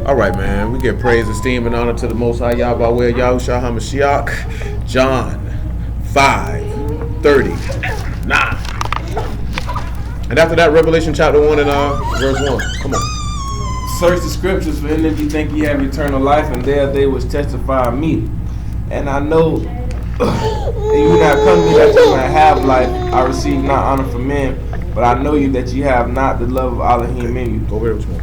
All right, man. We give praise, esteem, and honor to the Most High Yah by way of Yahushua HaMashiach. John 5:39. And after that, Revelation chapter 1 and verse 1. Come on. Search the scriptures, for in them you think ye have eternal life, and there they which testify of me. And I know that you not come to me that you might have life. I receive not honor from men, but I know you that you have not the love of Elohim in you. Go here with me.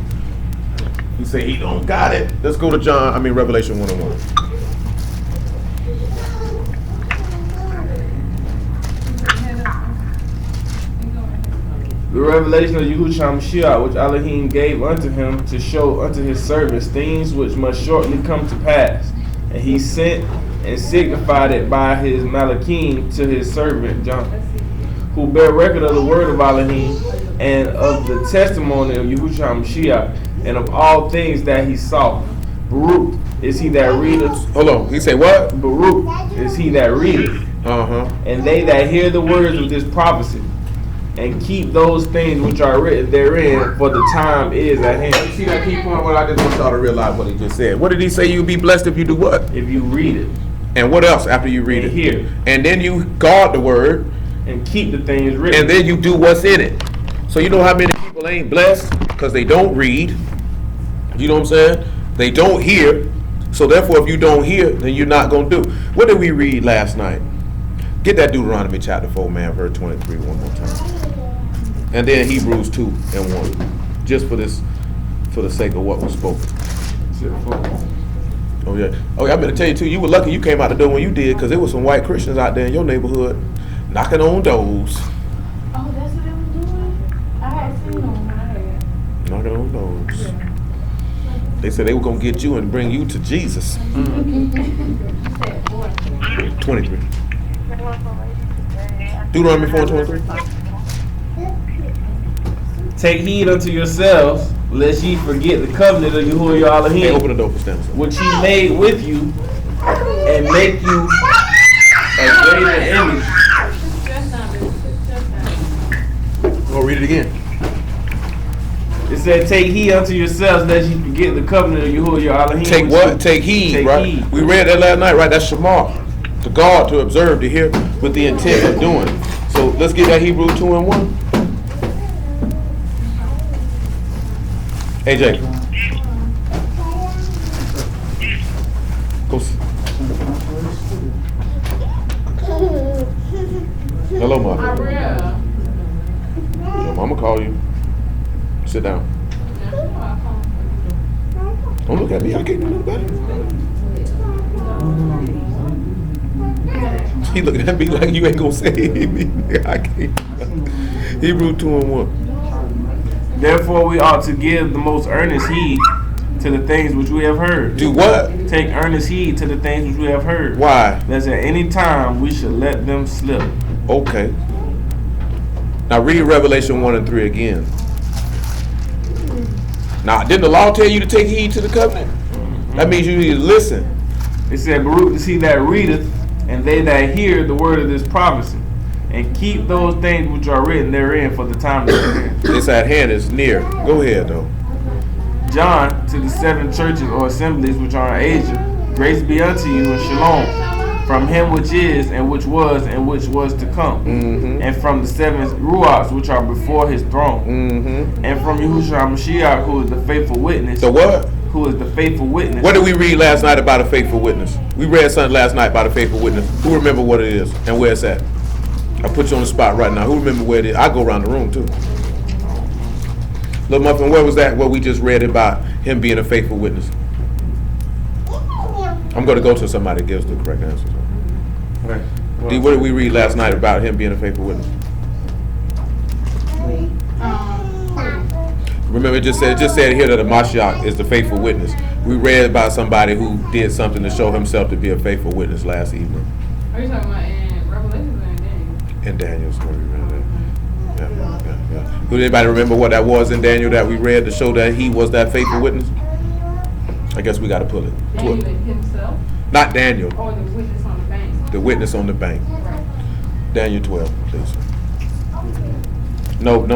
You say he don't got it. Let's go to Revelation 1 and 1. The revelation of Yahushua Mashiach, which Elohim gave unto him to show unto his servants things which must shortly come to pass. And he sent and signified it by his Malakim to his servant John, who bear record of the word of Elohim and of the testimony of Yahushua Mashiach and of all things that he saw. Baruch is he that readeth. Hold on. He say what? Baruch is he that readeth. And they that hear the words of this prophecy and keep those things which are written therein, for the time is at hand. You see that key point? Well, I just want y'all to realize what he just said. What did he say? You'll be blessed if you do what? If you read it. And what else after you read and it? Hear. And then you guard the word. And keep the things written. And then you do what's in it. So you know how many people ain't blessed? Because they don't read. You know what I'm saying? They don't hear. So therefore, if you don't hear, then you're not going to do. What did we read last night? Get that Deuteronomy chapter 4, man, verse 23 one more time. And then Hebrews 2 and 1. Just for the sake of what was spoken. Oh yeah. Oh yeah, I better tell you too, you were lucky you came out the door when you did, because there was some white Christians out there in your neighborhood knocking on doors. Oh, that's what they were doing? I had seen them when I had. Knocking on doors. Yeah. They said they were going to get you and bring you to Jesus. 23. Deuteronomy 4:23. Take heed unto yourselves, lest ye forget the covenant of Yahuwah Elohim. Hey, open the door for Stanley. Which he made with you, and make you a greater image. Go read it again. It said, take heed unto yourselves, lest ye forget the covenant of Yahuwah Elohim. Take what? Take heed, take right? Heed. We read that last night, right? That's Shema. To guard, to observe, to hear, with the intent of doing. So let's get that Hebrew 2 and 1. AJ. Go see. Hello, Mama. Your mama call you. Sit down. Don't look at me. I can't do nothing better. He looking at me like you ain't gonna say anything. I can't. Hebrew 2 and 1. Therefore we ought to give the most earnest heed to the things which we have heard. Do what? Take earnest heed to the things which we have heard. Why? Lest at any time we should let them slip. Okay. Now read Revelation 1 and 3 again. Now, didn't the law tell you to take heed to the covenant? That means you need to listen. It said, Baruch is he that readeth, and they that hear the word of this prophecy, and keep those things which are written therein, for the time is at hand. It's at hand, it's near. Go ahead, though. John, to the 7 churches or assemblies which are in Asia, grace be unto you and shalom, from him which is, and which was to come, and from the 7 Ruachs which are before his throne, and from Yahushua Mashiach, who is the faithful witness. The what? Who is the faithful witness. What did we read last night about a faithful witness? We read something last night about a faithful witness. Who remember what it is and where it's at? I put you on the spot right now. Who remember where it is? I go around the room too. Little Muffin, where was that? What we just read about him being a faithful witness? I'm going to go to somebody that gives the correct answer. Okay. D, what did we read last night about him being a faithful witness? Remember, it just said here that the Mashiach is the faithful witness. We read about somebody who did something to show himself to be a faithful witness last evening. Are you talking about in Revelation or in Daniel? In Daniel's story, we read that. Yeah. Did anybody remember what that was in Daniel that we read to show that he was that faithful witness? I guess we got to pull it. Daniel himself? Not Daniel. Or the witness on the bank? The witness on the bank. Right. Daniel 12, please. No,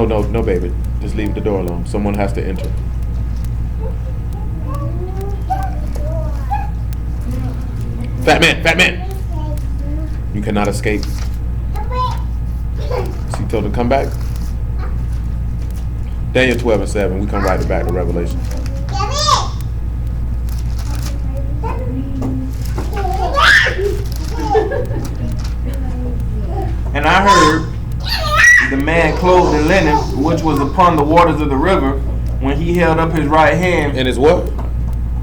baby. Just leave the door alone. Someone has to enter. Fat man. You cannot escape. So he told him to come back. Daniel 12:7. We come right back to Revelation. And I heard the man clothed in linen, which was upon the waters of the river, when he held up his right hand. And his what?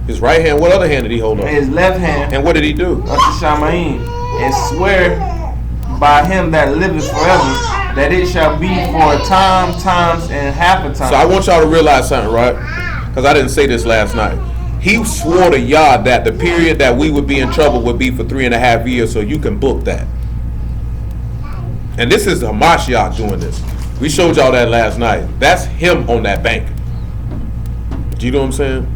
His right hand. What other hand did he hold up? And his left hand. And what did he do? Unto Shamaim, and swear by him that liveth forever, that it shall be for a time, times, and half a time. So I want y'all to realize something, right? Because I didn't say this last night. He swore to Yah that the period that we would be in trouble would be for 3.5 years, so you can book that. And this is Hamashiach doing this. We showed y'all that last night. That's him on that bank. Do you know what I'm saying?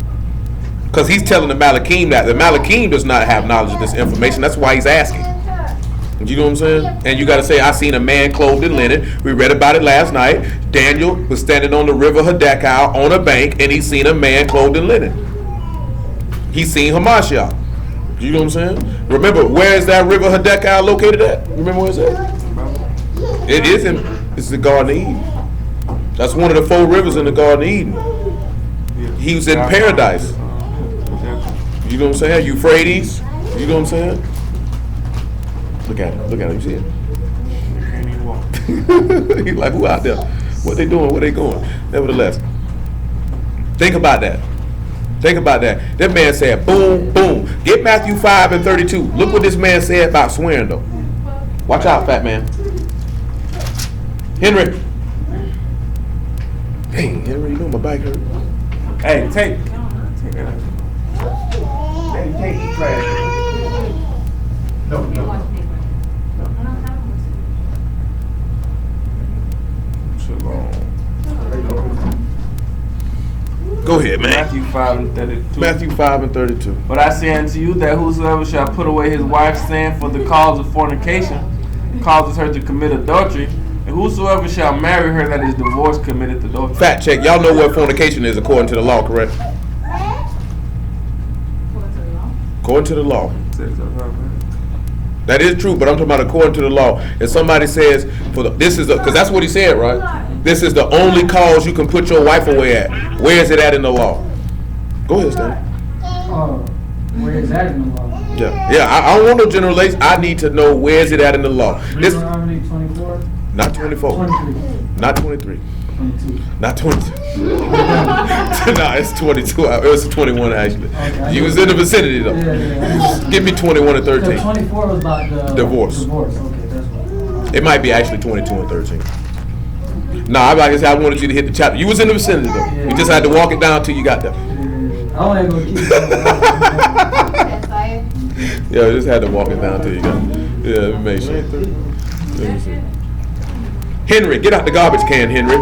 Because he's telling the Malakim that the Malakim does not have knowledge of this information. That's why he's asking. Do you know what I'm saying? And you got to say, I seen a man clothed in linen. We read about it last night. Daniel was standing on the river Hiddekel on a bank, and he seen a man clothed in linen. He seen Hamashiach. Do you know what I'm saying? Remember, where is that river Hiddekel located at? Remember where it's at? It is it's the Garden of Eden. That's one of the 4 rivers in the Garden of Eden. He was in paradise. You know what I'm saying? Euphrates. You know what I'm saying? Look at it. You see it? He's like, who out there? What they doing? Where they going? Nevertheless, think about that. That man said, boom, boom. Get Matthew 5:32. Look what this man said about swearing, though. Watch out, fat man. Henry. Hey, Henry, you know my bike hurt. Hey, take it. Hey, eat trash. No. Go ahead, man. Matthew 5:32. Matthew 5:32. But I say unto you that whosoever shall put away his wife's sin for the cause of fornication causes her to commit adultery, and whosoever shall marry her that is divorced committeth adultery. Fact check. Y'all know what fornication is according to the law, correct? According to the law. That is true, but I'm talking about according to the law. If somebody says, because that's what he said, right? This is the only cause you can put your wife away at. Where is it at in the law? Go ahead, Stan. Where is that in the law? Yeah. I don't want no generalization. I need to know where is it at in the law. This, Deuteronomy 24? not 24. 23. Not 23. 22. Not 22. No, it's 22. It was 21 actually. Okay. You was in the vicinity though. Yeah. Give me 21 and 13. So 24 was about the Divorce. Divorce. Okay, that's what. It might be actually 22 and 13. No, I like I said, I wanted you to hit the chapter. You was in the vicinity though. Yeah. You just had to walk it down till you got there. I want to go keep it. Yeah, you just had to walk it down till you got there. Yeah, let me make sure. Let me see. Henry, get out the garbage can, Henry.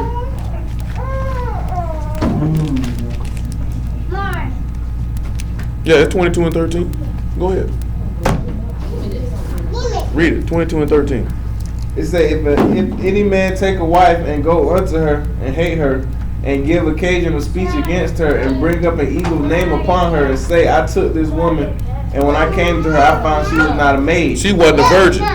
Yeah, it's 22 and 13. Go ahead. Read it, 22 and 13. It say, if any man take a wife and go unto her and hate her, and give occasion of speech against her, and bring up an evil name upon her, and say, I took this woman, and when I came to her, I found she was not a maid. She wasn't a virgin.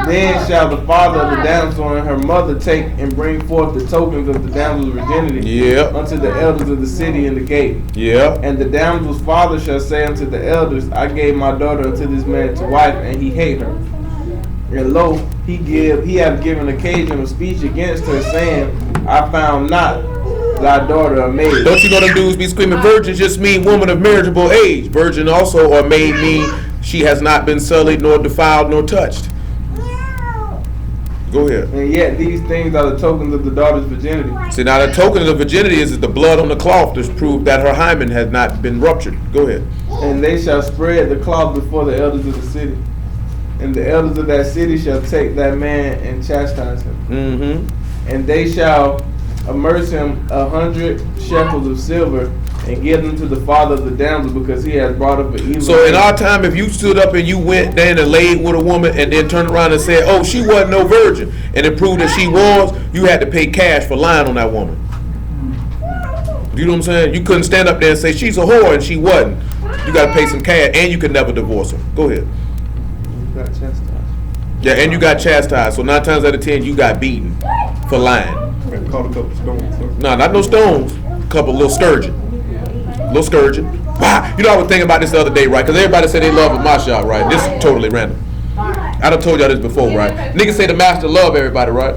Then shall the father of the damsel and her mother take and bring forth the tokens of the damsel's virginity unto the elders of the city in the gate. Yeah. And the damsel's father shall say unto the elders, I gave my daughter unto this man to wife, and he hate her. And lo, he hath given occasion of speech against her, saying, I found not thy daughter a maid. Don't you know them dudes be screaming, virgin just mean woman of marriageable age. Virgin also, or maid mean she has not been sullied, nor defiled, nor touched. Go ahead. And yet these things are the tokens of the daughter's virginity. See, now the token of the virginity is the blood on the cloth to prove that her hymen has not been ruptured. Go ahead. And they shall spread the cloth before the elders of the city. And the elders of that city shall take that man and chastise him. Mm-hmm. And they shall immerse him 100 shekels of silver, and give them to the father of the damsel, because he has brought up an evil. So in our time, if you stood up and you went then and laid with a woman and then turned around and said, oh, she wasn't no virgin, and it proved that she was, you had to pay cash for lying on that woman. You know what I'm saying? You couldn't stand up there and say she's a whore and she wasn't. You got to pay some cash, and you could never divorce her. Go ahead. got chastised. Yeah, and you got chastised. So 9 times out of 10, you got beaten for lying. And caught a couple stones. No, not no stones. Couple little scourging. Little scourging. Wow. You know, I was thinking about this the other day, right? Because everybody said they love a Masha, right? This is totally random. I done told y'all this before, right? Niggas say the master love everybody, right?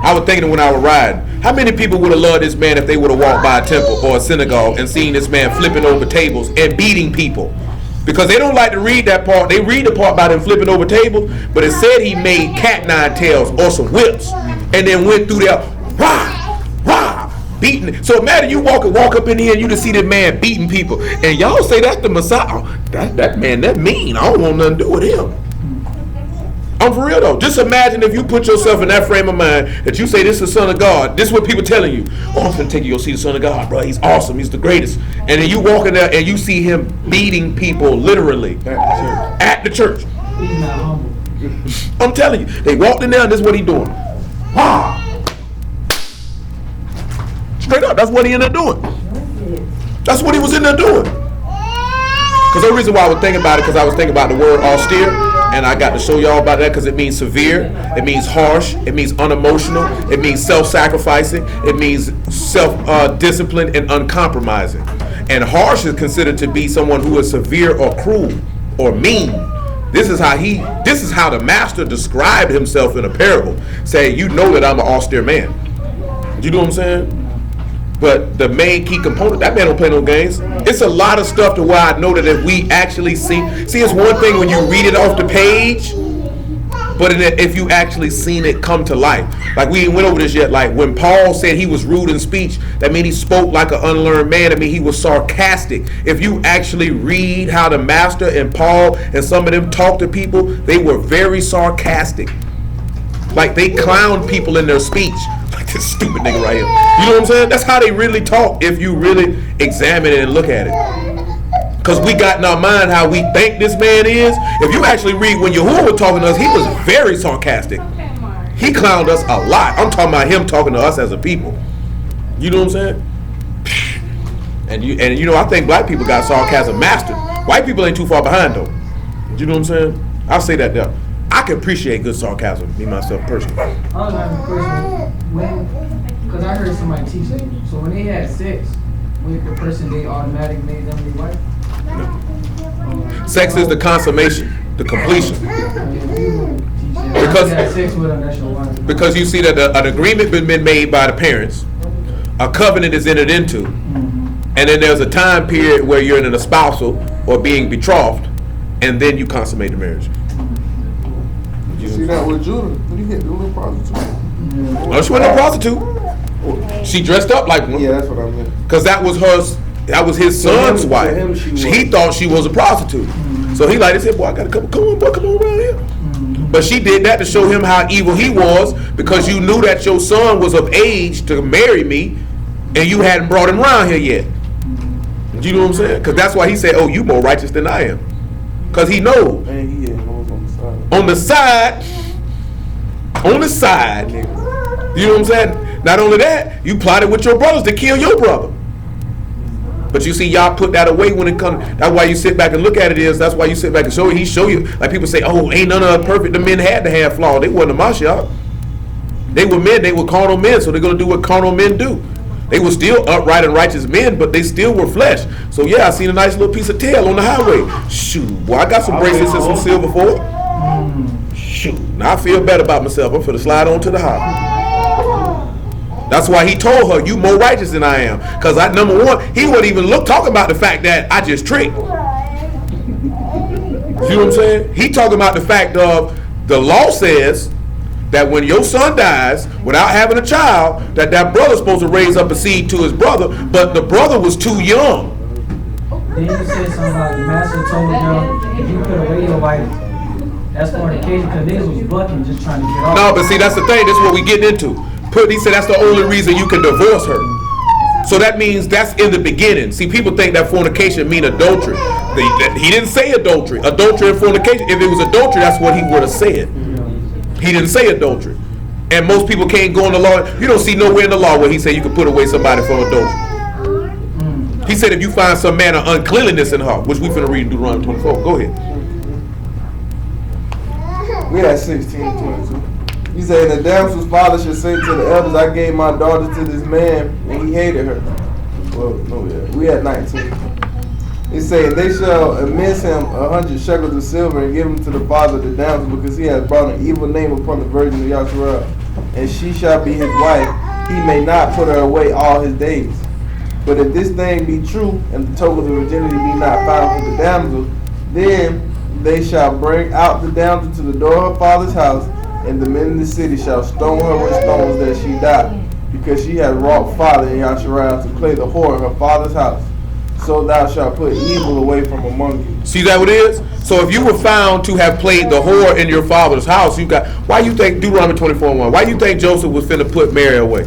I was thinking when I was riding, how many people would have loved this man if they would have walked by a temple or a synagogue and seen this man flipping over tables and beating people? Because they don't like to read that part. They read the part about him flipping over tables, but it said he made cat nine tails or some whips and then went through there, rah, rah, beating. So imagine you walk up in here and you just see this man beating people. And y'all say that's the Messiah. Oh, that man, that mean. I don't want nothing to do with him. I'm for real though. Just imagine if you put yourself in that frame of mind that you say this is the Son of God. This is what people telling you. Oh, I'm gonna take you go see the Son of God, bro. He's awesome. He's the greatest. And then you walk in there and you see him beating people literally at the church. He's not humble. I'm telling you, they walked in there and this is what he doing. Wow. Straight up, that's what he in there doing. That's what he was in there doing. Because the reason why I was thinking about it, because I was thinking about the word austere, and I got to show y'all about that because it means severe, it means harsh, it means unemotional, it means self-sacrificing, it means self-disciplined and uncompromising. And harsh is considered to be someone who is severe or cruel or mean. This is how the master described himself in a parable, saying, you know that I'm an austere man. You know what I'm saying? But the main key component, that man don't play no games. It's a lot of stuff to where I know that if we actually see, it's one thing when you read it off the page, but if you actually seen it come to life. Like we ain't went over this yet, like when Paul said he was rude in speech, that means he spoke like an unlearned man. I mean, he was sarcastic. If you actually read how the master and Paul and some of them talk to people, they were very sarcastic. Like they clowned people in their speech. Like this stupid nigga right here. You know what I'm saying? That's how they really talk if you really examine it and look at it. Because we got in our mind how we think this man is. If you actually read when Yahuwah was talking to us, he was very sarcastic. He clowned us a lot. I'm talking about him talking to us as a people. You know what I'm saying? And you know, I think black people got sarcasm mastered. White people ain't too far behind though. You know what I'm saying? I'll say that there. I can appreciate good sarcasm, me myself personally. I was having a question. Because I heard somebody teach it. So when they had sex with the person, they automatically made them their wife? No. Sex is the consummation, the completion. Because you see that an agreement been made by the parents, a covenant is entered into, and then there's a time period where you're in an espousal or being betrothed, and then you consummate the marriage. You see that with Judah when he hit the little prostitute? No, she wasn't a prostitute. She dressed up like one. Yeah, that's what I meant. Because that was his son's wife. He thought she was a prostitute. So he like, said, boy, I gotta come on around here. But she did that to show him how evil he was, because you knew that your son was of age to marry me, and you hadn't brought him around here yet. You know what I'm saying? Because that's why he said, oh, you more righteous than I am. Because he knows. And he had hoes on the side. On the side, nigga. You know what I'm saying? Not only that, you plotted with your brothers to kill your brother. But you see, y'all put that away when it comes. That's why you sit back and look at it. That's why you sit back and show you. He show you. Like people say, oh, ain't none of us perfect. The men had to have flaws. They wasn't a Mashiach. They were men. They were carnal men. So they're going to do what carnal men do. They were still upright and righteous men, but they still were flesh. So yeah, I seen a nice little piece of tail on the highway. Shoot, boy, I got some bracelets and some silver for it. Shoot, now I feel better about myself. I'm finna slide on to the highway. That's why he told her, you more righteous than I am. Because number one, he wouldn't even talking about the fact that I just tricked. You know what I'm saying? He talking about the fact of the law says that when your son dies without having a child, that brother's supposed to raise up a seed to his brother, but the brother was too young. Then you said something about the master told them, if you put away your wife, that's fornication, because niggas was bucking just trying to get off. No, but see, that's the thing. That's what we getting into. He said that's the only reason you can divorce her. So that means that's in the beginning. See, people think that fornication mean adultery. He didn't say adultery. Adultery and fornication. If it was adultery, that's what he would have said. He didn't say adultery. And most people can't go in the law. You don't see nowhere in the law where he said you can put away somebody for adultery. He said if you find some manner of uncleanliness in her, which we finna read in Deuteronomy 24. Go ahead. We had 16:22. He said, the damsel's father should say to the elders, I gave my daughter to this man, and he hated her. Well, no, yeah. We had 19. He said, they shall immense him 100 shekels of silver and give him to the father of the damsel, because he has brought an evil name upon the virgin of Yasharel. And she shall be his wife. He may not put her away all his days. But if this thing be true, and the tokens of virginity be not found for the damsel, then they shall bring out the damsel to the door of her father's house, and the men in the city shall stone her with stones that she die, because she had wrought folly in Yasharel to play the whore in her father's house. So thou shalt put evil away from among you. See that what it is? So if you were found to have played the whore in your father's house, you got. Why you think Deuteronomy 24:1? Why you think Joseph was finna put Mary away?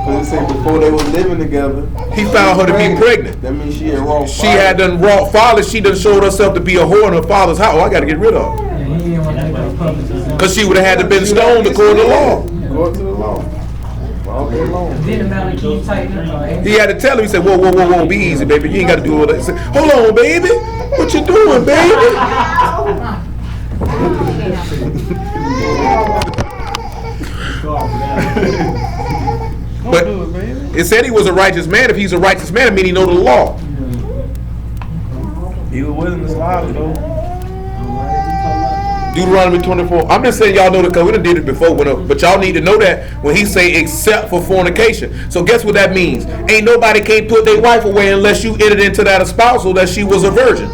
Because it said before they were living together, He found her to be pregnant. That means she had wrought She had done wrought folly. She done showed herself to be a whore in her father's house. Oh, I got to get rid of her. Yeah, he didn't want to make her public. Because she would have had to been stoned according to law. Go to the law. All day long. Then the Malak keep tightening up. He had to tell him, he said, whoa, be easy, baby. You ain't got to do all that. He said, hold on, baby. What you doing, baby? But it said he was a righteous man. If he's a righteous man, it means he know the law. He was willing to slide though. Deuteronomy 24. I'm just saying y'all know the code. We done did it before, but y'all need to know that when he say except for fornication. So guess what that means? Ain't nobody can't put their wife away unless you entered into that espousal that she was a virgin.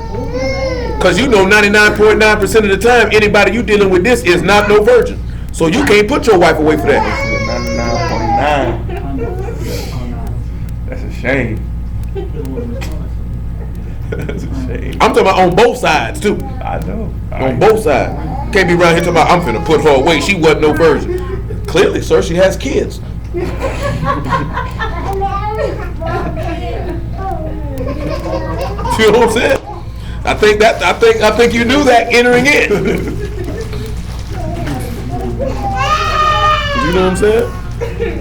Because you know 99.9% of the time, anybody you dealing with this is not no virgin. So you can't put your wife away for that. 99.9. That's a shame. That's a shame. I'm talking about on both sides too. I know. On both sides. Can't be around here talking about I'm finna put her away. She wasn't no virgin. Clearly, sir, she has kids. You know what I'm saying? I think you knew that entering in. You know what I'm saying?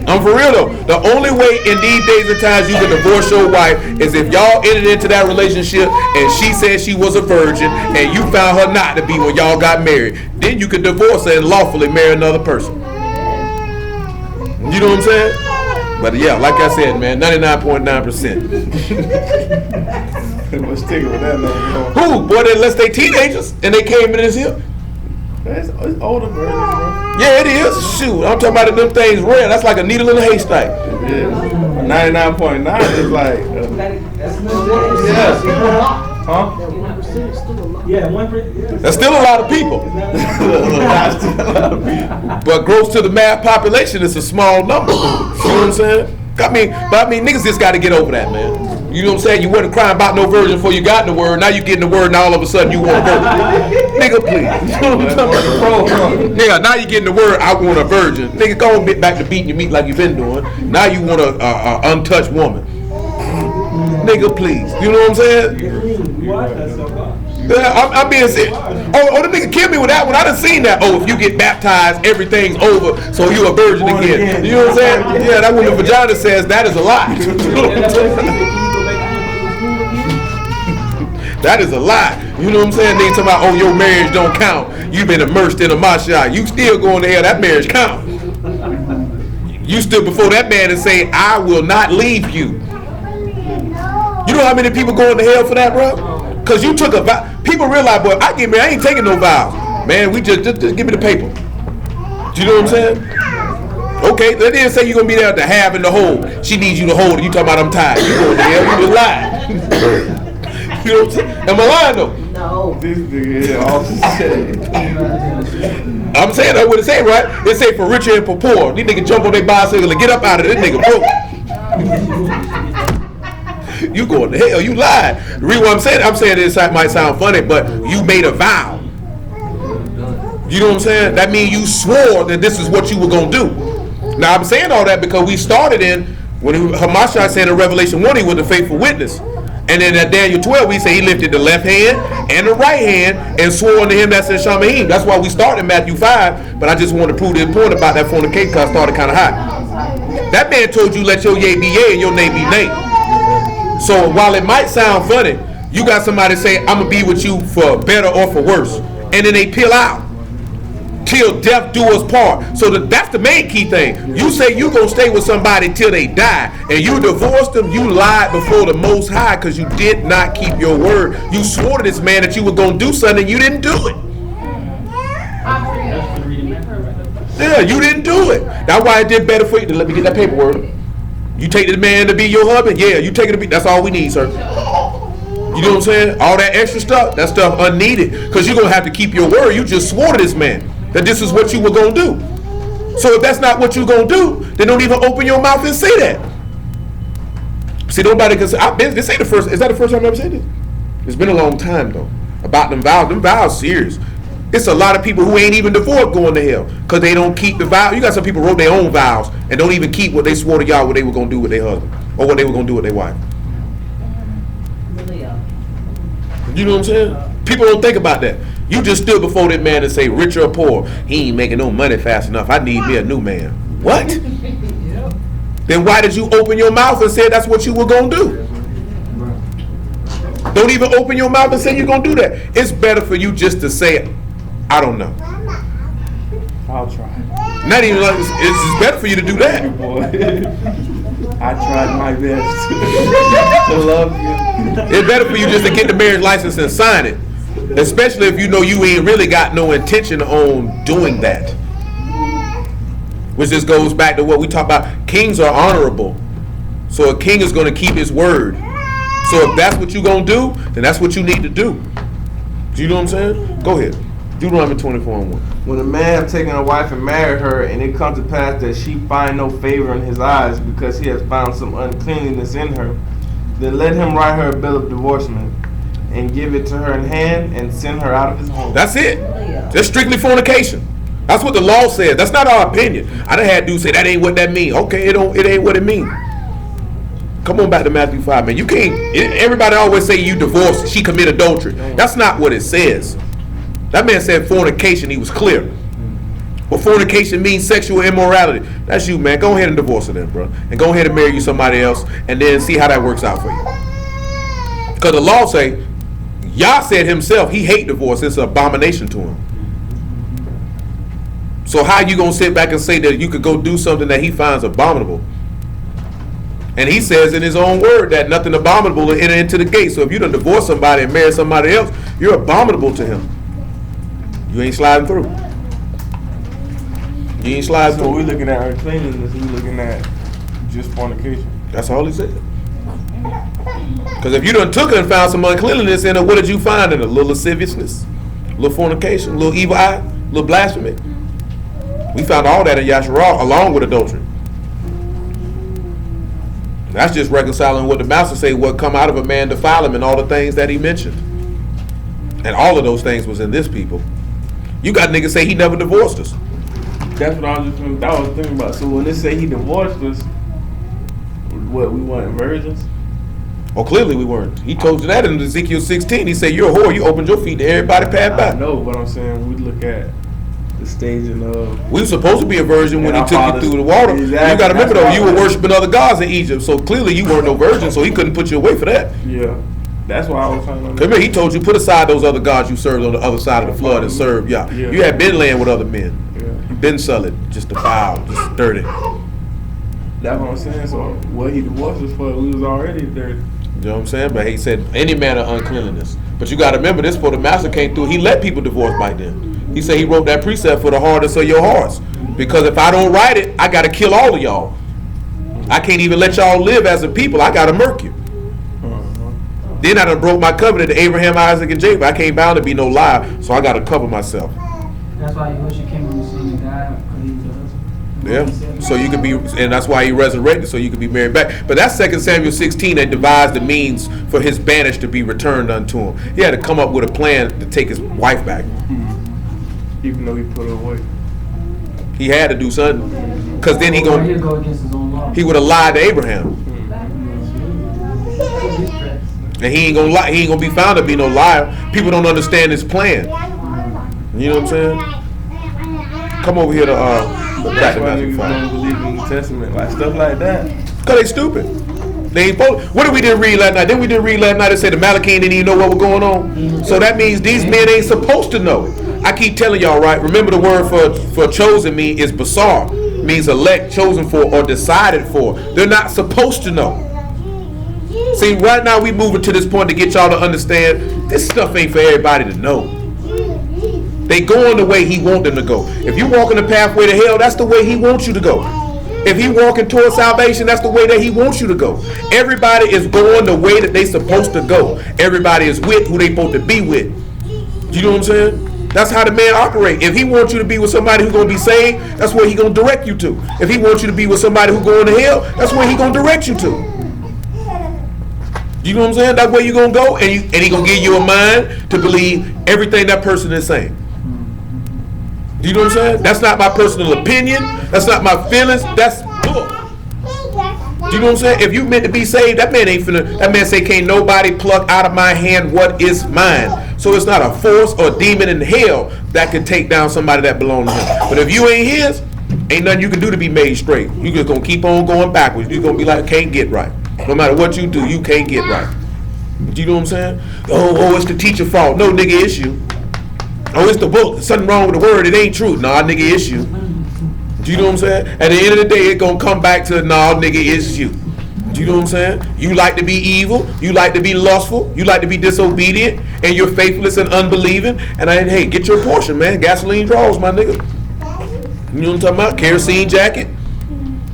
I'm for real though. The only way in these days and times you can divorce your wife is if y'all entered into that relationship and she said she was a virgin and you found her not to be when y'all got married. Then you could divorce her and lawfully marry another person. You know what I'm saying? But yeah, like I said, man, 99.9%. What's sticking with that number? Who? Boy, unless they teenagers and they came in this here. It's older version, bro. Yeah, it is. Shoot, I'm talking about them things rare. That's like a needle in a haystack. Yeah. 99.9 is like. Huh? Yeah, 1%. That's still a lot of people. But gross to the mass population is a small number. You know what I'm saying? I mean, niggas just got to get over that, man. You know what I'm saying? You wasn't crying about no virgin before you got in the word. Now you getting the word, and all of a sudden you want a virgin. Nigga, please. You know what I'm talking about? Nigga, now you getting the word, I want a virgin. Nigga, go and get back to beating your meat like you've been doing. Now you want a untouched woman. Nigga, please. You know what I'm saying? I'm being serious. Oh, the nigga killed me with that one. I done seen that. Oh, if you get baptized, everything's over, so you a virgin again. You know what I'm saying? Yeah, that when the vagina says that is a lie. That is a lie. You know what I'm saying? They talking about, oh, your marriage don't count. You've been immersed in a mashah. You still going to hell. That marriage count. You stood before that man and say, I will not leave you. You know how many people going to hell for that, bro? Because you took a vow. People realize, boy, I get married, I ain't taking no vows. Man, we just give me the paper. Do you know what I'm saying? Okay, they didn't say you're going to be there to have and to hold. She needs you to hold it. You talking about I'm tired. You going to hell, you just lied. You know what I'm saying? Am I lying though? No. This nigga here all shit. I'm saying that's what it say, right? It say for richer and for poor. These niggas jump on their bicycle and get up out of it. This nigga broke. You going to hell, you lied. The reason why I'm saying this might sound funny, but you made a vow. You know what I'm saying? That means you swore that this is what you were going to do. Now I'm saying all that because we started when Hamashiach said in Revelation 1 he was a faithful witness. And then at Daniel 12 we say he lifted the left hand and the right hand and swore unto him that's in Shamaim. That's why we started in Matthew 5, but I just want to prove the point about that fornication because I started kind of hot. That man told you let your yea be yea and your nay be nay. So while it might sound funny, you got somebody say, I'm going to be with you for better or for worse. and then they peel out. Till death do us part. So that's the main key thing. You say you gonna stay with somebody till they die, and you divorced them, you lied before the Most High because you did not keep your word. You swore to this man that you were gonna do something, and you didn't do it. Yeah, you didn't do it. That's why it did better for you to let me get that paperwork. You take this man to be your husband? Yeah, you take it to be. That's all we need, sir. You know what I'm saying? All that extra stuff, that stuff unneeded. Because you're going to have to keep your word. You just swore to this man that this is what you were going to do. So if that's not what you're going to do, then don't even open your mouth and say that. See, nobody can say, this ain't the first, is that the first time I've ever said this? It's been a long time, though. About them vows serious. It's a lot of people who ain't even divorced going to hell because they don't keep the vow. You got some people who wrote their own vows and don't even keep what they swore to y'all what they were going to do with their husband or what they were going to do with their wife. You know what I'm saying? People don't think about that. You just stood before that man and say, rich or poor, he ain't making no money fast enough. I need me a new man. What? Then why did you open your mouth and say that's what you were going to do? Don't even open your mouth and say you're going to do that. It's better for you just to say, I don't know. I'll try. Not even like it's better for you to do that. I tried my best to love you. It's better for you just to get the marriage license and sign it. Especially if you know you ain't really got no intention on doing that. Which just goes back to what we talk about. Kings are honorable. So a king is going to keep his word. So if that's what you're going to do, then that's what you need to do. Do you know what I'm saying? Go ahead. Deuteronomy 24:1. When a man have taken a wife and married her, and it comes to pass that she find no favor in his eyes because he has found some uncleanliness in her, then let him write her a bill of divorcement and give it to her in hand and send her out of his home. That's it. That's strictly fornication. That's what the law says. That's not our opinion. I done had dudes say that ain't what that mean. Okay, it ain't what it mean. Come on back to Matthew 5, man. You can't. Everybody always say you divorced. She committed adultery. That's not what it says. That man said fornication. He was clear. Well, fornication means sexual immorality. That's you, man. Go ahead and divorce her then, bro. And go ahead and marry you somebody else and then see how that works out for you. Because the law say, Yah said himself, he hate divorce. It's an abomination to him. So how you going to sit back and say that you could go do something that he finds abominable? And he says in his own word that nothing abominable will enter into the gate. So if you done divorce somebody and marry somebody else, you're abominable to him. You ain't sliding through. You ain't sliding through. So we're looking at uncleanliness, we're looking at just fornication. That's all he said. Because if you done took her and found some uncleanliness in her, what did you find in her? A little lasciviousness, a little fornication, a little evil eye, a little blasphemy. We found all that in Yasharah along with adultery. That's just reconciling what the master say, what come out of a man defile him and all the things that he mentioned. And all of those things was in this people. You got niggas say he never divorced us. That's what I was thinking about. So when they say he divorced us, what, we weren't virgins? Oh, clearly we weren't. He told you that in Ezekiel 16. He said, you're a whore. You opened your feet to everybody passed by. I know, but I'm saying we look at the staging of... We were supposed to be a virgin when he took you through the water. Exactly. You got to remember, though, you were worshiping other gods in Egypt. So clearly you weren't no virgin, so he couldn't put you away for that. Yeah. That's why I was trying to... Remember, he told you, put aside those other gods you served on the other side of the flood and serve Yah. Yeah. You had been laying with other men. Yeah. You been sullied, just defiled, just dirty. That's what I'm saying. So what he divorced us for, we was already dirty. You know what I'm saying? But he said any manner of uncleanliness. But you got to remember this, before the master came through, he let people divorce back then. He said he wrote that precept for the hardest of your hearts. Because if I don't write it, I got to kill all of y'all. I can't even let y'all live as a people. I got to murk you. Then I done broke my covenant to Abraham, Isaac, and Jacob. I can't bound to be no lie, so I got to cover myself. That's why Yosha came on the scene and died, because he was a husband. Yeah, so you could be, and that's why he resurrected, so you could be married back. But that's 2 Samuel 16 that devised the means for his banish to be returned unto him. He had to come up with a plan to take his wife back. Even though he put her away. He had to do something, because then He'd go against his own law. he would have lied to Abraham. And he ain't gonna lie. He ain't gonna be found to be no liar. People don't understand his plan. You know what I'm saying? Come over here to That's why niggas don't believe in the Testament, like stuff like that. Cause they stupid. They ain't supposed. What did we did read last night? Then we did read last night that said the Malak didn't even know what was going on. So that means these men ain't supposed to know. I keep telling y'all, right? Remember the word for chosen is basar, means elect, chosen for, or decided for. They're not supposed to know. See, right now we moving to this point to get y'all to understand this stuff ain't for everybody to know. They going the way he want them to go. If you walking the pathway to hell, that's the way he wants you to go. If he walking towards salvation, that's the way that he wants you to go. Everybody is going the way that they supposed to go. Everybody is with who they supposed to be with. You know what I'm saying? That's how the man operate. If he wants you to be with somebody who's going to be saved, that's where he going to direct you to. If he wants you to be with somebody who's going to hell, that's where he going to direct you to. You know what I'm saying? That's where you're going to go, and he going to give you a mind to believe everything that person is saying. You know what I'm saying? That's not my personal opinion. That's not my feelings. That's book. You know what I'm saying? If you meant to be saved, that man ain't finna. That man say, can't nobody pluck out of my hand what is mine. So it's not a force or demon in hell that can take down somebody that belongs to him. But if you ain't his, ain't nothing you can do to be made straight. You just gonna keep on going backwards. You're gonna be like, can't get right. No matter what you do, you can't get right. You know what I'm saying? Oh, it's the teacher fault. No, nigga, it's you. Oh, it's the book. There's something wrong with the word. It ain't true. Nah, nigga, it's you. Do you know what I'm saying? At the end of the day, it's going to come back to, nah, nigga, it's you. Do you know what I'm saying? You like to be evil. You like to be lustful. You like to be disobedient. And you're faithless and unbelieving. And hey, get your portion, man. Gasoline draws, my nigga. You know what I'm talking about? Kerosene jacket.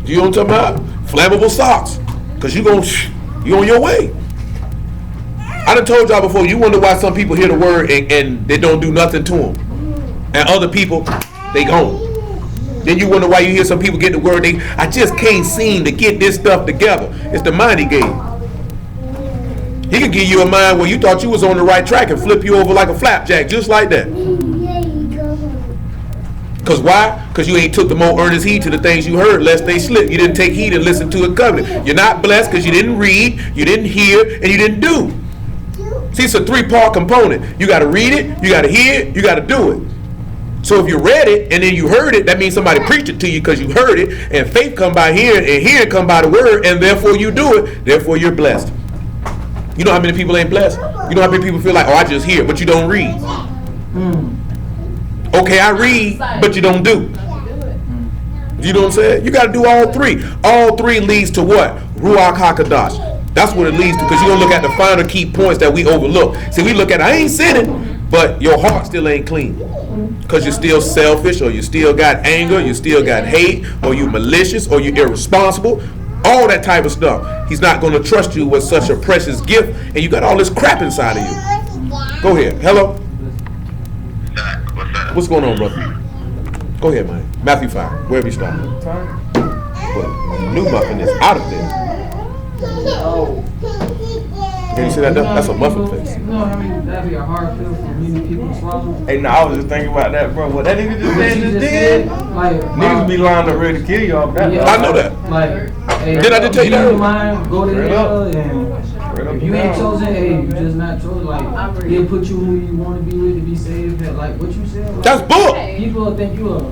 You know what I'm talking about? Flammable socks. Because you on your way. I done told y'all before, you wonder why some people hear the word and they don't do nothing to them. And other people, they gone. Then you wonder why you hear some people get the word, I just can't seem to get this stuff together. It's the mind he gave. He can give you a mind where you thought you was on the right track and flip you over like a flapjack, just like that. Because why? Because you ain't took the more earnest heed to the things you heard, lest they slip. You didn't take heed and listen to a covenant. You're not blessed because you didn't read, you didn't hear, and you didn't do. See, it's a three-part component. You got to read it, you got to hear it, you got to do it. So if you read it and then you heard it, that means somebody preached it to you because you heard it, and faith come by hearing, and hearing come by the word, and therefore you do it, therefore you're blessed. You know how many people ain't blessed? You know how many people feel like, oh, I just hear, but you don't read. Okay, I read, but you don't do. You know what I'm saying? You got to do all three. All three leads to what? Ruach HaKadosh. That's what it leads to, because you're going to look at the final key points that we overlook. See, we look at, I ain't sinning, but your heart still ain't clean. Because you're still selfish, or you still got anger, you still got hate, or you malicious, or you irresponsible. All that type of stuff. He's not going to trust you with such a precious gift, and you got all this crap inside of you. Go ahead. Hello? What's going on, brother? Go ahead, man. Matthew 5, wherever you start. But new muffin is out of there. Can you see that? That's a muffin face. You know, I mean, that'd be a hard pill for many people to swallow. Hey, no, I was just thinking about that, bro. What that nigga just did? Like, Niggas be lined up ready to kill you off that. Yeah, I know that. Like, hey, Did I just tell you that? Mind, go to hell, and if you ain't chosen, hey, you just not chosen. Like, he'll put you who you want to be with to be saved. Like what you said. Like, That's book. people will think you a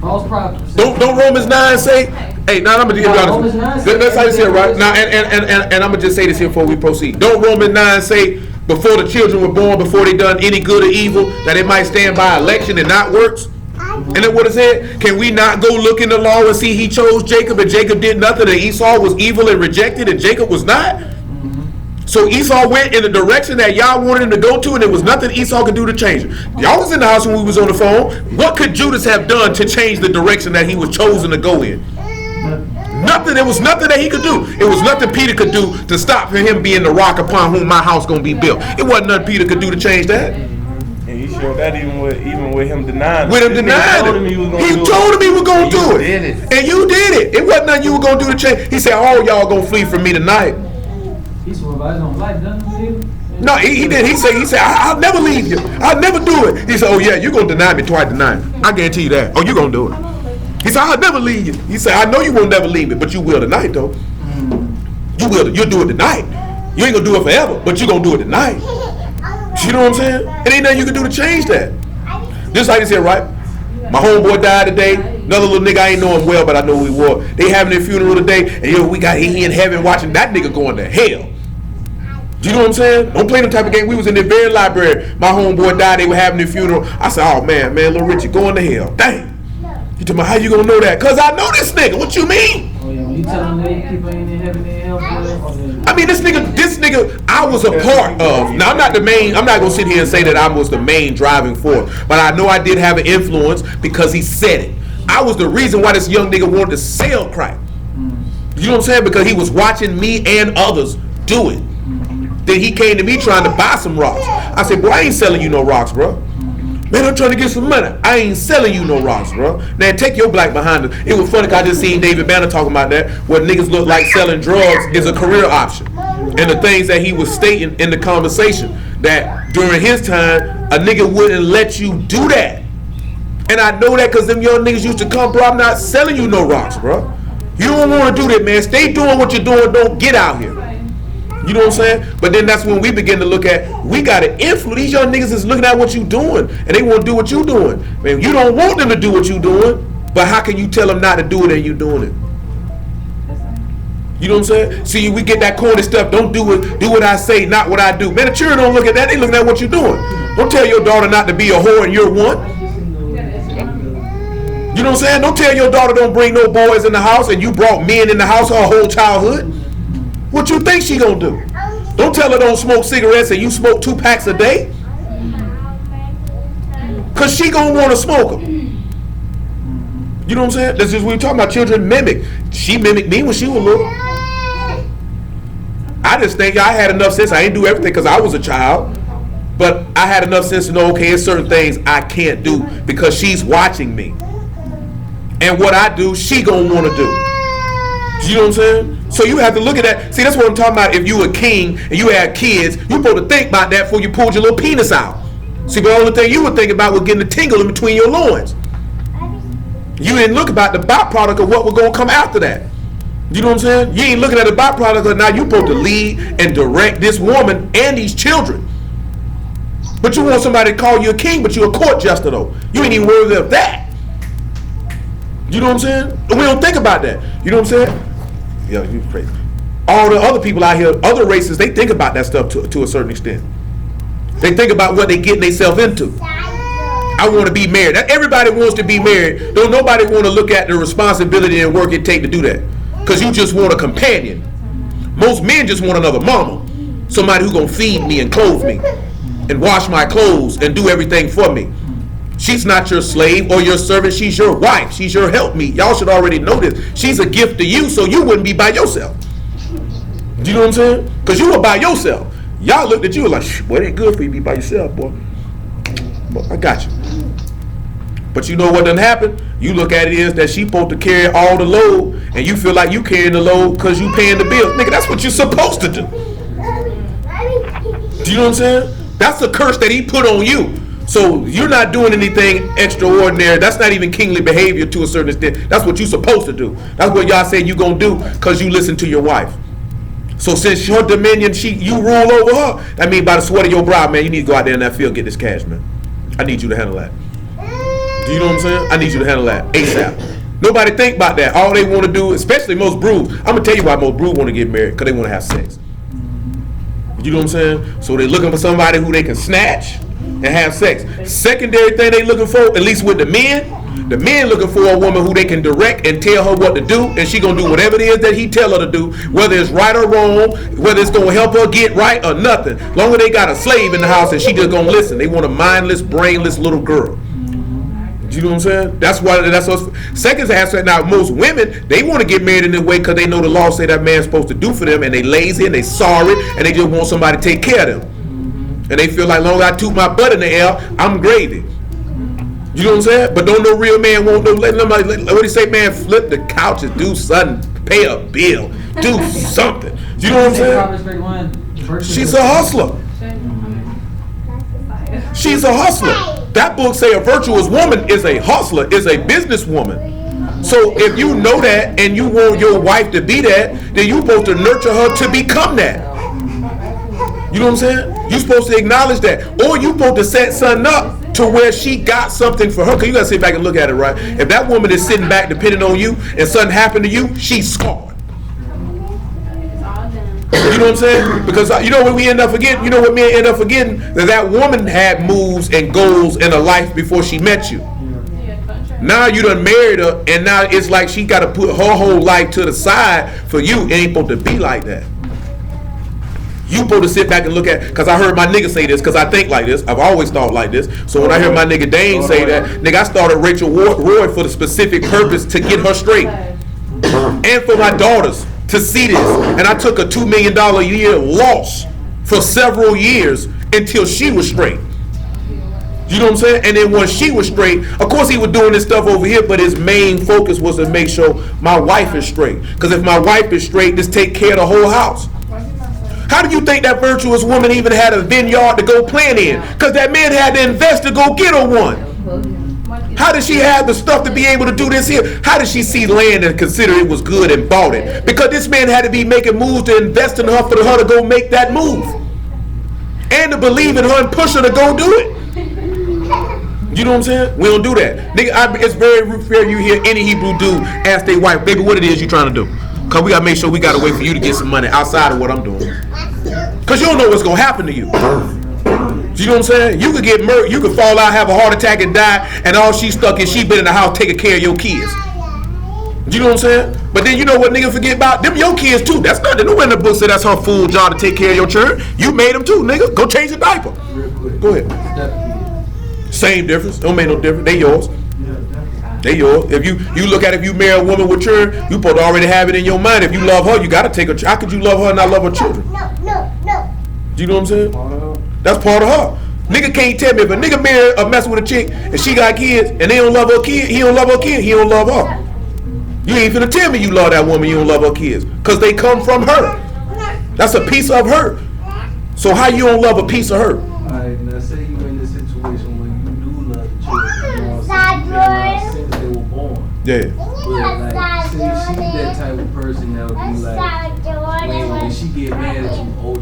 false prophet. Don't Romans 9 say? Hey, now I'm gonna give you honest. That's how you say it, right? Now, and I'm gonna just say this here before we proceed. Don't Romans 9 say before the children were born, before they done any good or evil, that it might stand by election and not works? And then what it said? Can we not go look in the law and see he chose Jacob and Jacob did nothing, and Esau was evil and rejected and Jacob was not? So Esau went in the direction that y'all wanted him to go to, and there was nothing Esau could do to change it. Y'all was in the house when we was on the phone. What could Judas have done to change the direction that he was chosen to go in? Nothing. There was nothing that he could do. It was nothing Peter could do to stop him being the rock upon whom my house gonna be built. It wasn't nothing Peter could do to change that. And he showed that even with him denying. With him denying it. He told him he was gonna do it. And you did it. It wasn't nothing you were gonna do to change. He said, all y'all gonna flee from me tonight. He swore by his own life, doesn't he? No, he did. He said, I'll never leave you. I'll never do it. He said, oh yeah, you're gonna deny me twice tonight. I guarantee you that. Oh, you're gonna do it. He said, I'll never leave you. He said, I know you will never leave me, but you will tonight though. You will. You'll do it tonight. You ain't gonna do it forever, but you're gonna do it tonight. You know what I'm saying? It ain't nothing you can do to change that. Just like he said, right? My homeboy died today. Another little nigga, I ain't know him well, but I know who he was. They having their funeral today, and we got he in heaven watching that nigga going to hell. Do you know what I'm saying? Don't play them type of game. We was in the very library. My homeboy died. They were having the funeral. I said, oh man, Little Richie going to hell. Dang. You talking about how you gonna know that? Cause I know this nigga. What you mean? Oh yeah, when you tell them that people ain't in heaven, they in hell. I mean, this nigga, I was a part of. Now, I'm not gonna sit here and say that I was the main driving force, but I know I did have an influence because he said it. I was the reason why this young nigga wanted to sell crack. You know what I'm saying? Because he was watching me and others do it. Then he came to me trying to buy some rocks. I said, boy, I ain't selling you no rocks, bro. Man, I'm trying to get some money. I ain't selling you no rocks, bro. Now, take your black behind it. It was funny because I just seen David Banner talking about that, where niggas look like selling drugs is a career option. And the things that he was stating in the conversation, that during his time, a nigga wouldn't let you do that. And I know that because them young niggas used to come, bro, I'm not selling you no rocks, bro. You don't want to do that, man. Stay doing what you're doing. Don't get out here. You know what I'm saying? But then that's when we begin to look at, we got to influence. These young niggas is looking at what you doing, and they want to do what you doing. Man, you don't want them to do what you doing, but how can you tell them not to do it and you doing it? You know what I'm saying? See, we get that corny stuff. Don't do it. Do what I say, not what I do. Man, the children don't look at that. They looking at what you're doing. Don't tell your daughter not to be a whore and you're one. You know what I'm saying? Don't tell your daughter don't bring no boys in the house and you brought men in the house her whole childhood. What you think she gonna do? Don't tell her don't smoke cigarettes and you smoke 2 packs a day. Cause she gonna wanna smoke them. You know what I'm saying? This is what we're talking about. Children mimic. She mimicked me when she was little. I just think I had enough sense. I didn't do everything because I was a child. But I had enough sense to know, okay, there's certain things I can't do because she's watching me. And what I do, she gonna want to do. You know what I'm saying? So you have to look at that. See, that's what I'm talking about. If you a king and you had kids, you supposed to think about that before you pulled your little penis out. See, but the only thing you would think about was getting a tingle in between your loins. You didn't look about the byproduct of what was gonna come after that. You know what I'm saying? You ain't looking at the byproduct of now you supposed to lead and direct this woman and these children. But you want somebody to call you a king, but you're a court jester though. You ain't even worthy of that. You know what I'm saying? We don't think about that. You know what I'm saying? Yeah, you crazy. All the other people out here, other races, they think about that stuff to a certain extent. They think about what they getting themselves into. I want to be married. Everybody wants to be married. Don't nobody want to look at the responsibility and work it take to do that. Because you just want a companion. Most men just want another mama. Somebody who gonna feed me and clothe me and wash my clothes and do everything for me. She's not your slave or your servant. She's your wife. She's your helpmeet. Y'all should already know this. She's a gift to you, so you wouldn't be by yourself. Do you know what I'm saying? Because you were by yourself. Y'all looked at you like, boy, it ain't good for you to be by yourself, boy. But I got you. But you know what done happened? You look at it is that she supposed to carry all the load, and you feel like you carrying the load because you paying the bill. Nigga, that's what you're supposed to do. Do you know what I'm saying? That's a curse that he put on you. So you're not doing anything extraordinary. That's not even kingly behavior to a certain extent. That's what you're supposed to do. That's what y'all say you gonna do because you listen to your wife. So since her dominion, you rule over her, that means by the sweat of your brow, man, you need to go out there in that field and get this cash, man. I need you to handle that. Do you know what I'm saying? I need you to handle that ASAP. Nobody think about that. All they want to do, especially most brews, I'm gonna tell you why most brews want to get married, because they want to have sex. You know what I'm saying? So they're looking for somebody who they can snatch and have sex. Secondary thing they looking for, at least with the men looking for a woman who they can direct and tell her what to do, and she gonna do whatever it is that he tell her to do, whether it's right or wrong, whether it's gonna help her get right or nothing. Long as they got a slave in the house and she just gonna listen. They want a mindless, brainless little girl. You know what I'm saying? That's what. Second aspect. Now, most women, they want to get married in this way because they know the law say that man's supposed to do for them, and they lazy and they sorry, and they just want somebody to take care of them. And they feel like, long as I toot my butt in the air, I'm gravy. You know what I'm saying? But don't no real man want no. Let nobody. What do you say, man? Flip the couches, do something, pay a bill, do something. You know what I'm saying? She's a hustler. She's a hustler. That book say a virtuous woman is a hustler, is a businesswoman. So if you know that and you want your wife to be that, then you're supposed to nurture her to become that. You know what I'm saying? You're supposed to acknowledge that. Or you're supposed to set something up to where she got something for her. Because you got to sit back and look at it, right? If that woman is sitting back depending on you and something happened to you, she's scarred. You know what I'm saying? Because you know what we end up forgetting? You know what men end up forgetting? That woman had moves and goals in her life before she met you. Now you done married her, and now it's like she got to put her whole life to the side for you. It ain't supposed to be like that. You supposed to sit back and look at, because I heard my nigga say this, because I think like this. I've always thought like this. So when I hear my nigga Dane say that, nigga, I started Rachel Roy for the specific purpose to get her straight. And for my daughters to see this. And I took a $2 million a year loss for several years until she was straight. You know what I'm saying? And then once she was straight, of course he was doing this stuff over here, but his main focus was to make sure my wife is straight. Because if my wife is straight, just take care of the whole house. How do you think that virtuous woman even had a vineyard to go plant in? Because that man had to invest to go get her one. How did she have the stuff to be able to do this here? How did she see land and consider it was good and bought it? Because this man had to be making moves to invest in her for her to go make that move. And to believe in her and push her to go do it. You know what I'm saying? We don't do that. Nigga, it's very rare you hear any Hebrew dude ask their wife, baby, what it is you trying to do? Because we got to make sure we got to wait for you to get some money outside of what I'm doing. Because you don't know what's going to happen to you. You know what I'm saying? You could get murdered, you could fall out, have a heart attack and die, and all she stuck is she been in the house taking care of your kids. You know what I'm saying? But then you know what niggas forget about? Them your kids too. That's not, nowhere in the book say that's her full job to take care of your children. You made them too, nigga. Go change the diaper. Go ahead. Same difference. Don't make no difference. They yours. They yours. If you look at it, if you marry a woman with children, you supposed to already have it in your mind. If you love her, you gotta take her. How could you love her and not love her children? No. You know what I'm saying? That's part of her. Nigga can't tell me if a nigga marry or mess with a chick and she got kids and they don't love her kid, he don't love her kid, he don't love her. You ain't finna tell me you love that woman, you don't love her kids. Cause they come from her. That's a piece of her. So how you don't love a piece of her? Alright, now say you in this situation where you do love the children, you know what I'm saying? Since they were born. Yeah. But like, say she's that type of person that would be like, when she get mad at you, oh,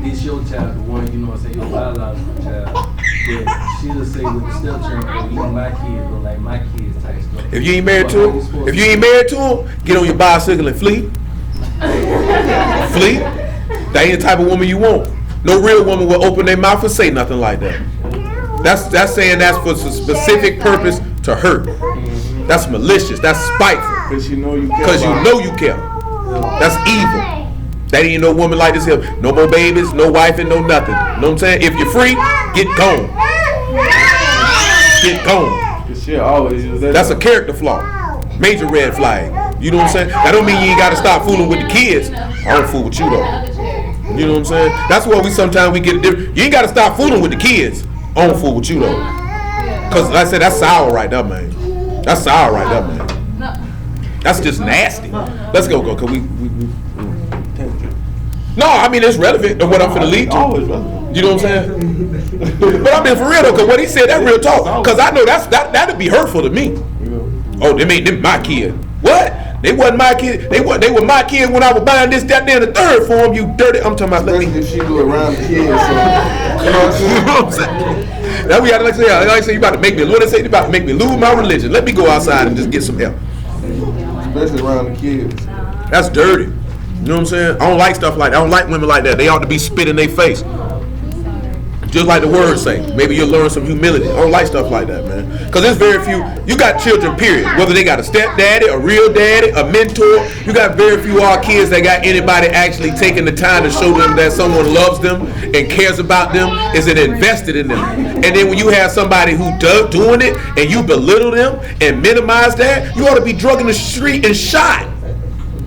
this your child, the one, you know what I'm saying, your biological child. But she'll say with the stepchildren, oh, even my kids, or like my kids type stuff. If you ain't married to him, get on your bicycle and flee. Flee. That ain't the type of woman you want. No real woman will open their mouth and say nothing like that. That's saying that's for a specific purpose to hurt. That's malicious. That's spiteful. Because you know you care. Because you know you care. That's evil. That ain't no woman like this here. No more babies, no wife, and no nothing. You know what I'm saying? If you're free, get gone. Get gone. Shit always use that. That's a character flaw. Major red flag. You know what I'm saying? That don't mean you ain't got to stop fooling with the kids. I don't fool with you though. You know what I'm saying? That's why sometimes we get a different. You ain't got to stop fooling with the kids. I don't fool with you though. Because like I said, that's sour right there, man. That's sour right there, man. That's just nasty. Let's go, cause we no, I mean it's relevant to what I'm finna lead to. You know what I'm saying? But I mean for real though, cause what he said, that real talk. Cause I know that'd be hurtful to me. Oh, they made them my kid. What? They wasn't my kid. They were my kid when I was buying this, that, and the third for them. You dirty. I'm talking about. If she do around the kids. You know what I'm saying? Now we gotta like I say, you about to make me. What they say? You about to make me lose my religion. Let me go outside and just get some help. Especially around the kids. That's dirty. You know what I'm saying? I don't like stuff like that. I don't like women like that. They ought to be spit in their face. Just like the words say. Maybe you'll learn some humility. I don't like stuff like that, man. Because there's very few. You got children, period. Whether they got a stepdaddy, a real daddy, a mentor. You got very few our kids that got anybody actually taking the time to show them that someone loves them and cares about them, is it invested in them. And then when you have somebody who doing it and you belittle them and minimize that, you ought to be drugged in the street and shot.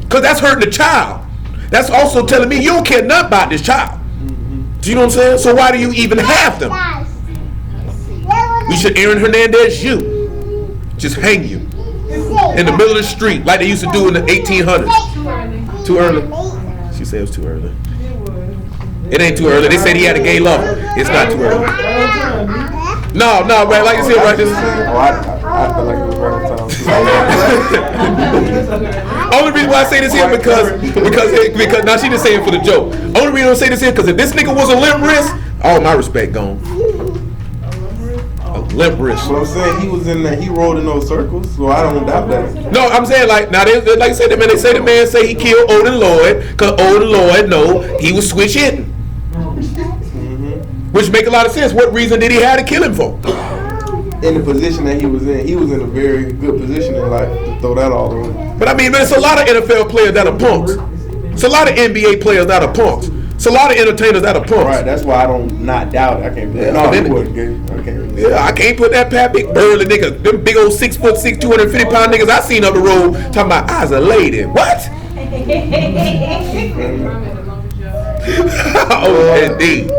Because that's hurting the child. That's also telling me you don't care nothing about this child. Do you know what I'm saying? So why do you even have them? We should Aaron Hernandez you. Just hang you. In the middle of the street like they used to do in the 1800s. Too early? She said it was too early. It ain't too early. They said he had a gay lover. It's not too early. No, right, like you said, right this. I feel like it was right on time. Only reason why I say this here because now she just saying for the joke. Only reason I say this here because if this nigga was a limp wrist, all my respect gone. A limp wrist. But I'm saying he was in that. He rolled in those circles, so I don't doubt that. No, I'm saying like now they like I said the man. They say the man say he killed Odin Lloyd because Odin Lloyd know he was switch hitting, which make a lot of sense. What reason did he have to kill him for? In the position that he was in a very good position in life to throw that all away. But I mean, it's a lot of NFL players that are punks. It's a lot of NBA players that are punks. It's a lot of entertainers that are punks. Right, that's why I don't not doubt it. I can't believe no, he wasn't gay. I can't really Yeah, I can't put that Pat big burly nigga, them big old 6'6", 250-pound niggas I seen up the road talking about I was a lady. What? Oh, indeed.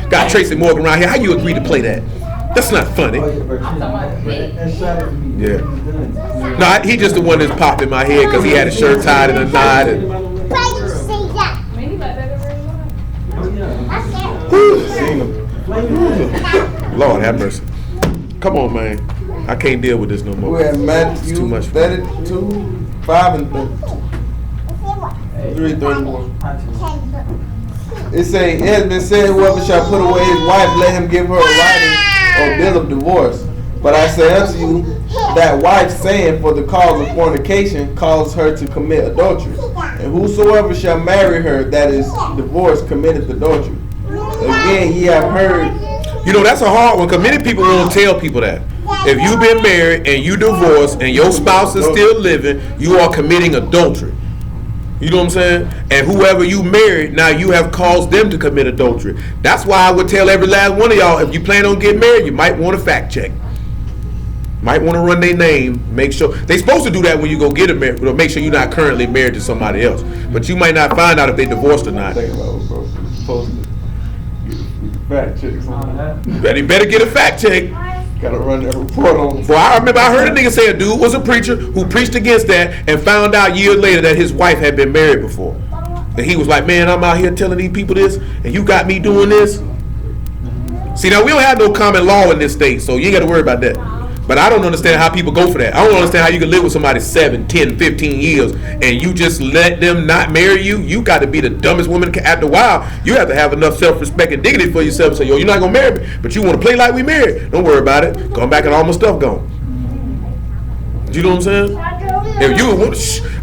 Got Tracy Morgan around here. How you agree to play that? That's not funny. Yeah. No, he just the one that's popped in my head because he had his shirt tied in a knot. And... Lord have mercy. Come on, man. I can't deal with this no more. We're at Matthew it's too much 32, 5 and 3:31. It say, it has been said, whoever shall put away his wife, let him give her a writing or bill of divorce. But I say unto you, that wife saying for the cause of fornication calls her to commit adultery. And whosoever shall marry her that is divorced committeth adultery. Again, ye have heard. You know, that's a hard one because many people won't tell people that. If you've been married and you divorced and your spouse is still living, you are committing adultery. You know what I'm saying? And whoever you married, now you have caused them to commit adultery. That's why I would tell every last one of y'all, if you plan on getting married, you might want to fact check. Might want to run their name, make sure. They're supposed to do that when you go get a married, make sure you're not currently married to somebody else. But you might not find out if they divorced or not. Fact check. Better get a fact check. Gotta run that report on. Boy, I remember I heard a nigga say a dude was a preacher who preached against that and found out years later that his wife had been married before. And he was like, man, I'm out here telling these people this and you got me doing this. See, now we don't have no common law in this state, so you ain't got to worry about that. But I don't understand how people go for that. I don't understand how you can live with somebody 7, 10, 15 years and you just let them not marry you. You got to be the dumbest woman. After a while, you have to have enough self-respect and dignity for yourself and say, yo, you're not going to marry me, but you want to play like we married. Don't worry about it. Come back and all my stuff gone. You know what I'm saying? If you,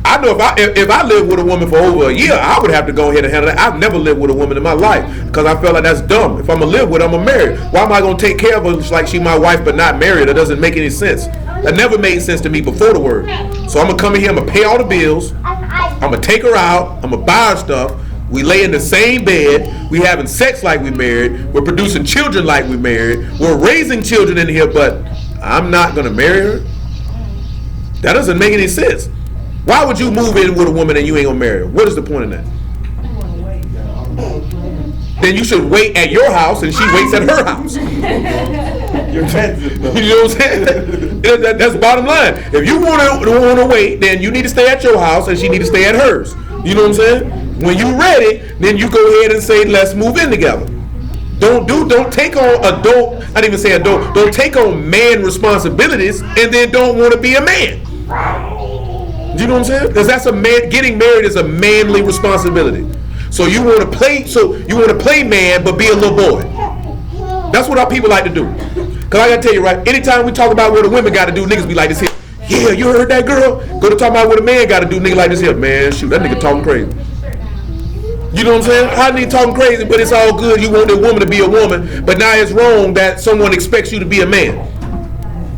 I know if I lived with a woman for over a year, I would have to go ahead and handle that. I've never lived with a woman in my life because I felt like that's dumb. If I'm gonna live with her, I'm gonna marry her. Why am I gonna take care of her like she my wife but not marry her? That doesn't make any sense. That never made sense to me before the word. So I'm gonna come in here, I'm gonna pay all the bills, I'm gonna take her out, I'm gonna buy her stuff. We lay in the same bed, we having sex like we married, we're producing children like we married, we're raising children in here, but I'm not gonna marry her? That doesn't make any sense. Why would you move in with a woman and you ain't gonna marry her? What is the point in that? Then you should wait at your house and she waits at her house. You're offensive, though. You know what I'm saying? That's the bottom line. If you want to wait, then you need to stay at your house and she need to stay at hers. You know what I'm saying? When you ready, then you go ahead and say, let's move in together. Don't take on adult, I didn't even say adult, don't take on man responsibilities and then don't want to be a man. You know what I'm saying? Because that's a man, getting married is a manly responsibility. So you want to play man but be a little boy. That's what our people like to do. Because I got to tell you, right, anytime we talk about what a women got to do, niggas be like this here. Yeah, you heard that girl? Go to talk about what a man got to do, nigga like this here. Man, shoot, that nigga talking crazy. You know what I'm saying? How nigga talking crazy, but it's all good. You want a woman to be a woman, but now it's wrong that someone expects you to be a man.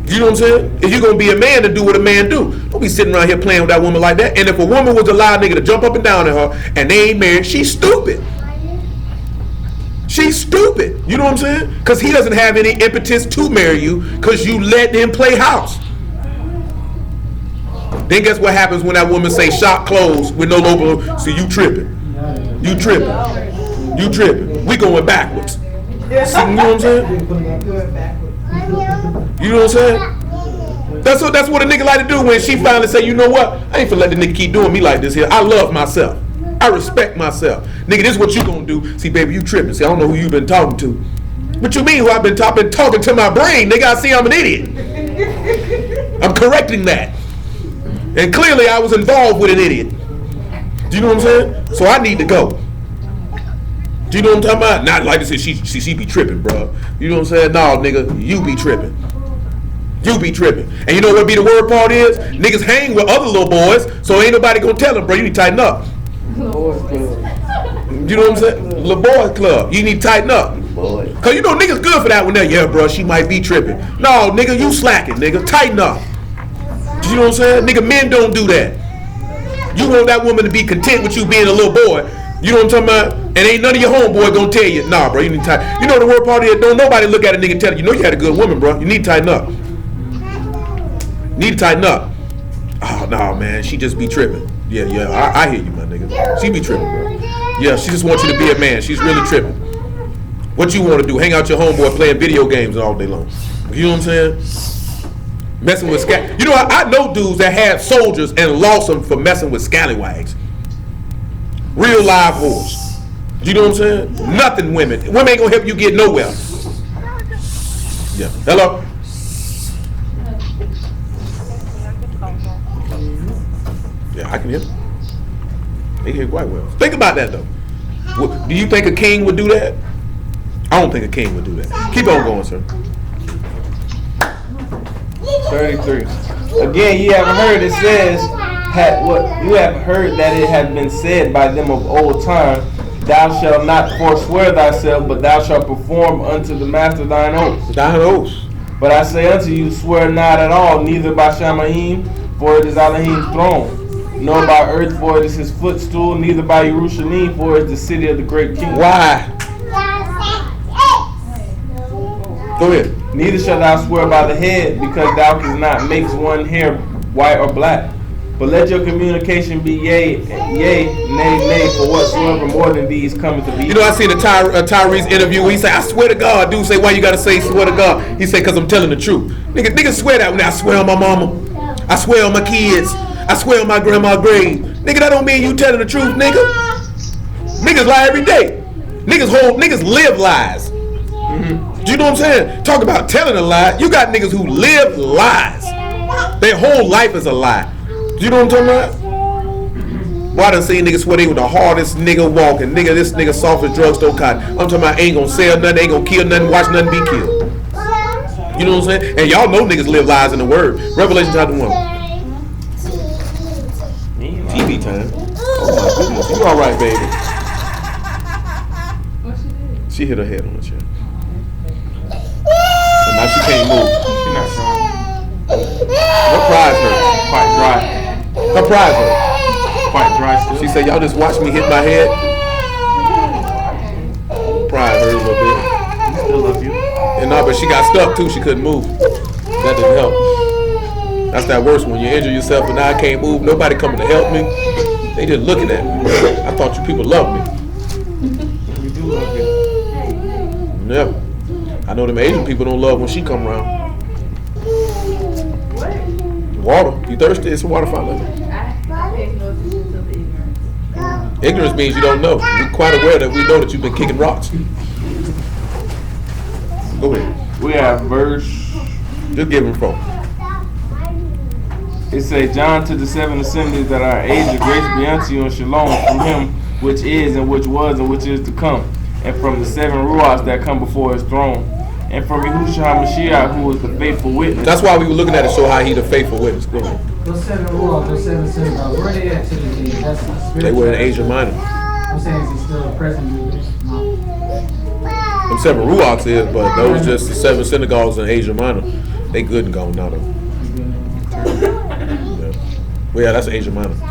You know what I'm saying? If you're going to be a man, then do what a man do. Don't be sitting around here playing with that woman like that. And if a woman was to allow a nigga to jump up and down at her and they ain't married, she's stupid. She's stupid. You know what I'm saying? Because he doesn't have any impetus to marry you because you let him play house. Then guess what happens when that woman say shop closed with no logo? So you tripping. You tripping. You tripping. We going backwards. See, you know what I'm saying? You know what I'm saying? That's what a nigga like to do when she finally say, you know what? I ain't finna let the nigga keep doing me like this here. I love myself. I respect myself. Nigga, this is what you gonna do. See, baby, you tripping. See, I don't know who you been talking to. What you mean who I've been talking to my brain? Nigga, I see I'm an idiot. I'm correcting that. And clearly I was involved with an idiot. Do you know what I'm saying? So I need to go. You know what I'm talking about? Not like to say she be tripping, bro. You know what I'm saying? No, nigga, you be tripping. You be tripping. And you know what be the word part is? Niggas hang with other little boys, so ain't nobody gonna tell them, bro, you need to tighten up. Boys club. You know what I'm saying? Little boys club. You need to tighten up. Cause you know niggas good for that when they're, yeah, bro, she might be tripping. No, nigga, you slacking, nigga. Tighten up. You know what I'm saying? Nigga, men don't do that. You want that woman to be content with you being a little boy. You know what I'm talking about? And ain't none of your homeboy gonna tell you, nah, bro, you need to tighten. You know the word part is, don't nobody look at a nigga and tell you, you know you had a good woman, bro. You need to tighten up. Need to tighten up. Oh, no, man, she just be tripping. Yeah, I hear you, my nigga. She be tripping, bro. Yeah, she just wants you to be a man. She's really tripping. What you want to do? Hang out your homeboy playing video games all day long. You know what I'm saying? Messing with You know, I know dudes that had soldiers and lost them for messing with scallywags. Real live whores. You know what I'm saying? Nothing women. Women ain't gonna help you get nowhere. Yeah. Hello? Yeah, I can hear. They hear quite well. Think about that though. Do you think a king would do that? I don't think a king would do that. Keep on going, sir. 33. Again, ye have heard it says, you have heard that it hath been said by them of old time, thou shalt not forswear thyself, but thou shalt perform unto the master thine oath. Thine oath. But I say unto you, swear not at all, neither by Shamaim, for it is Elohim's throne, nor by earth, for it is his footstool, neither by Yerushalayim, for it is the city of the great king. Why? Go ahead. Neither shalt thou swear by the head, because thou canst not make one hair white or black. But let your communication be yea, nay, nay, for whatsoever more than these cometh to be. You know, I seen a Tyrese interview where he said, I swear to God. Dude say, why you gotta say swear to God? He said, because I'm telling the truth. Niggas swear that when I swear on my mama. I swear on my kids. I swear on my grandma's grave. Nigga, that don't mean you telling the truth, nigga. Niggas lie every day. Niggas live lies. Mm-hmm. You know what I'm saying? Talk about telling a lie. You got niggas who live lies. Their whole life is a lie. You know what I'm talking about? Well, I done seen niggas swear they were the hardest nigga walking. Nigga, this nigga soft as drugstore cotton. I'm talking about ain't gonna sell nothing, ain't gonna kill nothing, watch nothing be killed. You know what I'm saying? And y'all know niggas live lies in the word. Revelation chapter 1. TV time. Oh my goodness. You alright, baby? What she did? She hit her head on the chair. So now she can't move. She not strong. Her pride hurt. Quite dry. Her pride hurt. Quite dry still. She said, y'all just watch me hit my head. Pride hurt a little bit. Still love you. And no, but she got stuck too. She couldn't move. That didn't help. That's that worst when you injure yourself and now I can't move. Nobody coming to help me. They just looking at me. I thought you people loved me. We do love you. Never. I know them Asian people don't love when she come around. Water. You thirsty? It's a water fountain. Ignorance means you don't know. We're quite aware that we know that you've been kicking rocks. Go ahead. We have verse. Just give him from. It say, John to the seven assemblies that are aged, grace be unto you and shalom from him which is and which was and which is to come, and from the seven ruachs that come before his throne, and from Yahushua HaMashiach, who is the faithful witness. That's why we were looking at it, show how he the faithful witness. Go ahead. Those seven rules, those seven synagogues, where they at to the day? That's the spirit. They were in Asia Minor. I'm saying, is he still present? No. Them seven ruachs is, but those just the seven synagogues in Asia Minor. They good and gone now though. Yeah. Well, yeah, that's Asia Minor. Go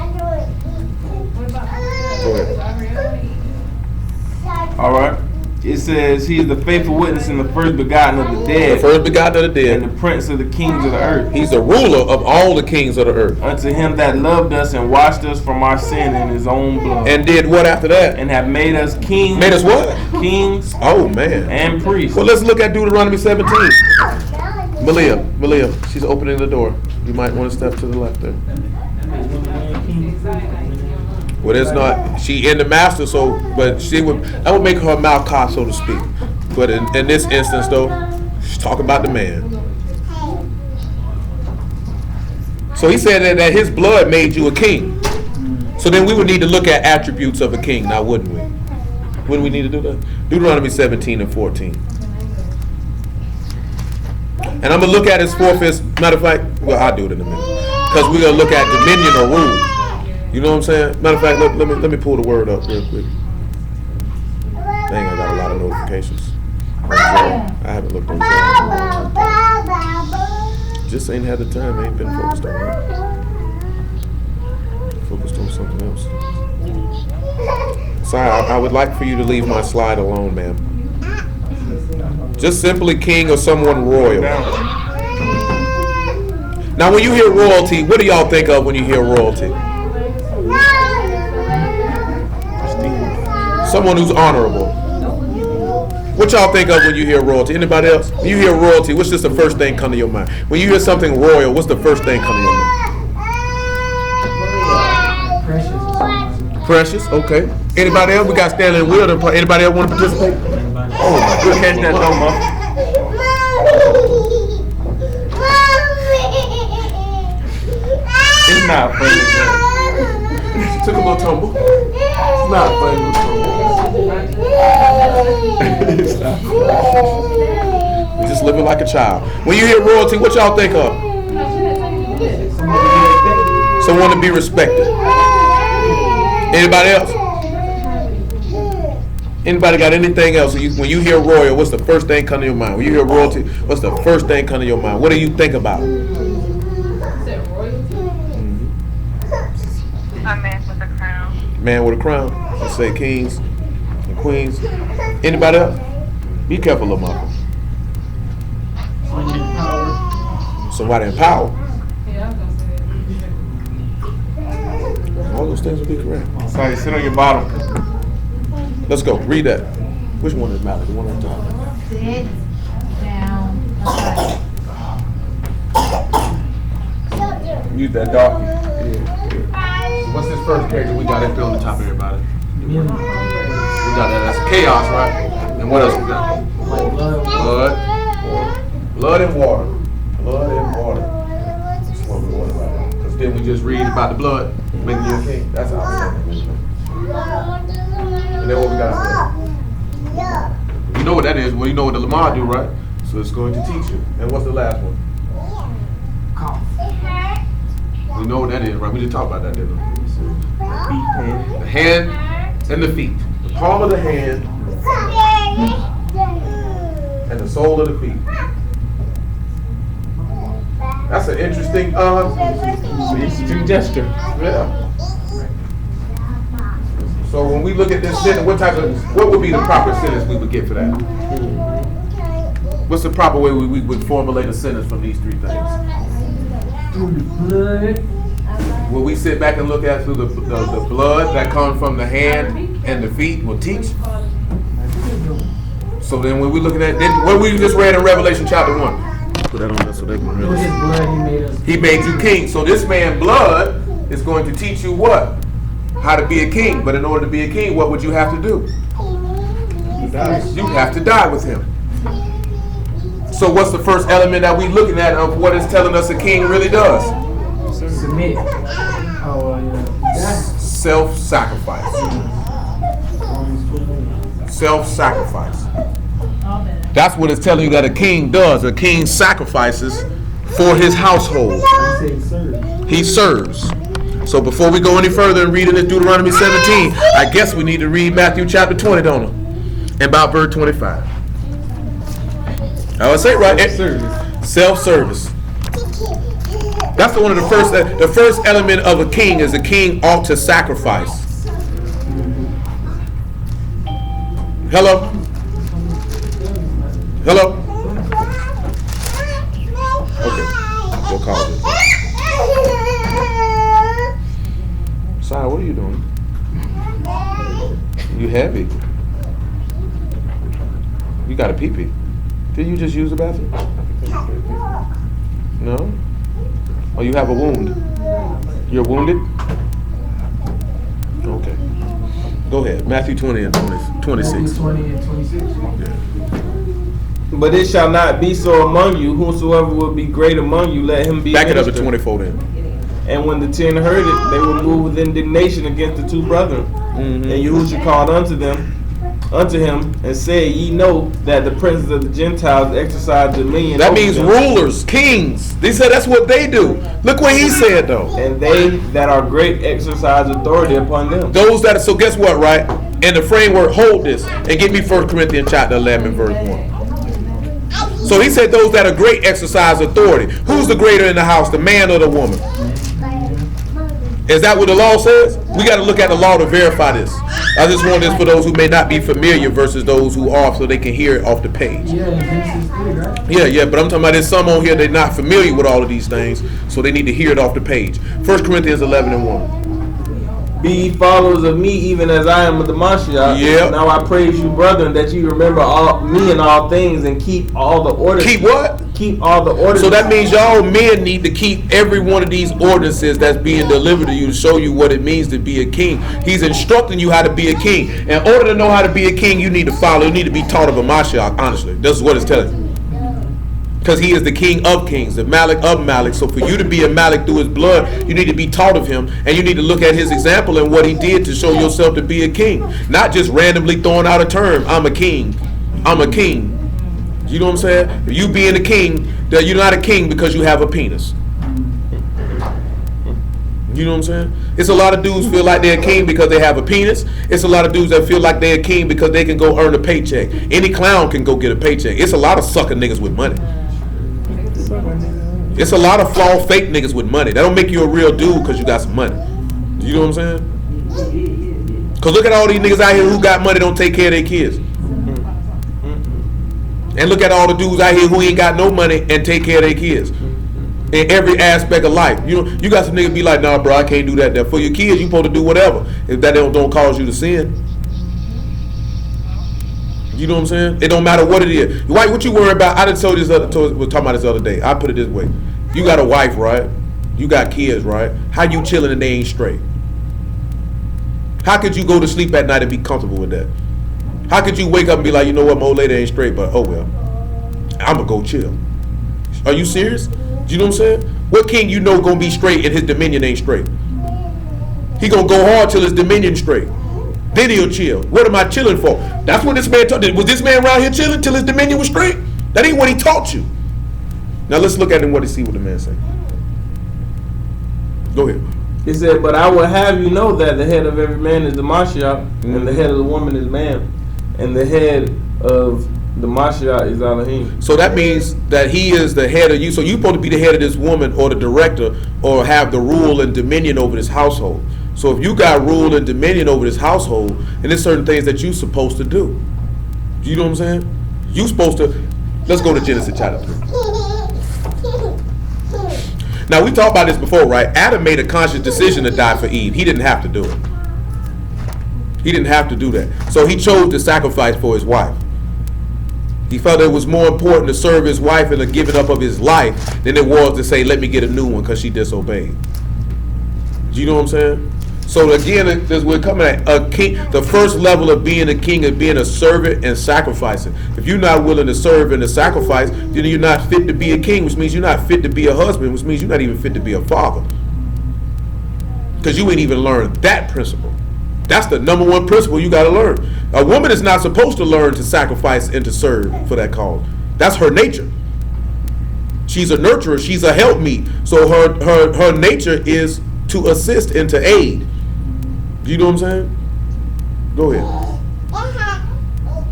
ahead. All right. It says, he is the faithful witness and the first begotten of the dead. The first begotten of the dead. And the prince of the kings of the earth. He's the ruler of all the kings of the earth. Unto him that loved us and washed us from our sin in his own blood. And did what after that? And have made us kings. Made us what? Kings. Oh, man. And priests. Well, let's look at Deuteronomy 17. Malia, she's opening the door. You might want to step to the left there. Well, it's not. She in the master, so but that would make her Malak, so to speak. But in this instance, though, she's talking about the man. So he said that his blood made you a king. So then we would need to look at attributes of a king, now wouldn't we? When we need to do that? Deuteronomy 17 and 14. And I'm going to look at his fourth. Matter of fact, well, I'll do it in a minute. Because we're going to look at dominion or rule. You know what I'm saying? Matter of fact, let me pull the word up real quick. Dang, I got a lot of notifications. I haven't looked on Zoom. Just ain't had the time. I ain't been focused on that. Focused on something else. Sorry, I would like for you to leave my slide alone, ma'am. Just simply king or someone royal. Now, when you hear royalty, what do y'all think of when you hear royalty? Someone who's honorable. What y'all think of when you hear royalty? Anybody else? When you hear royalty, what's just the first thing come to your mind? When you hear something royal, what's the first thing come to your mind? Precious, okay. Anybody else? We got Stanley and Will. Anybody else want to participate? Oh, We'll catch that though, Mom. It's not funny. She took a little tumble. It's not funny. It's not funny. We're just living like a child. When you hear royalty, what y'all think of? Someone to be respected. Anybody else? Anybody got anything else? When you hear royal, what's the first thing come to your mind? When you hear royalty, what's the first thing come to your mind? What do you think about? Is it royalty? A man with a crown. Man with a crown. Let's say kings and queens. Anybody else? Be careful, little mama. Somebody in power. Yeah, I was gonna say it. All those things will be correct. Sorry, sit on your bottom. Let's go. Read that. Which one is Malak? The one on top. Sit down. Use that dark. What's this first character we got up there on the top of everybody? We got that. That's chaos, right? And what else we got? Blood. Blood and water. Blood and water. That's what we want about it. Because then we just read about the blood making you a king. That's how I'm saying. And then what we got to say? You know what that is. Well, you know what the Lamar do, right? So it's going to teach you. And what's the last one? We know what that is, right? We just talked about that, didn't we? The hand and the feet. The palm of the hand and the sole of the feet. That's an interesting gesture. Yeah. So when we look at this sentence, what would be the proper sentence we would get for that? What's the proper way we would formulate a sentence from these three things? Will we sit back and look at through the blood that comes from the hand and the feet will teach? So then when we look at that, what we just read in Revelation chapter 1. Put that on there so they can realize. His blood, He made you king. So this man's blood is going to teach you what? How to be a king. But in order to be a king, what would you have to do? You have to die with him. So what's the first element that we're looking at of what it's telling us a king really does? submit. Self-sacrifice. Self-sacrifice. That's what it's telling you that a king does. A king sacrifices for his household. He serves. So before we go any further and read in Deuteronomy 17, I guess we need to read Matthew chapter 20, don't we? And about verse 25. I would say right. Self-service. That's one of the first element of a king is a king ought to sacrifice. Hello? Hello? Okay. We'll call it. Sai, what are you doing? You heavy. You got a pee-pee. Did you just use the bathroom? No? Oh, you have a wound. You're wounded? Okay. Go ahead. Matthew 20 and 26. Matthew 20 and 26. Yeah. But it shall not be so among you. Whosoever will be great among you, let him be Back it up to minister. 24 then. And when the 10 heard it, they were moved with indignation against the two brethren. Mm-hmm. And Yahushua called unto them unto him and said, Ye know that the princes of the Gentiles exercise dominion. That over means them, rulers, kings. They said that's what they do. Look what he said though. and they that are great exercise authority upon them. Those that, so guess what, right? In the framework, hold this and give me 1 Corinthians chapter 11 verse 1. So he said those that are great exercise authority. Who's the greater in the house, the man or the woman? Is that what the law says? We got to look at the law to verify this. I just want this for those who may not be familiar versus those who are, so they can hear it off the page. Yeah, in Genesis 3, right? Yeah, but I'm talking about there's some on here they're not familiar with all of these things, so they need to hear it off the page. 1 Corinthians 11 and 1. Be ye followers of me, even as I am of the Mashiach. Yeah. Now I praise you, brethren, that you remember me in all things and keep all the orders. Keep what? Keep all the orders. So that means y'all men need to keep every one of these ordinances that's being delivered to you to show you what it means to be a king. He's instructing you how to be a king. In order to know how to be a king, you need to follow. You need to be taught of a Mashiach, honestly. This is what it's telling you. Because he is the king of kings, the Malak of Malak. So for you to be a Malak through his blood, you need to be taught of him. And you need to look at his example and what he did to show yourself to be a king. Not just randomly throwing out a term, I'm a king. I'm a king. You know what I'm saying? You being a king, that you're not a king because you have a penis. You know what I'm saying? It's a lot of dudes feel like they're a king because they have a penis. It's a lot of dudes that feel like they're a king because they can go earn a paycheck. Any clown can go get a paycheck. It's a lot of sucker niggas with money. It's a lot of flawed fake niggas with money. That don't make you a real dude because you got some money. You know what I'm saying? Because look at all these niggas out here who got money don't take care of their kids. And look at all the dudes out here who ain't got no money and take care of their kids. In every aspect of life. You know, you got some niggas be like, nah, bro, I can't do that. Now, for your kids, you supposed to do whatever. If that don't cause you to sin. You know what I'm saying? It don't matter what it is. Why? What you worry about? I done told this was talking about this other day. I put it this way: you got a wife, right? You got kids, right? How you chilling and they ain't straight? How could you go to sleep at night and be comfortable with that? How could you wake up and be like, you know what, my old lady ain't straight, but oh well, I'm gonna go chill. Are you serious? Do you know what I'm saying? What king you know gonna be straight and his dominion ain't straight? He gonna go hard till his dominion straight. Then he'll chill. What am I chilling for? That's what this man taught. Was this man around here chilling till his dominion was straight? That ain't what he taught you. Now let's look at him what he see what the man say. Go ahead. He said, but I will have you know that the head of every man is the Mashiach, and the head of the woman is man, and the head of the Mashiach is Elohim. So that means that he is the head of you. So you're supposed to be the head of this woman or the director or have the rule and dominion over this household. So if you got rule and dominion over this household, and there's certain things that you're supposed to do. You know what I'm saying? You supposed to, let's go to Genesis chapter 3. Now we talked about this before, right? Adam made a conscious decision to die for Eve. He didn't have to do it. He didn't have to do that. So he chose to sacrifice for his wife. He felt it was more important to serve his wife and the giving up of his life than it was to say, let me get a new one because she disobeyed. You know what I'm saying? So again, we're coming at a king. The first level of being a king is being a servant and sacrificing. If you're not willing to serve and to sacrifice, then you're not fit to be a king, which means you're not fit to be a husband, which means you're not even fit to be a father. Because you ain't even learned that principle. That's the number one principle you got to learn. A woman is not supposed to learn to sacrifice and to serve for that cause. That's her nature. She's a nurturer. She's a helpmeet. So her nature is to assist and to aid. Do you know what I'm saying? Go ahead.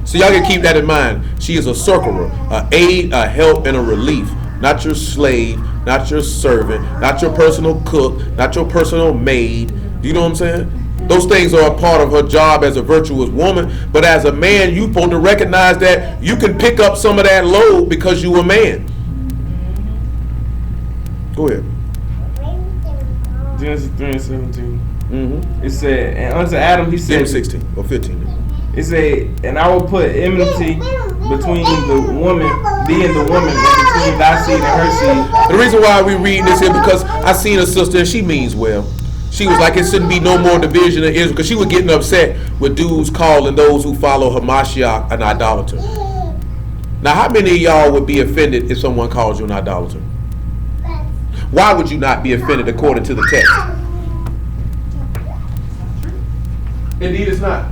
So y'all can keep that in mind. She is a circler, a aid, a help, and a relief. Not your slave, not your servant, not your personal cook, not your personal maid. Do you know what I'm saying? Those things are a part of her job as a virtuous woman. But as a man, you're supposed to recognize that you can pick up some of that load because you're a man. Go ahead. Genesis 3:17. It said, and unto Adam he said, 16 or 15. It said, and I will put enmity between the woman, thee and the woman, and between thy seed and her seed. The reason why we reading this here because I seen a sister and she means well. She was like, it shouldn't be no more division in Israel, because she was getting upset with dudes calling those who follow Hamashiach an idolater. Now, how many of y'all would be offended if someone calls you an idolater? Why would you not be offended according to the text? Indeed, it's not.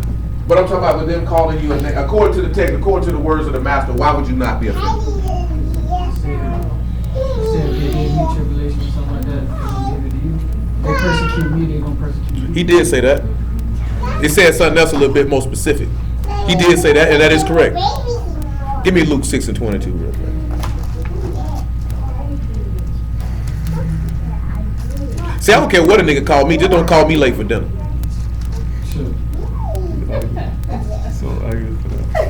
But I'm talking about with them calling you a nigga. According to the text, according to the words of the master, why would you not be offended? Said if they give you tribulation or something like that, they gonna give it to you. They persecute me, they gonna persecute you. He did say that. It said something else a little bit more specific. He did say that, and that is correct. Give me Luke 6:22 real quick. See, I don't care what a nigga call me, just don't call me late for dinner. Sure. So I guess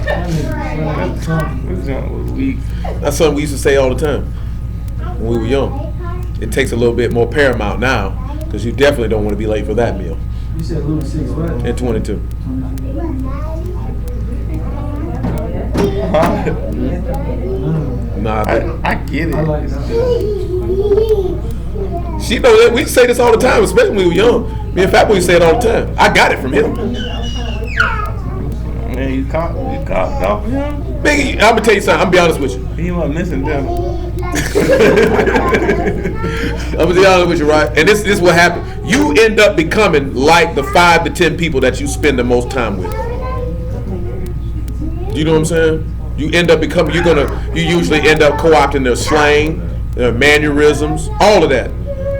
That nigga drunk. this junk was weak. That's something we used to say all the time when we were young. It takes a little bit more paramount now, because you definitely don't want to be late for that meal. You said Luke 6 what? And 22. Nah, I get it. I like that. she know that we say this all the time, especially when we were young. Me and Fat Boy say it all the time. I got it from him. Man, you caught off of him? Nigga, I'm gonna tell you something. I'm gonna be honest with you. He was missing them. I'm gonna be honest with you, right? And this is what happened. You end up becoming like the 5 to 10 people that you spend the most time with. You know what I'm saying? You end up becoming. You usually end up co-opting their slang, their mannerisms, all of that.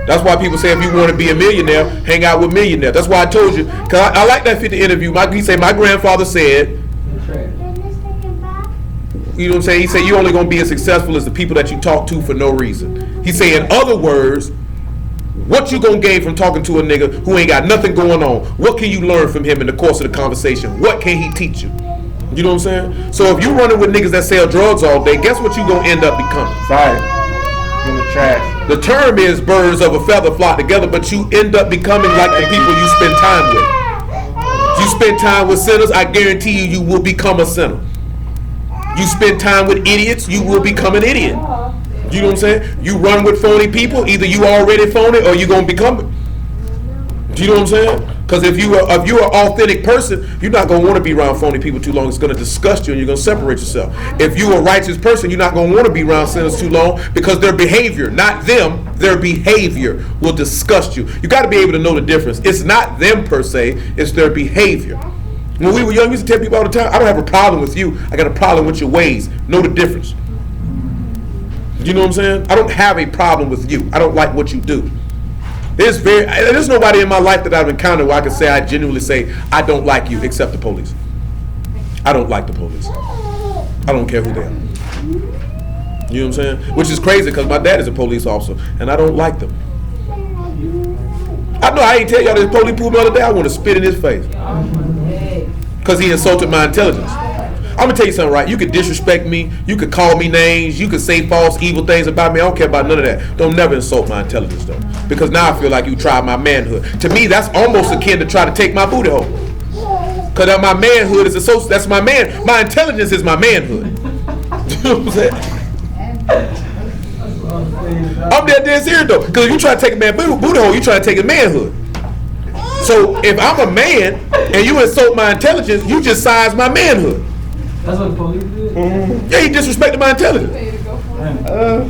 That's why people say if you want to be a millionaire, hang out with millionaires. That's why I told you. Cause I like that 50 interview. He said my grandfather said. You know what I'm saying? He said you only gonna be as successful as the people that you talk to for no reason. He said, in other words, what you gonna gain from talking to a nigga who ain't got nothing going on? What can you learn from him in the course of the conversation? What can he teach you? You know what I'm saying? So if you running with niggas that sell drugs all day, guess what you gonna end up becoming? Sorry. In the trash. The term is birds of a feather flock together, but you end up becoming like the people you spend time with. You spend time with sinners, I guarantee you will become a sinner. You spend time with idiots, you will become an idiot. You know what I'm saying? You run with phony people, either you already phony or you gonna become it. Do you know what I'm saying? Because if you're an authentic person, you're not gonna want to be around phony people too long. It's gonna disgust you, and you're gonna separate yourself. If you're a righteous person, you're not gonna want to be around sinners too long because their behavior, not them, their behavior will disgust you. You got to be able to know the difference. It's not them per se; it's their behavior. When we were young, we used to tell people all the time, I don't have a problem with you. I got a problem with your ways. Know the difference. You know what I'm saying? I don't have a problem with you. I don't like what you do. There's nobody in my life that I've encountered where I can say, I genuinely say, I don't like you, except the police. I don't like the police. I don't care who they are. You know what I'm saying? Which is crazy because my dad is a police officer, and I don't like them. I know I ain't tell y'all this police pulled me the other day. I want to spit in his face. Because he insulted my intelligence. I'm going to tell you something, right? You could disrespect me. You could call me names. You could say false, evil things about me. I don't care about none of that. Don't never insult my intelligence, though. Because now I feel like you tried my manhood. To me, that's almost akin to try to take my booty hole. Because my manhood is that's my man. My intelligence is my manhood. You know what I'm saying? I'm dead serious, though. Because if you try to take a man booty hole, you try to take his manhood. So if I'm a man and you insult my intelligence, you just size my manhood. That's what the police did? Yeah, he disrespected my intelligence. Oh,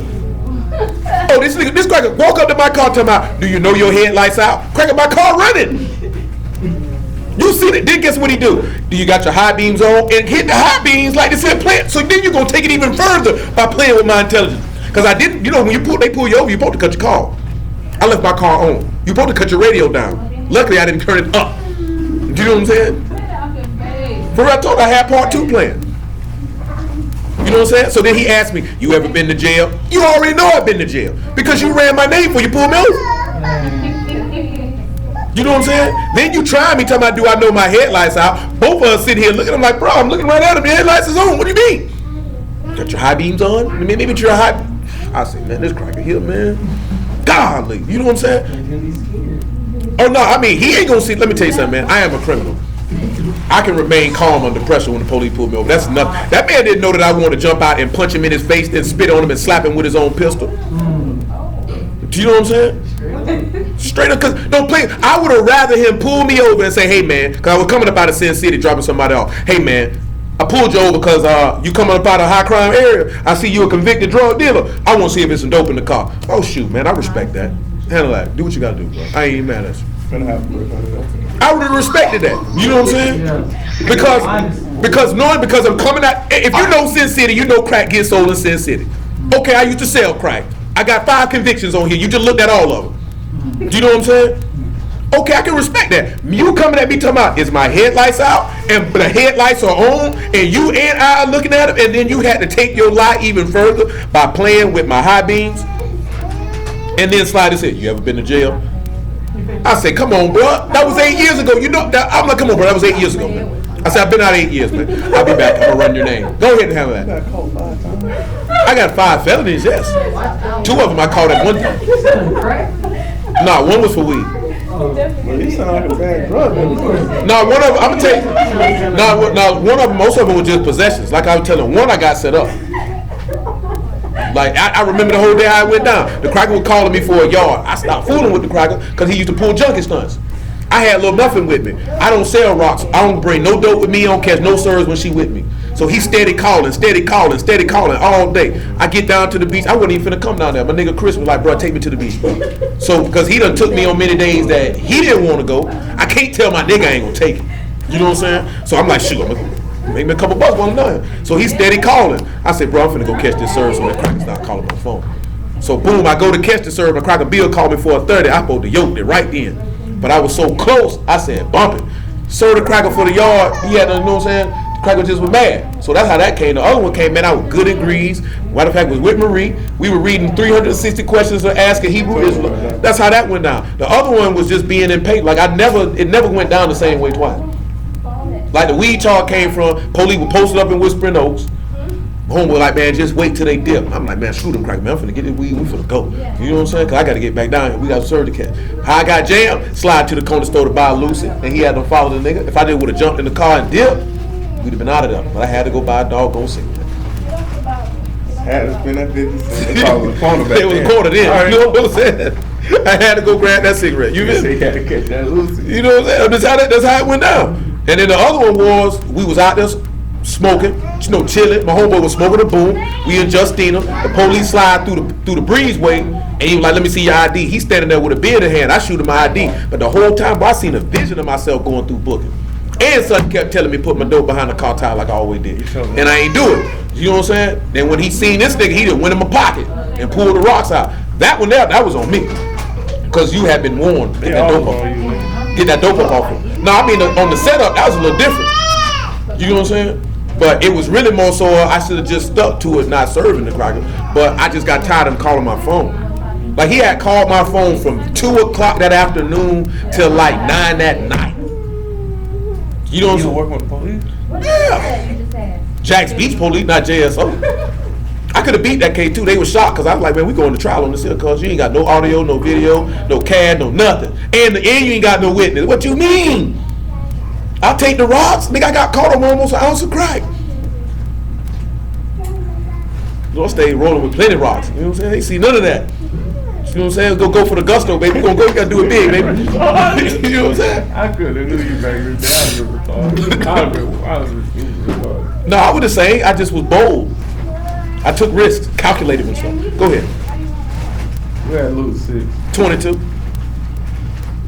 this cracker walk up to my car talking about, do you know your headlights out? Cracker, my car running. You see that? Then guess what he do? Do you got your high beams on? And hit the high beams like this here plant. So then you're going to take it even further by playing with my intelligence. Because I didn't, when they pull you over, you're supposed to cut your car. I left my car on. You're supposed to cut your radio down. Luckily, I didn't turn it up. Do you know what I'm saying? For real, I told you I had part 2 planned. You know what I'm saying? So then he asked me, you ever been to jail? You already know I've been to jail. Because you ran my name before you pulled me over. You know what I'm saying? Then you try me, talking about, do I know my headlights out? Both of us sitting here looking, I'm like, bro, I'm looking right at him, your headlights is on. What do you mean? Got your high beams on? Maybe you're high. I say, man, this cracker here, man. Golly. You know what I'm saying? Oh, no, I mean, he ain't gonna see. Let me tell you something, man. I am a criminal. I can remain calm under pressure when the police pull me over. That's nothing. That man didn't know that I wanted to jump out and punch him in his face, then spit on him and slap him with his own pistol. Do you know what I'm saying? Straight up, because don't play. I would have rather him pull me over and say, hey, man, because I was coming up out of Sin City dropping somebody off. Hey, man, I pulled you over because you coming up out of a high crime area. I see you a convicted drug dealer. I want to see if it's some dope in the car. Oh, shoot, man, I respect that. Handle that. Do what you got to do, bro. I ain't even mad at you. I would have respected that. You know what I'm saying? Because I'm coming out. If you know Sin City, you know crack gets sold in Sin City. Okay, I used to sell crack. I got 5 convictions on here. You just looked at all of them. Do you know what I'm saying? Okay, I can respect that. You coming at me talking about, is my headlights out and the headlights are on and you and I are looking at them, and then you had to take your lie even further by playing with my high beams and then slide and say, you ever been to jail? I said, come on, bro. That was 8 years ago. You know, I'm like, come on, bro. That was 8 years ago, man. I said, I've been out 8 years, man. I'll be back. I'm going to run your name. Go ahead and handle that. I got 5 felonies, yes. 2 of them I caught at one time. No, 1 was for weed. Well, he sound like a bad drug dealer. No, one of them, I'm going to tell you. No, one of them, most of them were just possessions. Like I was telling, one I got set up. Like, I remember the whole day I went down. The cracker was calling me for a yard. I stopped fooling with the cracker because he used to pull junkie stunts. I had Lil Muffin with me. I don't sell rocks. I don't bring no dope with me. I don't catch no serves when she with me. So he steady calling all day. I get down to the beach. I wasn't even finna come down there. My nigga Chris was like, bro, take me to the beach, bro. So, because he done took me on many days that he didn't want to go. I can't tell my nigga I ain't gonna take it. You know what I'm saying? So I'm like, shoot, I'm gonna make me a couple bucks while I'm done. So he's steady calling. I said, bro, I'm finna go catch this serve so that cracker start calling my phone. So boom, I go to catch the serve. My cracker Bill called me for a 30. I supposed to yoke it right then. But I was so close, I said, bump it. Served the cracker for the yard. He had, you know what I'm saying? The cracker just was mad. So that's how that came. The other one came, man, I was good at Grease. Matter of fact, was with Marie. We were reading 360 questions or asking Hebrew Israelite. That's how that went down. The other one was just being in pain. Like it never went down the same way twice. Like the weed charge came from, police were posted up in Whispering Oaks. Home was like, man, just wait till they dip. I'm like, man, screw them crack, man. I'm finna get this weed, we finna go. You know what I'm saying? Cause I gotta get back down here. We gotta serve the cat. How I got jammed, slide to the corner store to buy a Lucy, and he had to follow the nigga. If I did would have jumped in the car and dipped, we'd have been out of there. But I had to go buy a doggone cigarette. Had to spend that 50 cents. They probably was a corner back It was a corner then. You know what I'm saying? I had to go grab that cigarette. You feel me? He had to catch that Lucy. You know what I'm saying? That's how it went down. And then the other one was, we was out there smoking, you know, chilling. My homeboy was smoking a boom. We in Justina. The police slide through the breezeway, and he was like, "Let me see your ID." He's standing there with a beer in hand. I shoot him my ID, but the whole time, bro, I seen a vision of myself going through booking. And something kept telling me put my dope behind the car tire like I always did, and I ain't do it. You know what I'm saying? Then when he seen this nigga, he done went in my pocket and pulled the rocks out. That one there, that was on me, because you had been warned. Get that dope off. Get that dope off him. No, I mean on the setup, that was a little different. You know what I'm saying? But it was really more so I should have just stuck to it, not serving the cracker. But I just got tired of him calling my phone. Like he had called my phone from 2 o'clock that afternoon till like 9 that night. You know what I'm saying? Working with the police? Yeah. Jack's Beach Police, not JSO. I could have beat that K2. They were shocked because I was like, man, we going to trial on this here because you ain't got no audio, no video, no CAD, no nothing. And you ain't got no witness. What you mean? I'll take the rocks. Nigga, I got caught on almost an ounce of crack. So I stayed rolling with plenty of rocks. You know what I'm saying? They see none of that. You know what I'm saying? Go for the gusto, baby. We gonna go, we gotta do it big, baby. You know what I'm saying? I couldn't knew you back in the day. I was retarded. No, I would have said I just was bold. I took risks, calculated myself. Go ahead. We had lose 6. 22.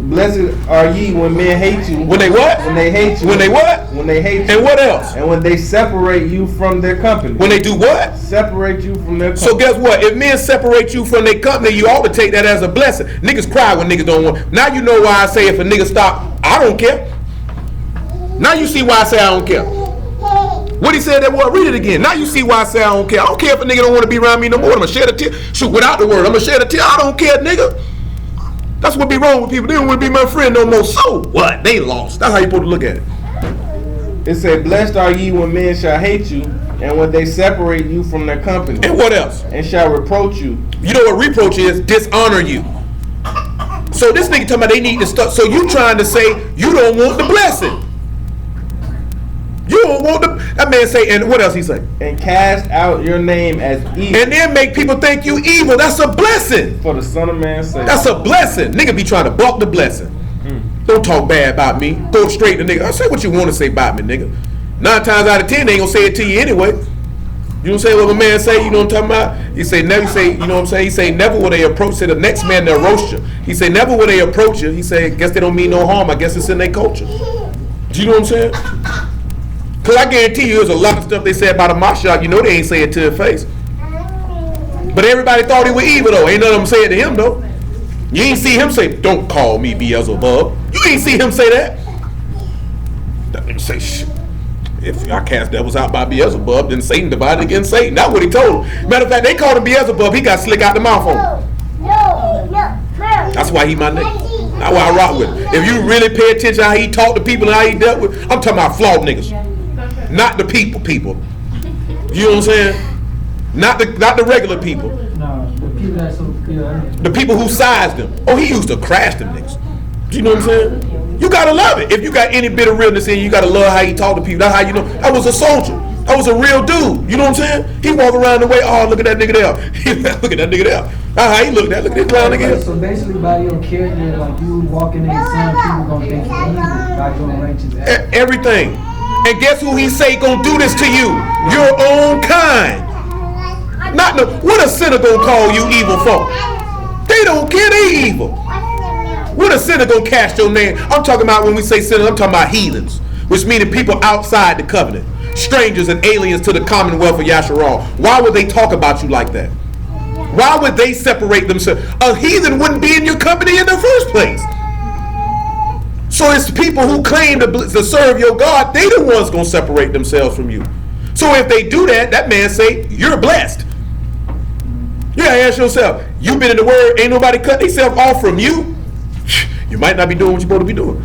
Blessed are ye when men hate you. When they what? When they hate you. When they what? When they hate you. And what else? And when they separate you from their company. When they do what? Separate you from their company. So guess what? If men separate you from their company, you ought to take that as a blessing. Niggas cry when niggas don't want. Now you know why I say if a nigga stop, I don't care. Now you see why I say I don't care. What he said that word, read it again. Now you see why I say I don't care. I don't care if a nigga don't want to be around me no more. I'm gonna shed a tear. Shoot, without the word, I'm gonna shed a tear. I don't care, nigga. That's what be wrong with people. They don't want to be my friend no more. So what? They lost. That's how you supposed to look at it. It said, blessed are ye when men shall hate you, and when they separate you from their company. And what else? And shall reproach you. You know what reproach is? Dishonor you. So this nigga talking about they need to stop. So you trying to say you don't want the blessing. You don't want the, that man say, and what else he say? And cast out your name as evil. And then make people think you evil. That's a blessing. For the Son of Man's sake. That's a blessing. Nigga be trying to block the blessing. Don't talk bad about me. Go straight to nigga. I say what you want to say about me, nigga. 9 times out of 10, they ain't gonna say it to you anyway. You know what I'm saying? What my man say, you know what I'm talking about? He say never, you know what I'm saying? He say never will they approach, say the next man they'll roast you. He say never will they approach you. He say, guess they don't mean no harm. I guess it's in their culture. Do you know what I'm saying? Cause I guarantee you there's a lot of stuff they say about a Mashiach, you know they ain't say it to her face. But everybody thought he was evil though. Ain't none of them say it to him though. You ain't see him say, don't call me Beelzebub. You ain't see him say that. That nigga say, shit. If I cast devils out by Beelzebub, then Satan divided against Satan. That's what he told him. Matter of fact, they called him Beelzebub. He got slick out the mouth on him. That's why he my nigga. That's why I rock with him. If you really pay attention how he talked to people and how he dealt with, I'm talking about flawed niggas. Not the people. You know what I'm saying? Not the regular people. No, the people that so The people who sized him. Oh, he used to crash them niggas. Do you know what I'm saying? You gotta love it. If you got any bit of realness in you, you gotta love how he talk to people. That's how you know. I was a soldier. I was a real dude. You know what I'm saying? He walk around the way, oh, look at that nigga there. Look at that nigga there. That's how he looked at. Look at this clown nigga. So basically, by your character, like you walking in the sun, people gonna think you're evil by doing righteous acts. Everything. And guess who he say gonna do this to you? Your own kind. Not no. What a sinner gonna call you evil for? They don't care. They evil. What a sinner gonna cast your name? I'm talking about when we say sinners, I'm talking about heathens, which meaning people outside the covenant, strangers and aliens to the commonwealth of Yasharal. Why would they talk about you like that? Why would they separate themselves? A heathen wouldn't be in your company in the first place. So it's people who claim to serve your God, they the ones gonna separate themselves from you. So if they do that, that man say, you're blessed. You gotta ask yourself, you been in the word, ain't nobody cut themselves off from you? You might not be doing what you're supposed to be doing.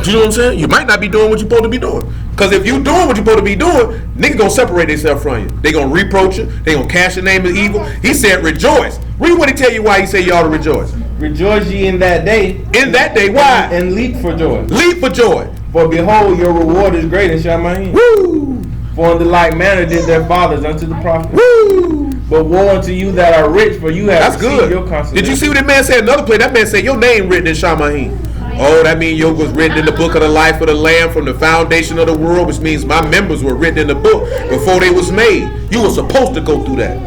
Do you know what I'm saying? You might not be doing what you're supposed to be doing. Because if you doing what you're supposed to be doing, niggas gonna separate themselves from you. They gonna reproach you. They gonna cast your name as evil. He said rejoice. Read what he tell you why he said you ought to rejoice. Rejoice ye in that day. In that day, why? And leap for joy. Leap for joy. For behold, your reward is great in Shamayim. Woo! For in the like manner did their fathers unto the prophets. Woo! But woe unto you that are rich, for you have That's received good. your consolation. Did you see what that man said? Another place, that man said your name written in Shamayim. Oh, that means yours was written in the book of the life of the Lamb from the foundation of the world, which means my members were written in the book before they was made. You were supposed to go through that.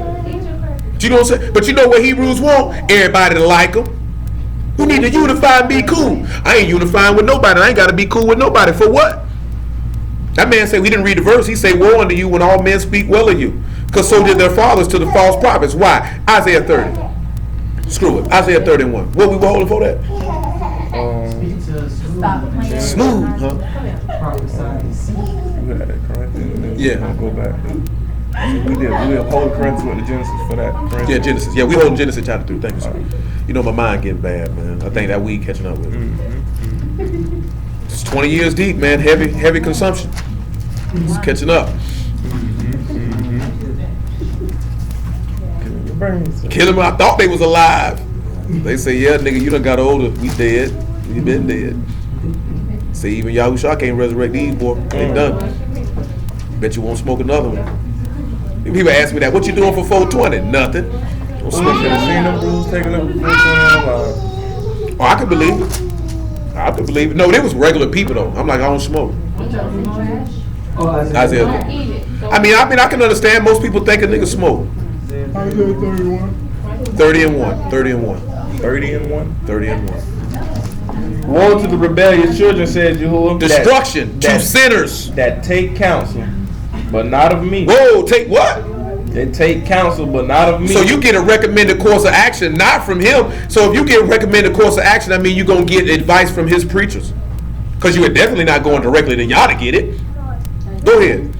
Do you know what I'm saying? But you know what Hebrews want? Everybody to like them. Who need to unify and be cool? I ain't unifying with nobody. I ain't got to be cool with nobody. For what? That man said, we didn't read the verse. He said, woe unto you when all men speak well of you. Because so did their fathers to the false prophets. Why? Isaiah 30. Screw it. Isaiah 31. What we were holding for that? Speak to smooth. Smooth, huh? Yeah. Go back. We did hold Corinthians with the Genesis for that. Yeah, Genesis. Yeah, we holding Genesis chapter 3. Thank you, sir. You know my mind getting bad, man. I think that weed catching up with me. It's 20 years deep, man. Heavy consumption. It's catching up. Kill him. I thought they was alive. They say, yeah, nigga, you done got older. We dead. We been dead. Say even Yahushua can't resurrect these, boy. They done. Bet you won't smoke another one. People ask me that. What you doing for 420? Nothing. Don't smoke that. Oh, I could believe it. I could believe it. No, they was regular people though. I'm like, I don't smoke. Oh, Isaiah. I mean, I can understand most people think a nigga smoke. 30 and 1. 30 and 1. 30 and 1. 30 and 1. Woe to the rebellious children, says Yahuwah. Destruction to sinners that take counsel, but not of me. Whoa, take what? They take counsel, but not of me. So you get a recommended course of action, not from him. So if you get a recommended course of action, I mean you're going to get advice from his preachers. Because you are definitely not going directly to y'all to get it. Go ahead.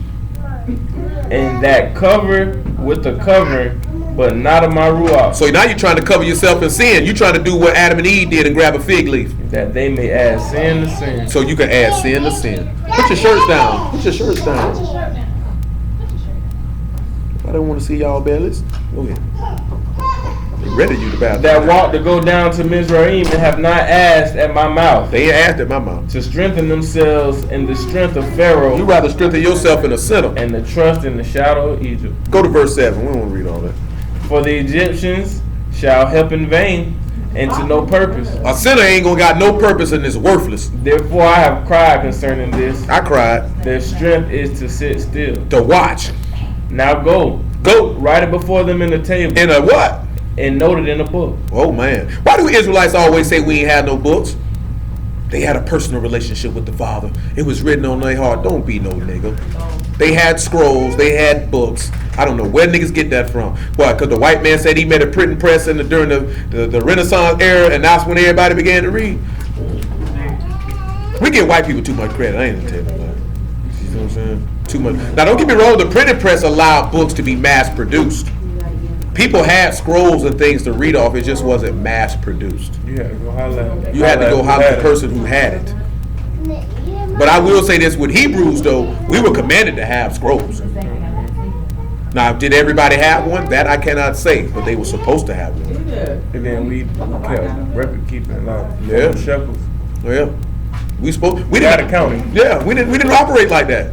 And that cover with the covering, but not of my ruach. So now you're trying to cover yourself in sin. You're trying to do what Adam and Eve did and grab a fig leaf. That they may add sin to sin. So you can add sin to sin. Put your shirts down. Put your shirts down. I don't want to see y'all bellies. Go ahead. They ready you to bow. That walk to go down to Mizraim and have not asked at my mouth. They ain't asked at my mouth. To strengthen themselves in the strength of Pharaoh. You rather strengthen yourself in a sinner. And the trust in the shadow of Egypt. Go to verse 7. We don't want to read all that. For the Egyptians shall help in vain and to no purpose. A sinner ain't gonna got no purpose and is worthless. Therefore I have cried concerning this. I cried. Their strength is to sit still. To watch. Now go. Go. Write it before them in the table. In a what? And note it in a book. Oh man. Why do Israelites always say we ain't had no books? They had a personal relationship with the Father. It was written on their heart. Don't be no nigga. They had scrolls. They had books. I don't know where niggas get that from. Why? Because the white man said he made a printing press during the Renaissance era, and that's when everybody began to read. We give white people too much credit. I ain't gonna tell you that. You know what I'm saying? Too much. Now, don't get me wrong. The printing press allowed books to be mass produced. People had scrolls and things to read off. It just wasn't mass produced. You had to go holler. You had to go holler at the person who had it. But I will say this with Hebrews, though, we were commanded to have scrolls. Now, did everybody have one? That I cannot say, but they were supposed to have one. And then we kept record keeping like Yeah. shekels. Yeah, we Got didn't accounting. Yeah, we didn't operate like that.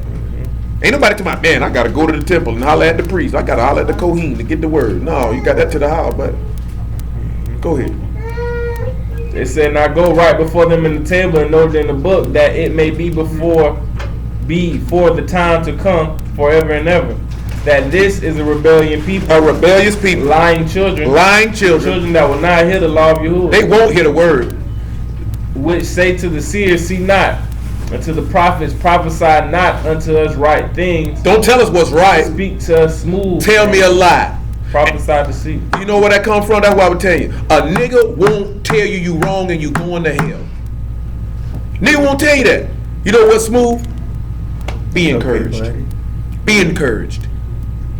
Ain't nobody to my man. I gotta go to the temple and holler at the priest. I gotta holler at the Kohen to get the word. No, you got that to the house, but go ahead. It said, now go right before them in the table and note it in the book, that it may be for the time to come forever and ever. That this is a rebellion people. A rebellious people. Lying children. Lying children. Children that will not hear the law of Yahuwah. They won't hear the word. Which say to the seers, see not. And to the prophets, prophesy not unto us right things. Don't tell us what's right. Speak to us smooth. Tell me a lie. Prophesy deceit. You know where that come from? That's what I would tell you. A nigga won't tell you wrong and you going to hell. Nigga won't tell you that. You know what's smooth? Be encouraged. Be encouraged.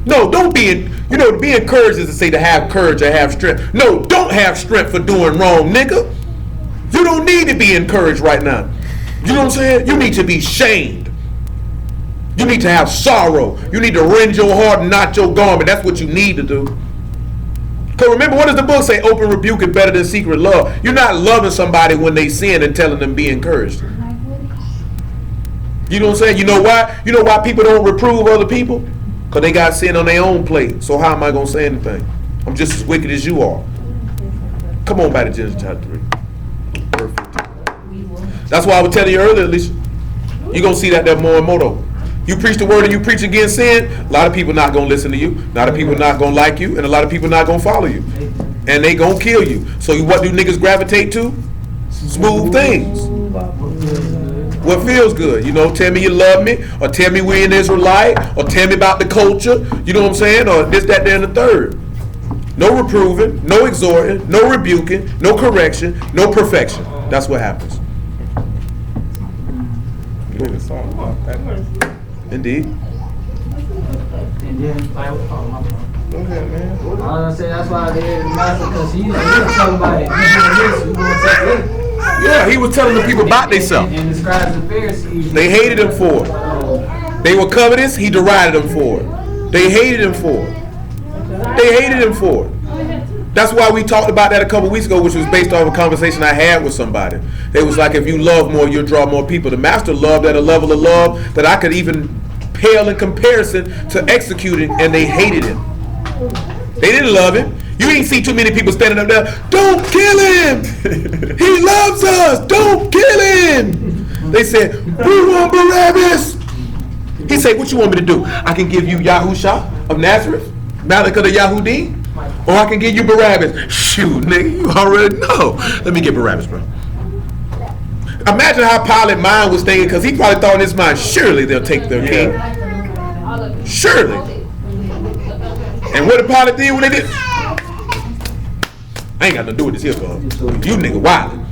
No, don't be. To be encouraged is to say to have courage or have strength. No, don't have strength for doing wrong, nigga. You don't need to be encouraged right now. You know what I'm saying? You need to be shamed. You need to have sorrow. You need to rend your heart and not your garment. That's what you need to do. Because remember, what does the book say? Open rebuke is better than secret love. You're not loving somebody when they sin and telling them be encouraged. You know what I'm saying? You know why? You know why people don't reprove other people? Because they got sin on their own plate. So how am I going to say anything? I'm just as wicked as you are. Come on back to Genesis chapter 3. Verse 15. That's why I was telling you earlier, Alicia. You're going to see that there more and more though. You preach the word and you preach against sin, a lot of people not going to listen to you. A lot of people not going to like you. And a lot of people not going to follow you. And they going to kill you. So what do niggas gravitate to? Smooth things. What feels good. Tell me you love me. Or tell me we're an Israelite. Or tell me about the culture. You know what I'm saying? Or this, that, there, and the third. No reproving. No exhorting. No rebuking. No correction. No perfection. That's what happens. Indeed. And then, my fault. Go ahead, man. I was gonna say that's why they had the master, because he was talking about it. He doing this, we gonna take this. Yeah, he was telling the people about themselves. And the scribes and Pharisees. They hated him for it. They were covetous. He derided them for it. They hated him for it. They hated him for it. That's why we talked about that a couple weeks ago, which was based off a conversation I had with somebody. It was like, if you love more, you'll draw more people. The master loved at a level of love that I could even pale in comparison to executing, and they hated him. They didn't love him. You ain't see too many people standing up there, don't kill him! He loves us! Don't kill him! They said, we want Barabbas! He said, what you want me to do? I can give you Yahusha of Nazareth, Malak of the Yahudi, or I can give you Barabbas. Shoot, nigga, you already know. Let me get Barabbas, bro. Imagine how Pilate mind was thinking, because he probably thought in his mind, surely they'll take their king. Surely. And what did Pilate do when they did? I ain't got nothing to do with this here, bro. You nigga wildin'.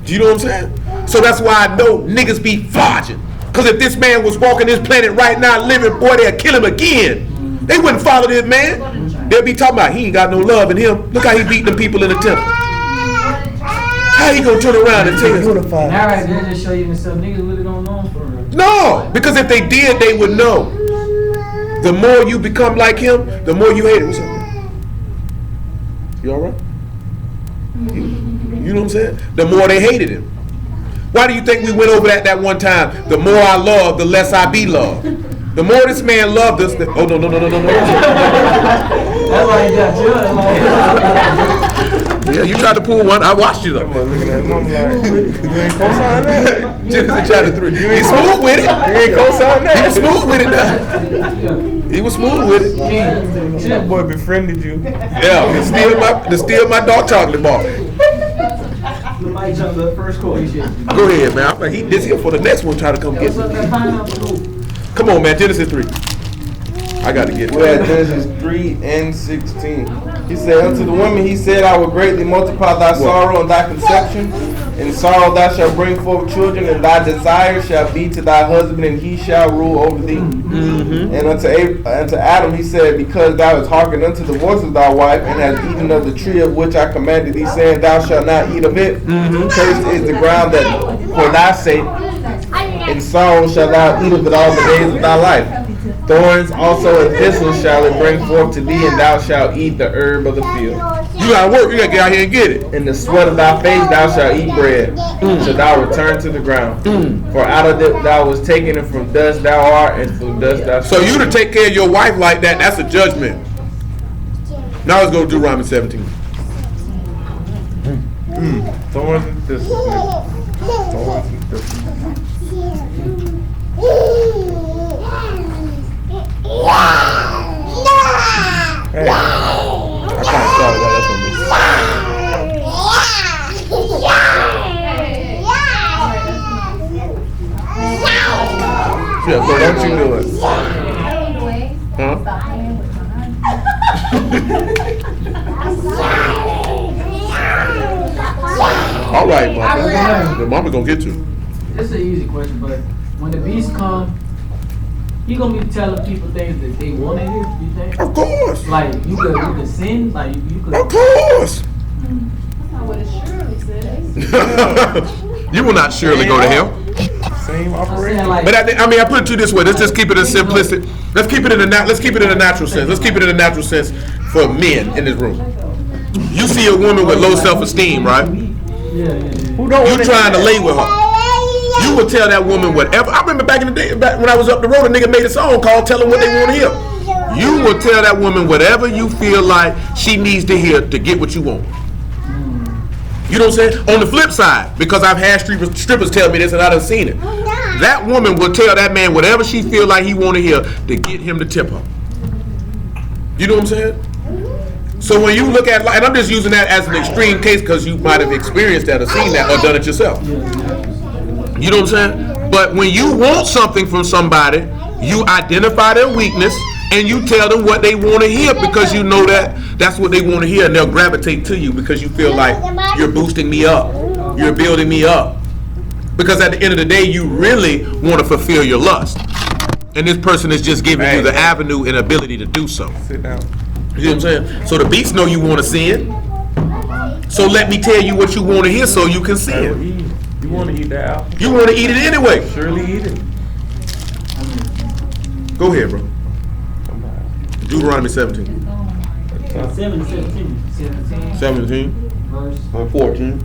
Do you know what I'm saying? So that's why I know niggas be flogging. Because if this man was walking this planet right now living, boy, they'll kill him again. They wouldn't follow this man. They'll be talking about he ain't got no love in him. Look how he beat them people in the temple. How he gonna turn around and tell us? Now right there just show you and stuff niggas really don't know for real. No, because if they did, they would know. The more you become like him, the more you hate him. What's up, man? You all right? You know what I'm saying? The more they hated him. Why do you think we went over that one time? The more I love, the less I be loved. The more this man loved us, oh no. That's why he got you. Yeah, you tried to pull one. I watched you though. Looking at mom like, you ain't co-sign that? Genesis chapter 3. You ain't smooth with it. You ain't co-sign that? You smooth with it now. He was smooth with it. That boy befriended you. Yeah, to steal my dark chocolate bar. Somebody jumped up first court. Go ahead, man. I'm like, he this here for the next one. Try to come get me. Come on, man. Genesis 3. I got to get We're at Genesis 3:16. He said, unto the woman, he said, I will greatly multiply thy sorrow and thy conception. In sorrow thou shalt bring forth children, and thy desire shall be to thy husband, and he shall rule over thee. Mm-hmm. And unto Adam he said, because thou hast hearkened unto the voice of thy wife, and hast eaten of the tree of which I commanded thee, saying, thou shalt not eat of it. Cursed is the ground that for thy sake, in sorrow shalt thou eat of it all the days of thy life. Thorns also and thistles shall it bring forth to thee, and thou shalt eat the herb of the field. You gotta work. You gotta get out here and get it. In the sweat of thy face thou shalt eat bread, till thou return to the ground. For out of it thou was taken, and from dust thou art, and from dust thou shalt. So you to take care of your wife like that, that's a judgment. Now let's go to Deuteronomy 17. Thorns and thistles. Thorns and thistles. Hey, I kind of started that up on me. Yeah, so don't you do it. Huh? All right, mama. The mama gonna get you. It's an easy question, but when the beast come, he gonna be telling people things that they want to hear. You think? Of course. Like you could sin, like you could. Of course. That's not what it surely says. You will not surely go to hell. Same I'm operation. saying like. But I mean, I put it to you this way. Let's just keep it as simplistic. Let's keep it in a natural sense. Let's keep it in a natural sense for men in this room. You see a woman with low self-esteem, right? Yeah. Who don't You want trying to lay with her. You would tell that woman whatever. I remember back in the day, back when I was up the road, a nigga made a song called "Tell Them What They Want to Hear." You will tell that woman whatever you feel like she needs to hear to get what you want. You know what I'm saying? On the flip side, because I've had strippers tell me this and I done seen it. That woman will tell that man whatever she feel like he want to hear to get him to tip her. You know what I'm saying? So when you look at, and I'm just using that as an extreme case because you might have experienced that or seen that or done it yourself. You know what I'm saying? But when you want something from somebody, you identify their weakness and you tell them what they want to hear because you know that that's what they want to hear, and they'll gravitate to you because you feel like you're boosting me up, you're building me up. Because at the end of the day, you really want to fulfill your lust. And this person is just giving you the avenue and ability to do so. Sit down. You know what I'm saying? So the beats know you want to sin. So let me tell you what you want to hear so you can sin. You want to eat that apple? You want to eat it anyway. Surely eat it. Go ahead, bro. Deuteronomy 17. 17. 17 Verse. or 14.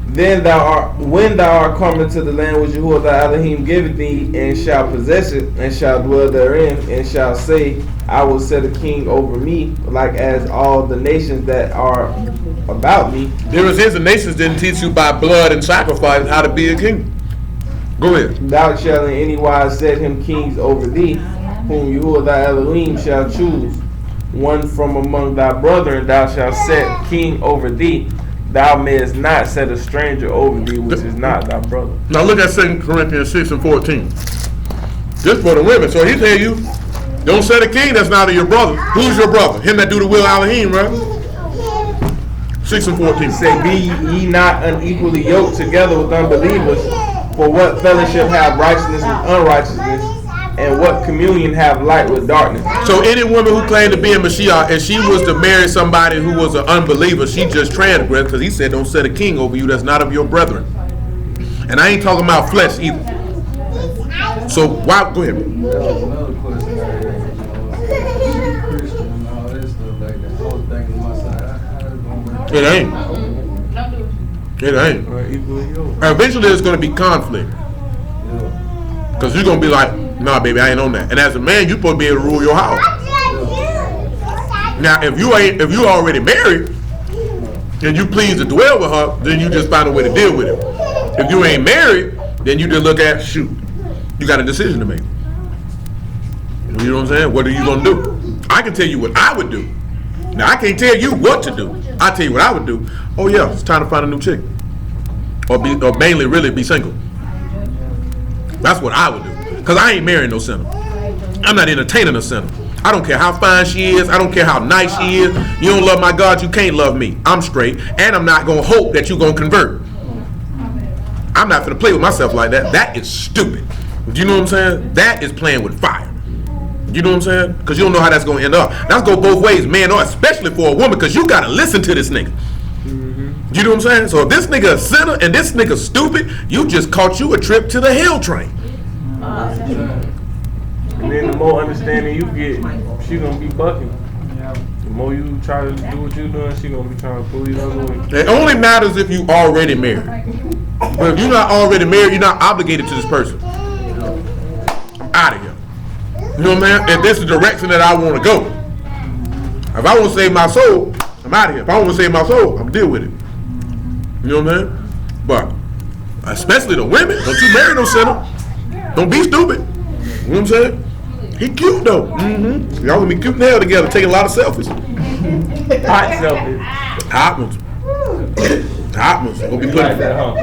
Then when thou art come into the land which Yahuwah thy Elohim giveth thee, and shall possess it, and shall dwell therein, and shall say, I will set a king over me, like as all the nations that are about me. There is the nations didn't teach you by blood and sacrifice how to be a king. Go ahead. Thou shalt in any wise set him kings over thee, whom Yahuwah thy Elohim shall choose. One from among thy brethren thou shalt set king over thee. Thou mayest not set a stranger over thee, which is not thy brother. Now look at 2 Corinthians 6 and 14. This for the women. So he tell you, don't set a king that's not of your brother. Who's your brother? Him that do the will of Elohim, right? 6 and 14. Say, be ye not unequally yoked together with unbelievers. For what fellowship have righteousness with unrighteousness? And what communion have light with darkness? So any woman who claimed to be a Mashiach and she was to marry somebody who was an unbeliever, she just transgressed because he said don't set a king over you that's not of your brethren. And I ain't talking about flesh either. So why? Go ahead. That was another question I had. Christian and all that stuff like that. I was thinking to myself, how is it gonna work? It ain't. It ain't. Eventually there's going to be conflict. Because you're going to be like, nah, baby, I ain't on that. And as a man, you're supposed to be able to rule your house. Now, if you already married and you please to dwell with her, then you just find a way to deal with it. If you ain't married, then you just look at, shoot, you got a decision to make. know what I'm saying? What are you gonna do? I can tell you what I would do. Now I can't tell you what to do. I tell you what I would do. Oh yeah, it's time to find a new chick, or mainly really be single. That's what I would do. Cause I ain't marrying no sinner. I'm not entertaining a sinner. I don't care how fine she is. I don't care how nice she is. You don't love my God, you can't love me. I'm straight, and I'm not gonna hope that you're gonna convert. I'm not gonna play with myself like that. That is stupid. Do you know what I'm saying? That is playing with fire. You know what I'm saying? Because you don't know how that's gonna end up. That's go both ways, man, or especially for a woman, because you gotta listen to this nigga. You know what I'm saying? So if this nigga a sinner and this nigga stupid, you just caught you a trip to the hell train. And then the more understanding you get, she gonna be bucking. The more you try to do what you doing, she gonna be trying to pull you the other way. It only matters if you already married. But if you're not already married, you're not obligated to this person. Out of here. You know what I'm saying? If this is the direction that I want to go. If I want to save my soul, I'm out of here. If I want to save my soul, I'm deal with it. You know what I'm saying? But especially the women, don't you marry no sinner. Don't be stupid. You know what I'm saying? He cute though. Mm-hmm. Y'all gonna be cute in hell together, taking a lot of selfies. Hot selfies. Hot ones. Hot ones. Gonna be putting Like that, huh?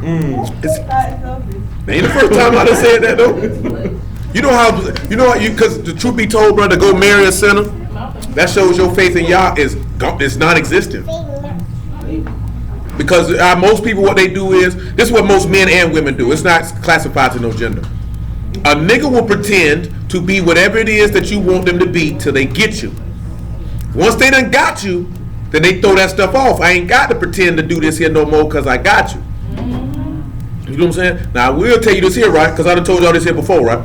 It ain't the first time I done said that though. You know how you because the truth be told, brother, go marry a sinner. That shows your faith in Yah is non-existent. Because most people, what they do is, this is what most men and women do. It's not classified to no gender. A nigga will pretend to be whatever it is that you want them to be till they get you. Once they done got you, then they throw that stuff off. I ain't got to pretend to do this here no more because I got you. You know what I'm saying? Now I will tell you this here, right? Because I done told y'all this here before, right?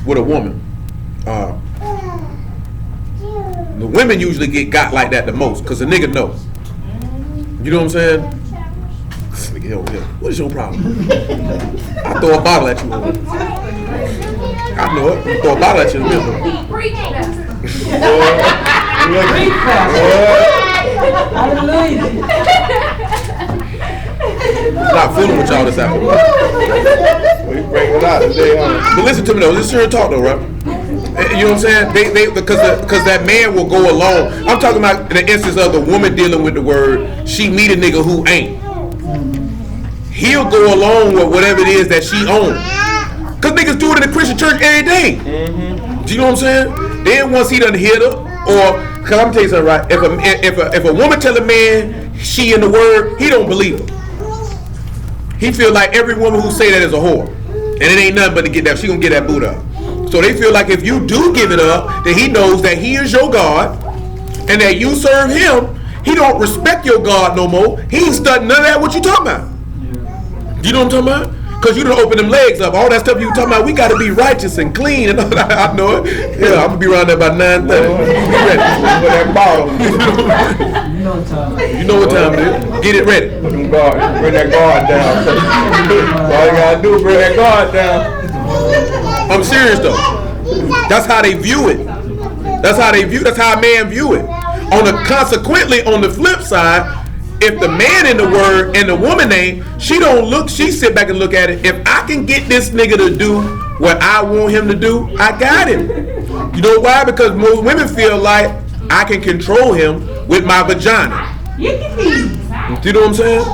With a woman. The women usually get got like that the most because the nigga knows. You know what I'm saying? What is your problem? I throw a bottle at you. I know it. I throw a bottle at you in the middle. I'm not fooling with y'all this afternoon. We bring it out today, huh? But listen to me though. Listen to talk though, right? You know what I'm saying? They because that man will go along. I'm talking about the instance of the woman dealing with the word. She meet a nigga who ain't. He'll go along with whatever it is that she owns. Cause niggas do it in the Christian church every day. Do you know what I'm saying? Then once he done hit her, or cause I'm tell you something, right? If a woman tell a man she in the word, he don't believe her. He feel like every woman who say that is a whore, and it ain't nothing but to get that. She gonna get that boot up. So they feel like if you do give it up, then he knows that he is your God, and that you serve him. He don't respect your God no more. He ain't studying none of that. What you talking about? You know what I'm talking about? Because you done open them legs up. All that stuff you talking about, we got to be righteous and clean. And all that. I know it. Yeah, I'm going to be around there by 9:30. Get ready. With that bottle. You know what time it is. You know what time it is. Get it ready. Put them guard, bring that guard down. All you got to do is bring that guard down. I'm serious though. That's how they view it. That's how a man view it. Consequently, on the flip side, if the man in the word and the woman ain't, she sit back and look at it. If I can get this nigga to do what I want him to do, I got him. You know why? Because most women feel like I can control him with my vagina. You know what I'm saying?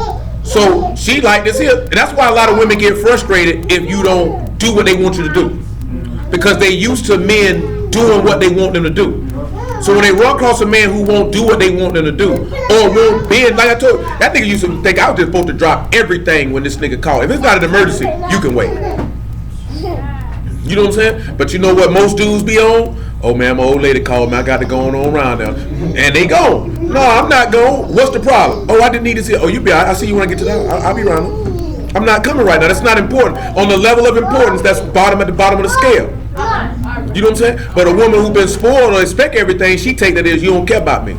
So she like this here. And that's why a lot of women get frustrated if you don't do what they want you to do. Because they used to men doing what they want them to do. So when they run across a man who won't do what they want them to do, or won't bend, like I told you, that nigga used to think I was just supposed to drop everything when this nigga called. If it's not an emergency, you can wait. You know what I'm saying? But you know what most dudes be on? Oh man, my old lady called me, I got to go on around now. And they gone. No, I'm not going. What's the problem? Oh, I didn't need to see. Oh, you be all right. I'll see you when I get to the house. I'll be around. I'm not coming right now. That's not important. On the level of importance, that's at the bottom of the scale. You know what I'm saying? But a woman who's been spoiled or expect everything, she take that as you don't care about me.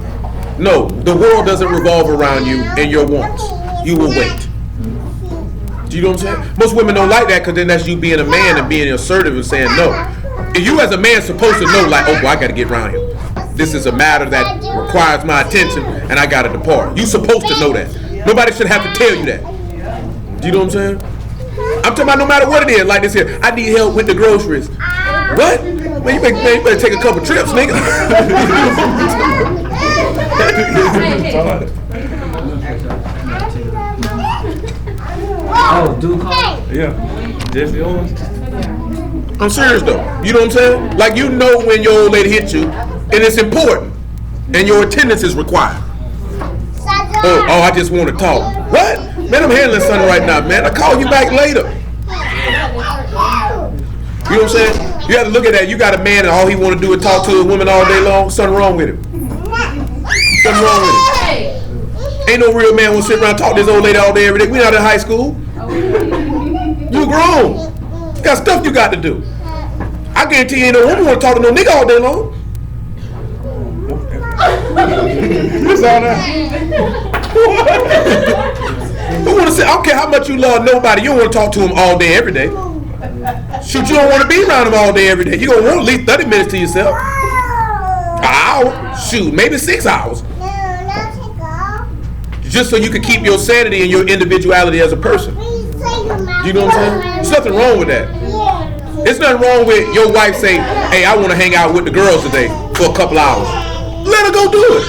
No, the world doesn't revolve around you and your wants. You will wait. Do you know what I'm saying? Most women don't like that because then that's you being a man and being assertive and saying no. If you as a man supposed to know, like, oh boy, I got to get around him. This is a matter that requires my attention and I got to depart. You supposed to know that. Nobody should have to tell you that. Do you know what I'm saying? I'm talking about no matter what it is. Like this here, I need help with the groceries. What? Man, you better take a couple trips, nigga. Oh, dude call? Yeah. Jesse Owens. I'm serious though. You know what I'm saying? Like you know when your old lady hit you, and it's important, and your attendance is required. Oh, I just want to talk. What? Man, I'm handling something right now, man. I'll call you back later. You know what I'm saying? You have to look at that. You got a man and all he want to do is talk to a woman all day long. Something wrong with him. Something wrong with him. Ain't no real man want to sit around and talk to this old lady all day every day. We not in high school. You grown. You got stuff you got to do. I guarantee you ain't no woman want to talk to no nigga all day long. What's all that? Who want to say, I don't care how much you love nobody, you don't want to talk to him all day, every day. Shoot, you don't want to be around him all day, every day. You don't want at least 30 minutes to yourself. An hour? Shoot, maybe 6 hours. Just so you can keep your sanity and your individuality as a person. You know what I'm saying? There's nothing wrong with that. There's nothing wrong with your wife saying, hey, I want to hang out with the girls today for a couple hours. Let her go do it.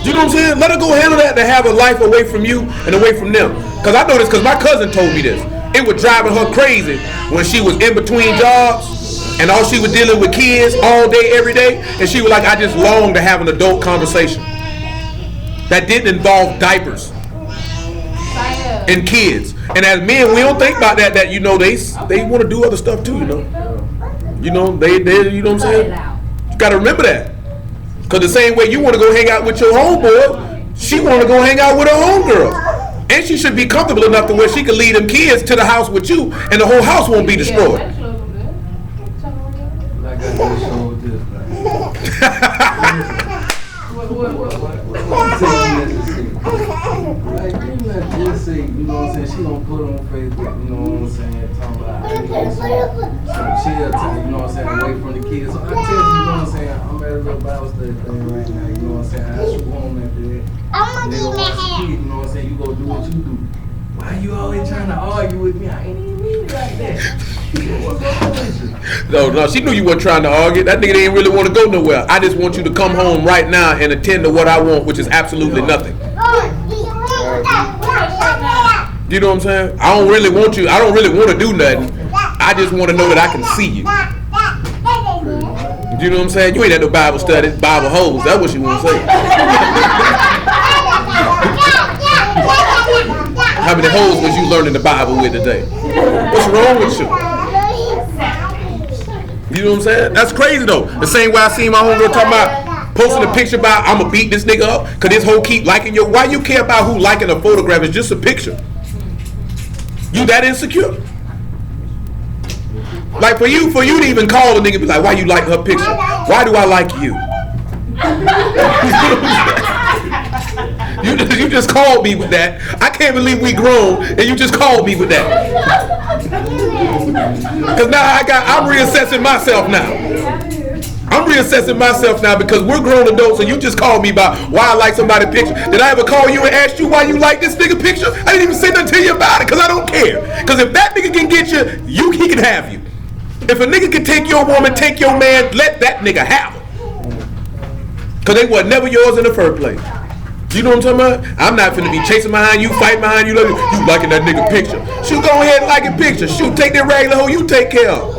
You know what I'm saying? Let her go handle that to have a life away from you and away from them. Because I know this because my cousin told me this. It was driving her crazy when she was in between jobs and all she was dealing with kids all day, every day. And she was like, I just long to have an adult conversation that didn't involve diapers and kids. And as men, we don't think about that you know, they want to do other stuff too, you know. You know, they you know what I'm saying? You got to remember that. Because the same way you want to go hang out with your homeboy, she want to go hang out with her homegirl. And she should be comfortable enough to where she can lead them kids to the house with you and the whole house won't be destroyed. Like I just showed this, like, you not just say, you know what I'm saying, she gonna put on Facebook, you know what I'm saying, talking about I need some chill time, you know what I'm saying, away from the kids. So I tell you, you know what I'm saying, I'm at a little Bible study thing right now, you know what I'm saying, I should go home after that. Nigga watch the kid, you know what I'm saying, you go do what you do. Why you always trying to argue with me? I ain't even mean it like that. What's up with you? No, she knew you weren't trying to argue. That nigga didn't really want to go nowhere. I just want you to come home right now and attend to what I want, which is absolutely nothing. You know what I'm saying? I don't really want you. I don't really want to do nothing. I just want to know that I can see you. You know what I'm saying? You ain't at no Bible study, Bible hoes. That's what you want to say. How many hoes was you learning the Bible with today? What's wrong with you? You know what I'm saying? That's crazy though. The same way I seen my homegirl talking about posting a picture about I'm gonna beat this nigga up because this hoe keep liking your. Why you care about who liking a photograph? It's just a picture. You that insecure? Like for you to even call a nigga and be like, why you like her picture? Why do I like you? You just called me with that. I can't believe we grown and you just called me with that. Cause now I'm reassessing myself now. I'm reassessing myself now because we're grown adults and you just called me about why I like somebody's picture. Did I ever call you and ask you why you like this nigga picture? I didn't even say nothing to you about it because I don't care. Because if that nigga can get you, he can have you. If a nigga can take your woman, take your man, let that nigga have her. Because they were never yours in the first place. You know what I'm talking about? I'm not finna be chasing behind you, fighting behind you, you liking that nigga picture. Shoot, go ahead and like a picture. Shoot, take that regular hoe you take care of.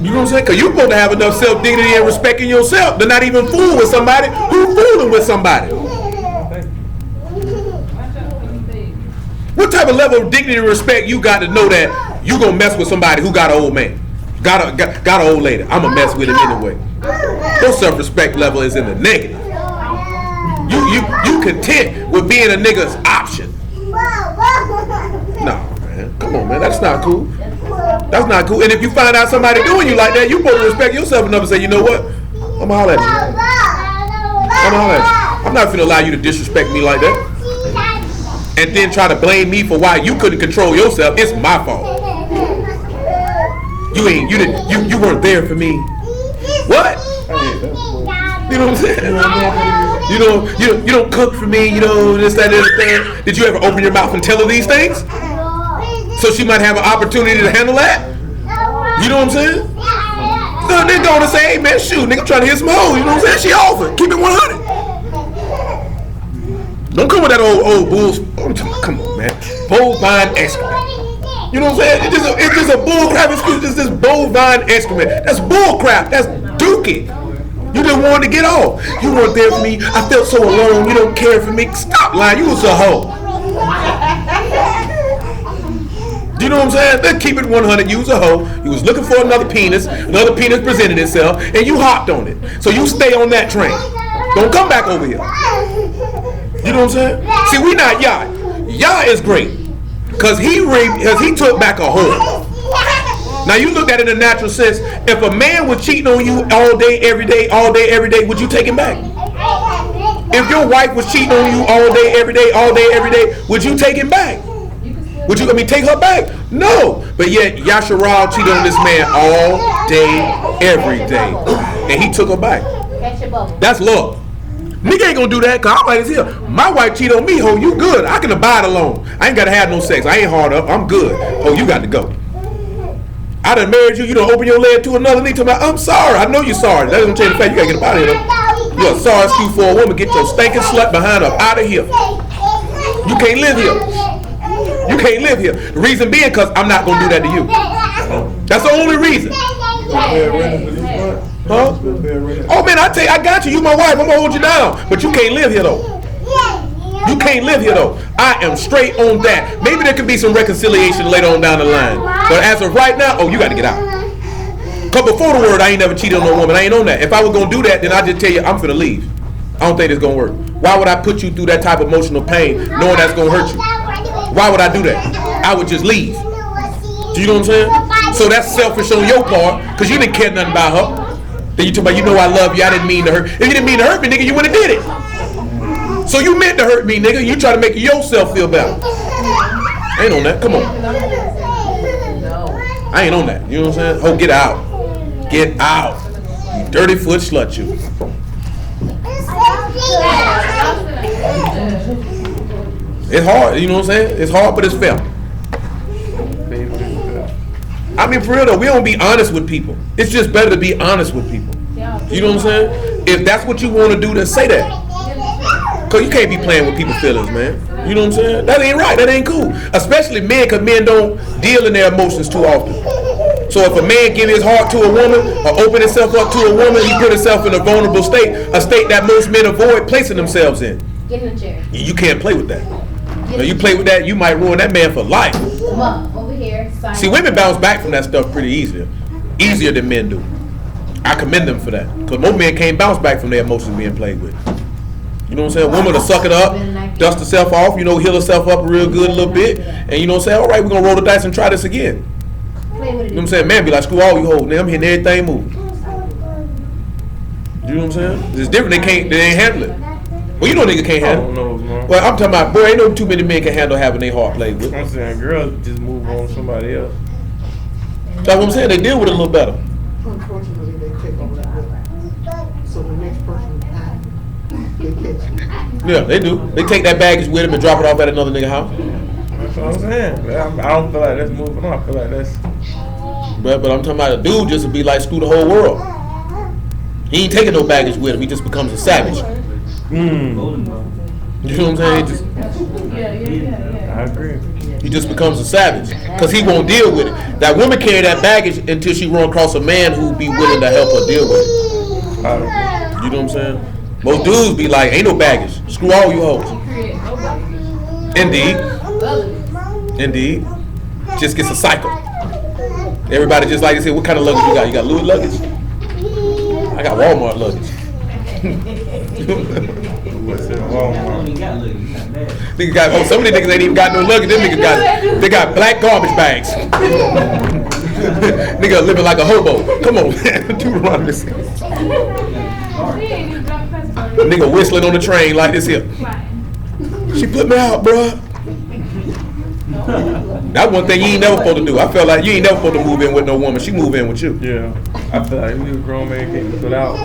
You know what I'm saying? Because you're supposed to have enough self-dignity and respect in yourself to not even fool with somebody who's fooling with somebody. What type of level of dignity and respect you got to know that you gonna mess with somebody who got an old man, got an old lady? I'm gonna mess with him anyway. Your self-respect level is in the negative. You content with being a nigga's option. No, man. Come on, man. That's not cool. That's not cool. And if you find out somebody doing you like that, you supposed to respect yourself enough and say, you know what? I'm gonna holler at you. I'm gonna holler at you. I'm not gonna allow you to disrespect me like that. And then try to blame me for why you couldn't control yourself. It's my fault. You weren't there for me. What? You know what I'm saying? You you don't cook for me, this, that, and the thing. Did you ever open your mouth and tell her these things? So she might have an opportunity to handle that? You know what I'm saying? So they going to say, hey man, shoot, nigga, I'm trying to hit some hoes. You know what I'm saying? She offered. Keep it 100. Don't come with that old bulls. Come on, man. Bovine excrement. You know what I'm saying? It's just a bull crap excuse. It's this bovine excrement. That's bull crap. That's dookie. You just wanted to get off. You weren't there for me. I felt so alone. You don't care for me. Stop lying. You was a hoe. You know what I'm saying? Let's keep it 100. You was a hoe. You was looking for another penis. Another penis presented itself, and you hopped on it. So you stay on that train. Don't come back over here. You know what I'm saying? See, we not Yah. Yah is great. Because he took back a whore. Now you look at it in a natural sense. If a man was cheating on you all day, every day, would you take him back? If your wife was cheating on you all day, every day, would you take him back? Would you take her back? No. But yet Yasharal cheated on this man all day, every day. And he took her back. That's love. Nigga ain't gonna do that, cause I'm like, here. My wife cheat on me, ho, you good. I can abide alone. I ain't gotta have no sex. I ain't hard up. I'm good. Oh, you got to go. I done married you. You done open your leg to another nigga. I'm sorry. I know you're sorry. That doesn't change the fact you gotta get up out of here, though. You're a sorry excuse for a woman. Get your stinking slut behind up out of here. You can't live here. You can't live here. The reason being, cause I'm not gonna do that to you. That's the only reason. Huh? Oh man, I got you. You my wife. I'm gonna hold you down. But you can't live here though. You can't live here though. I am straight on that. Maybe there could be some reconciliation later on down the line. But as of right now, you got to get out. Cause before the word, I ain't never cheated on no woman. I ain't on that. If I was gonna do that, then I just tell you I'm finna leave. I don't think it's gonna work. Why would I put you through that type of emotional pain, knowing that's gonna hurt you? Why would I do that? I would just leave. Do you know what I'm saying? So that's selfish on your part, cause you didn't care nothing about her. Then you talk about, I love you, I didn't mean to hurt. If you didn't mean to hurt me, nigga, you wouldn't have did it. So you meant to hurt me, nigga. You try to make yourself feel better. I ain't on that. Come on. I ain't on that. You know what I'm saying? Oh, get out. Get out. You dirty foot slut you. It's hard, you know what I'm saying? It's hard, but it's fair. I mean, for real though, we don't be honest with people. It's just better to be honest with people. You know what I'm saying? If that's what you want to do, then say that. Cause you can't be playing with people's feelings, man. You know what I'm saying? That ain't right. That ain't cool. Especially men, cause men don't deal in their emotions too often. So if a man give his heart to a woman or open himself up to a woman, he put himself in a vulnerable state, a state that most men avoid placing themselves in. Get in the chair. You can't play with that. Now you play with that, you might ruin that man for life. Come on, over here. See, women bounce back from that stuff pretty easier than men do. I commend them for that, because most men can't bounce back from their emotions being played with. You know what I'm saying? A woman will suck it up, dust herself off, heal herself up real good a little bit, and you know what I'm saying? All right, we're gonna roll the dice and try this again. You know what I'm saying? Man be like, screw all you hoes, I'm hitting everything moving. You know what I'm saying? It's different. They ain't handle it. Well, you know nigga can't handle it. No, man. Well, I'm talking about, boy, ain't no too many men can handle having their heart played with. I'm saying girls just move on to somebody else. That's what I'm saying. They deal with it a little better. Unfortunately, they take over that way. So the next person, they catch you. Yeah, they do. They take that baggage with them and drop it off at another nigga house. That's what I'm saying. I don't feel like that's moving on. I feel like that's. But I'm talking about a dude just to be like, screw the whole world. He ain't taking no baggage with him. He just becomes a savage. You know what I'm saying? I agree. He just becomes a savage because he won't deal with it. That woman carry that baggage until she run across a man who be willing to help her deal with it. You know what I'm saying? Most dudes be like, ain't no baggage. Screw all you hoes. Indeed. Just gets a cycle. Everybody just like to say, what kind of luggage you got? You got Louis luggage? I got Walmart luggage. What's in Walmart? Nigga got, some of these niggas ain't even got no luggage. Them niggas they got black garbage bags. Nigga living like a hobo. Come on, man. Deuteronomy. Nigga whistling on the train like this here. She put me out, bruh. That's one thing you ain't never supposed to do. I felt like you ain't never supposed to move in with no woman. She move in with you. Yeah. I feel like we a grown man can't put out.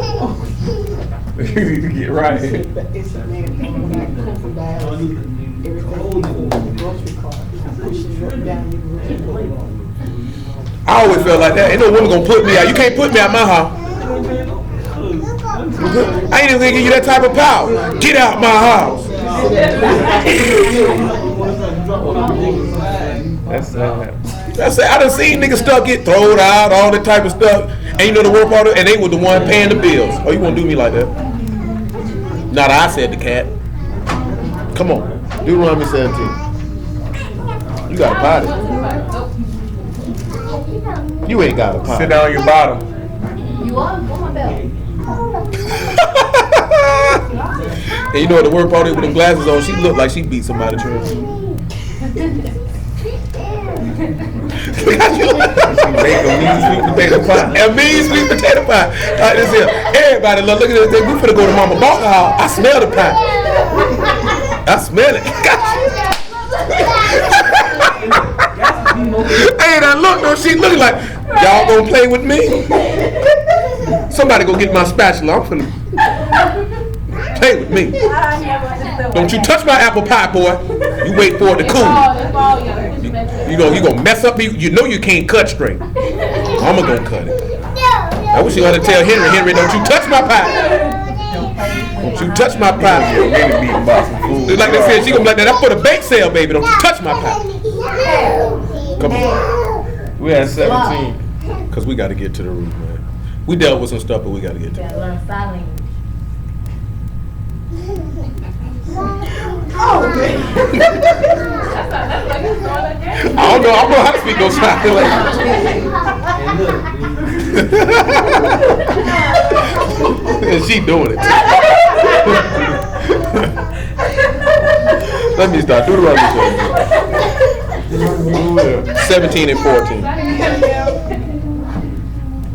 You need to get right. It's a man coming back from dialysis. Everything you put in the grocery cart, pushing it up down your grocery cart. I always felt like that. Ain't no woman gonna put me out. You can't put me out my house. I ain't even gonna give you that type of power. Get out my house. That's sad. That's it. I done seen niggas stuff get thrown out, all that type of stuff. And you know the work part of it, and they was the one paying the bills. Oh, you wanna do me like that? Not I said the cat. Come on. Deuteronomy 17. You got a potty. You ain't got a potty. Sit down on your bottom. You are on my belly. And you know what the word part is with them glasses on? She looked like she beat somebody to her. Look how she look. She make a mean sweet potato pie. A mean sweet potato pie. This here. Everybody look at this thing. We finna go to Mama Barker house. I smell the pie. I smell it. Hey, that look though, she looking like, y'all gonna play with me? Somebody go get my spatula. I'm finna play with me. Don't you touch my apple pie, boy. You wait for it to cool. You gonna mess up me. You know you can't cut straight. Mama gonna cut it. I wish you ought to tell Henry, don't you touch my pie. Don't you touch my pie. Like they said, she gonna be like that. That's for the bake sale, baby. Don't you touch my pie. Come on. We at 17. Cause we gotta get to the root, man. We dealt with some stuff, but we gotta get to it. Learn sign language. I don't know how to speak no sign language. And she doing it. Let me start. Deuteronomy 17 and 14.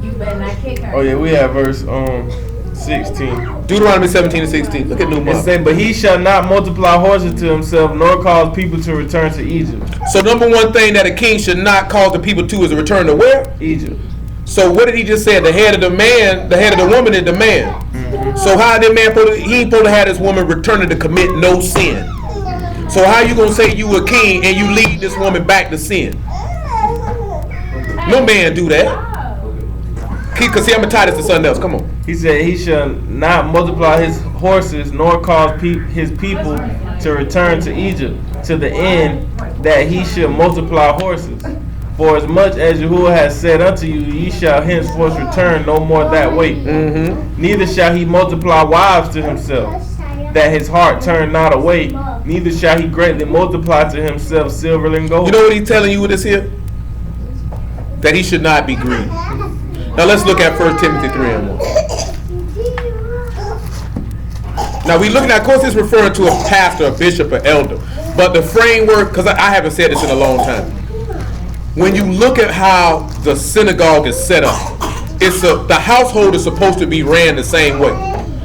You better not kick her. Oh yeah, we have verse 16. Deuteronomy 17 and 16. Look at New It Month. say, but he shall not multiply horses to himself, nor cause people to return to Egypt. So number one thing that a king should not cause the people to is a return to where? Egypt. So what did he just say? The head of the man, the head of the woman is the man. So how that man he ain't supposed to have this woman returning to commit no sin. So how you gonna say you a king and you lead this woman back to sin? No man do that. Cause see, I'm gonna tie this to something else. Come on. He said he shall not multiply his horses, nor cause his people to return to Egypt, to the end that he should multiply horses. For as much as Yahuwah has said unto you, ye shall henceforth return no more that way. Neither shall he multiply wives to himself, that his heart turn not away. Neither shall he greatly multiply to himself silver and gold. You know what he's telling you with this here? That he should not be greedy. Now let's look at 1 Timothy 3 and 1. Now we looking at, of course, it's referring to a pastor, a bishop, an elder. But the framework, because I haven't said this in a long time. When you look at how the synagogue is set up, the household is supposed to be ran the same way.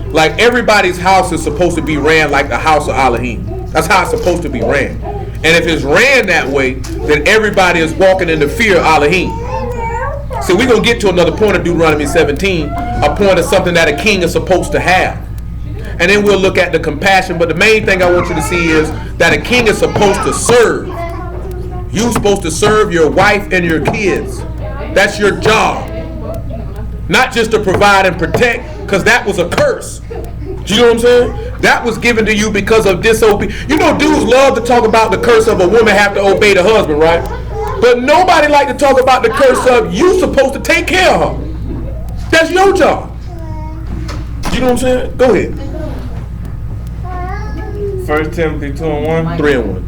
Like everybody's house is supposed to be ran like the house of Elohim. That's how it's supposed to be ran. And if it's ran that way, then everybody is walking in the fear of Elohim. See, we're going to get to another point of Deuteronomy 17, a point of something that a king is supposed to have. And then we'll look at the compassion. But the main thing I want you to see is that a king is supposed to serve. You're supposed to serve your wife and your kids. That's your job. Not just to provide and protect, because that was a curse. Do you know what I'm saying? That was given to you because of disobedience. You know, dudes love to talk about the curse of a woman have to obey the husband, right? But nobody like to talk about the curse of you supposed to take care of her. That's your job. You know what I'm saying? Go ahead. 1 Timothy 2 and 1. 3 and 1.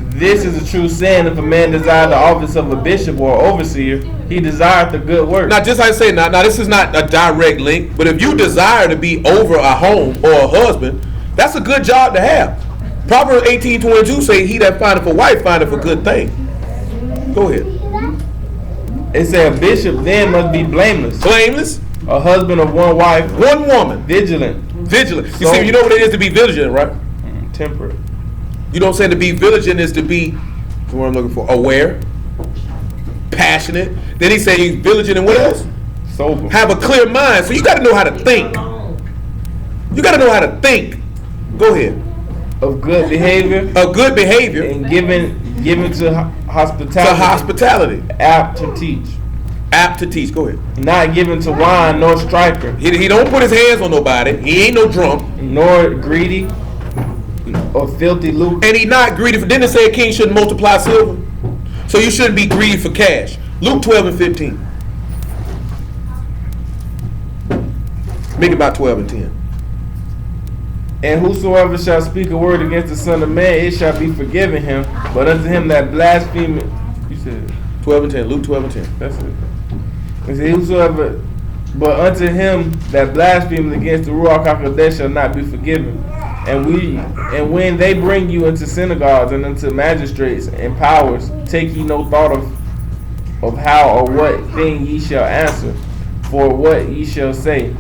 This is a true saying: if a man desire the office of a bishop or overseer, he desireth the good work. Now, just like I say, now this is not a direct link, but if you desire to be over a home or a husband, that's a good job to have. Proverbs 18:22 say, "He that findeth a wife findeth a good thing." Go ahead. It said a bishop then must be blameless, Blameless, a husband of one wife, one woman, vigilant, vigilant. You see, you know what it is to be vigilant, right? temperate. You know what I'm saying? To be vigilant is to be, what I'm looking for, aware, passionate. Then he said he's vigilant and what else? Sober. Have a clear mind. So you got to know how to think. You got to know how to think. Go ahead. Of good behavior. Of good behavior. And given to hospitality. To hospitality. Apt to teach. Apt to teach. Go ahead. Not given to wine nor striker. He don't put his hands on nobody. He ain't no drunk. Nor greedy or filthy lucre. And he not greedy. Didn't it say a king shouldn't multiply silver? So you shouldn't be greedy for cash. Luke 12:15. Make it about 12 and 10. And whosoever shall speak a word against the Son of Man, it shall be forgiven him. But unto him that blasphemeth, you said 12 and 10. Luke 12 and 10. that's it. It said, whosoever, but unto him that blasphemeth against the Ruach HaKodesh shall not be forgiven. And when they bring you into synagogues and into magistrates and powers, take ye no thought of how or what thing ye shall answer, for what ye shall say.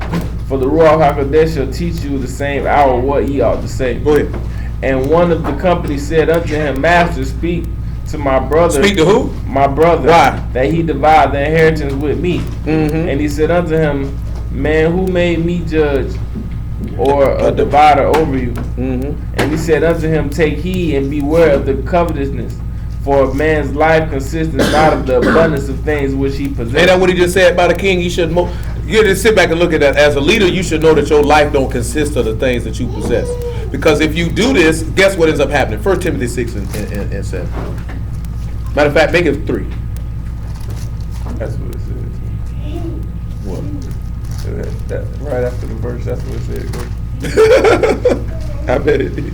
For the Ruach HaKodesh shall teach you the same hour what ye ought to say. Go ahead. And one of the company said unto him, Master, speak to my brother. Speak to who? My brother. Why? That he divide the inheritance with me. Mm-hmm. And he said unto him, Man, who made me judge or a divider over you? Mm-hmm. And he said unto him, Take heed and beware of the covetousness, for a man's life consists not of the abundance of things which he possesses. Ain't that what he just said about a king? You should you just sit back and look at that. As a leader, you should know that your life don't consist of the things that you possess. Because if you do this, guess what ends up happening? 1 Timothy 6 and 7. Matter of fact, make it 3. That's what it says. What? That, right after the verse, that's what it said. I bet it did.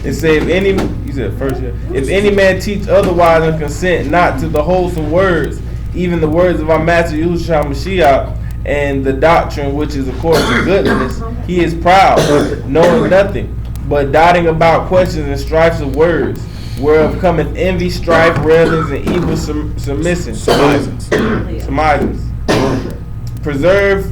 It said, if any man teach otherwise and consent not to the wholesome words, even the words of our Master Yahushua Mashiach, and the doctrine which is according to goodness, he is proud, knowing nothing, but dotting about questions and strifes of words, whereof cometh envy, strife, railings, and evil surmissions. Preserve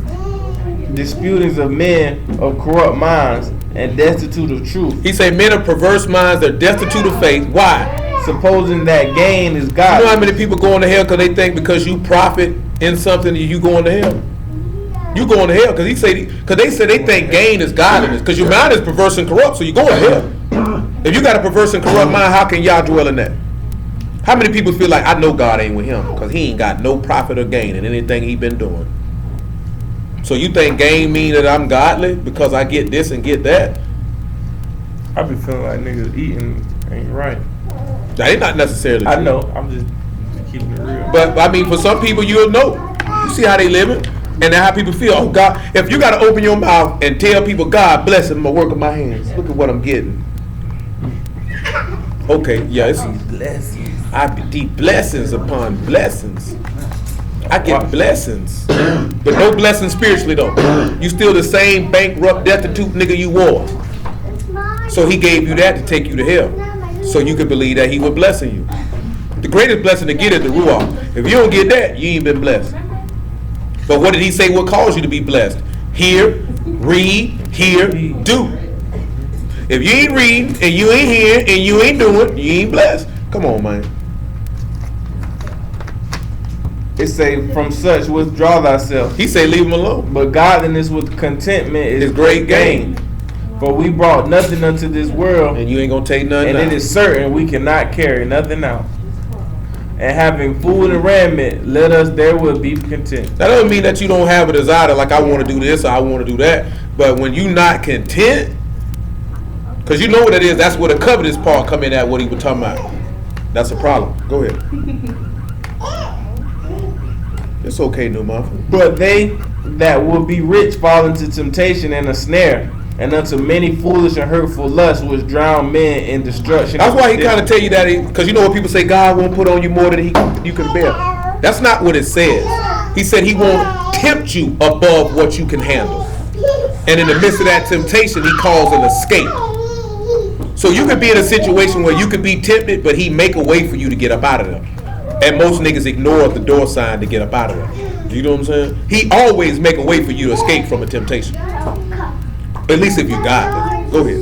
disputings of men of corrupt minds and destitute of truth. He say men of perverse minds, they're destitute of faith. Why? Supposing that gain is God. You know how many people going to hell because they think because you profit in something you going to hell? You going to hell because they say they think gain is godliness because your mind is perverse and corrupt, so you going to hell. If you got a perverse and corrupt mind, how can y'all dwell in that? How many people feel like I know God ain't with him because he ain't got no profit or gain in anything he been doing? So you think gain mean that I'm godly because I get this and get that? I be feeling like niggas eating ain't right. That ain't not necessarily true. I know. I'm just keeping it real. But I mean, for some people, you'll know. You see how they living, and how people feel. Oh God, if you got to open your mouth and tell people, God bless him, the work of my hands. Look at what I'm getting. Okay, yeah, it's blessings. I deep blessings upon blessings. I get blessings, but no blessings spiritually though. You still the same bankrupt, destitute nigga you was. So he gave you that to take you to hell, so you could believe that he was blessing you. The greatest blessing to get is the Ruach. If you don't get that, you ain't been blessed. But what did he say? What caused you to be blessed? Hear, read, hear, do. If you ain't reading and you ain't hearing and you ain't doing, you ain't blessed. Come on, man. It say, from such withdraw thyself. He say, leave him alone. But godliness with contentment is great gain. For we brought nothing unto this world, and you ain't gonna take nothing and out. it is certain we cannot carry nothing out. And having food and raiment, let us therewith be content. That doesn't mean that you don't have a desire, like I want to do this or I want to do that. But when you not content, because you know what it is, that's where the covetous part come in at what he was talking about. That's a problem. Go ahead. It's okay, New Month. But they that will be rich fall into temptation and a snare, and unto many foolish and hurtful lusts which drown men in destruction. That's why he kind of tell you that, because you know what people say, God won't put on you more than you can bear. That's not what it says. He said he won't tempt you above what you can handle. And in the midst of that temptation, he calls an escape. So you could be in a situation where you could be tempted, but he make a way for you to get up out of there. And most niggas ignore the door sign to get up out of there. You know what I'm saying? He always make a way for you to escape from a temptation. At least if you got it. Go ahead.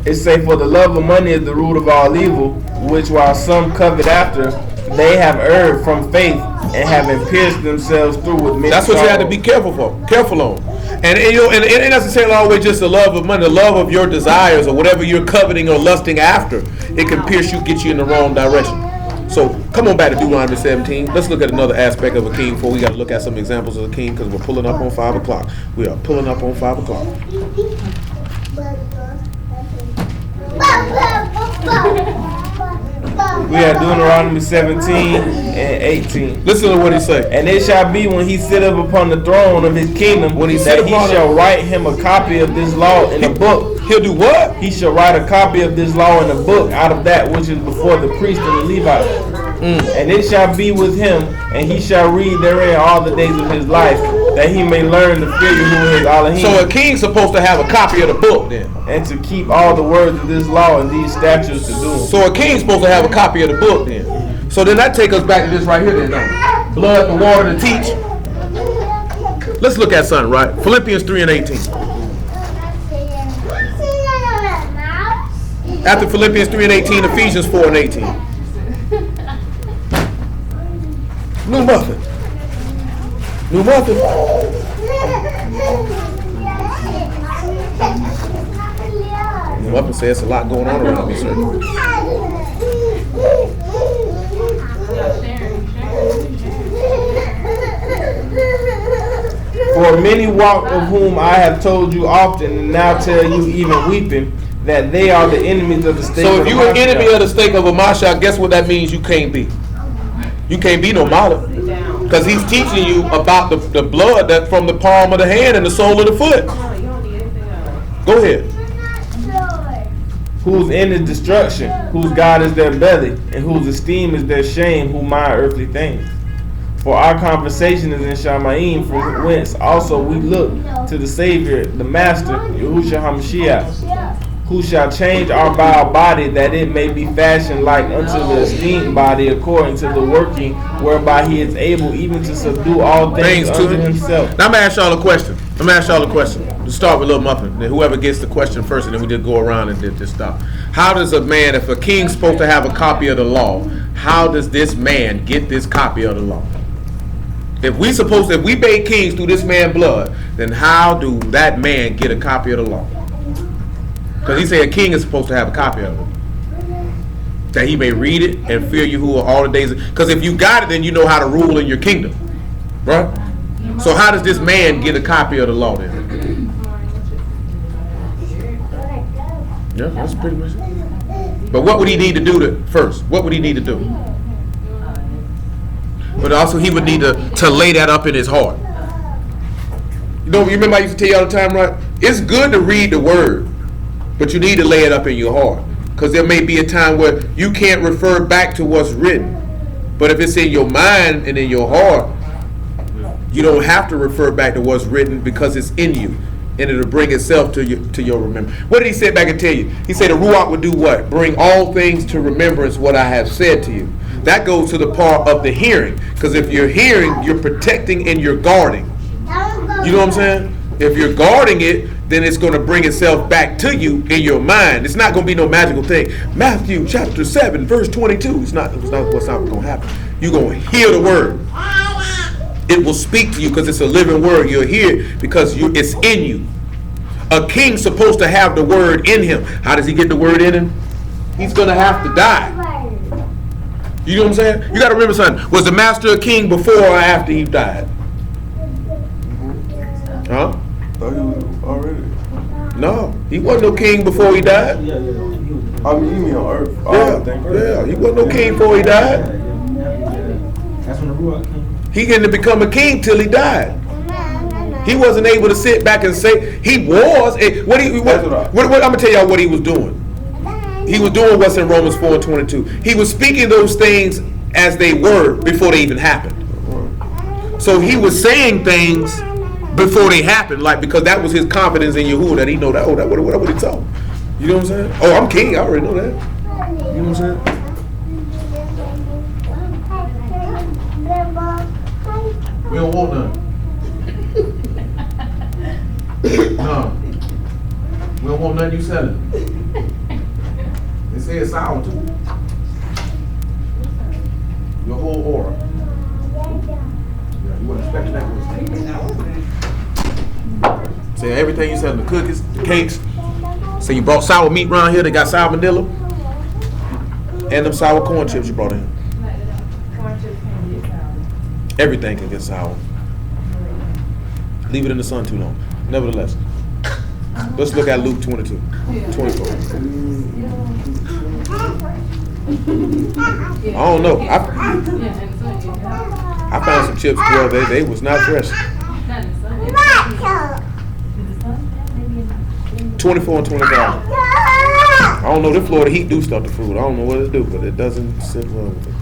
It say, for the love of money is the root of all evil, which while some covet after, they have erred from faith and having pierced themselves through with many That's what you have to sorrows. be careful on. And you know, and it ain't necessarily always just the love of money, the love of your desires or whatever you're coveting or lusting after. It can pierce you, get you in the wrong direction. So come on back to Deuteronomy 17. Let's look at another aspect of a king before we got to look at some examples of a king, because we're pulling up on 5 o'clock. We are pulling up on 5 o'clock. We have Deuteronomy 17 and 18. Listen to what he say. And it shall be when he sitteth upon the throne of his kingdom, When he that sit he upon shall write him a copy of this law in a book. He'll do what? He shall write a copy of this law in a book out of that which is before the priest and the Levite. And it shall be with him, and he shall read therein all the days of his life, that he may learn to fear Yahuwah his Elohim, So a king's supposed to have a copy of the book then. and to keep all the words of this law and these statutes to do them. So a king's supposed to have a copy of the book then. So then that takes us back to this right here then, don't it? Blood, the water, to teach. Let's look at something, right? Philippians 3 and 18. After Philippians 3 and 18, Ephesians 4 and 18. New muffin. New muffin. New muffin says it's a lot going on around me, sir. For many walk of whom I have told you often, and now tell you even weeping, that they are the enemies of the state So of if the you're an Mashiach. enemy of the stake of a Mashiach, guess what that means you can't be? You can't be no Malak. Because he's teaching you about the blood that from the palm of the hand and the sole of the foot. Go ahead. Whose end is destruction, whose God is their belly, and whose esteem is their shame, who mind earthly things. For our conversation is in Shamayim, from whence also we look to the Savior, the Master, Yahushua HaMashiach, who shall change our vile body, that it may be fashioned like unto the esteemed body, according to the working whereby he is able even to subdue all things Things to unto them. himself. Now I'm going to ask y'all a question. Let's start with Little Muffin. Then whoever gets the question first, and then we just go around and just stop. How does a man, if a king's supposed to have a copy of the law, how does this man get this copy of the law? If we made kings through this man's blood, then how do that man get a copy of the law? Because he said a king is supposed to have a copy of it, that he may read it and fear Yahuwah all the days. Because if you got it, then you know how to rule in your kingdom, right? So how does this man get a copy of the law then? Yeah, that's pretty much it. But what would he need to do first? What would he need to do? But also he would need to lay that up in his heart. You remember I used to tell you all the time, right? It's good to read the word, but you need to lay it up in your heart. Because there may be a time where you can't refer back to what's written. But if it's in your mind and in your heart, you don't have to refer back to what's written because it's in you. And it'll bring itself to your remembrance. What did he say back and tell you? He said the Ruach would do what? Bring all things to remembrance what I have said to you. That goes to the part of the hearing. Because if you're hearing, you're protecting and you're guarding. You know what I'm saying? If you're guarding it, then it's going to bring itself back to you in your mind. It's not going to be no magical thing. Matthew chapter 7, verse 22. It's not what's not going to happen. You're going to hear the word. It will speak to you because it's a living word. You'll hear it because it's in you. A king's supposed to have the word in him. How does he get the word in him? He's going to have to die. You know what I'm saying? You got to remember something. Was the master a king before or after he died? Huh? Thought he was already. No, he wasn't no king before he died. I mean, you mean on earth? Yeah, he wasn't no king before he died. That's when the Ruach came. He didn't become a king till he died. He wasn't able to sit back and say he was. I'm gonna tell y'all what he was doing. He was doing what's in Romans 4:22. He was speaking those things as they were before they even happened. So he was saying things before they happened, like because that was his confidence in Yahuwah that he know that. Oh, that what he told. You know what I'm saying? Oh, I'm king. I already know that. You know what I'm saying? We don't want none. No. We don't want nothing you selling. They say it's sour too. Your whole aura. You weren't expecting that. Say everything you said, the cookies, the cakes. Say you brought sour meat around here. They got sour vanilla. And them sour corn chips you brought in. Everything can get sour. Leave it in the sun too long. Nevertheless, let's look at Luke 22, 24. I don't know. I found some chips, boy. They was not fresh. 24 and 25. I don't know. The Florida heat do stuff to food. I don't know what it do, but it doesn't sit well with it.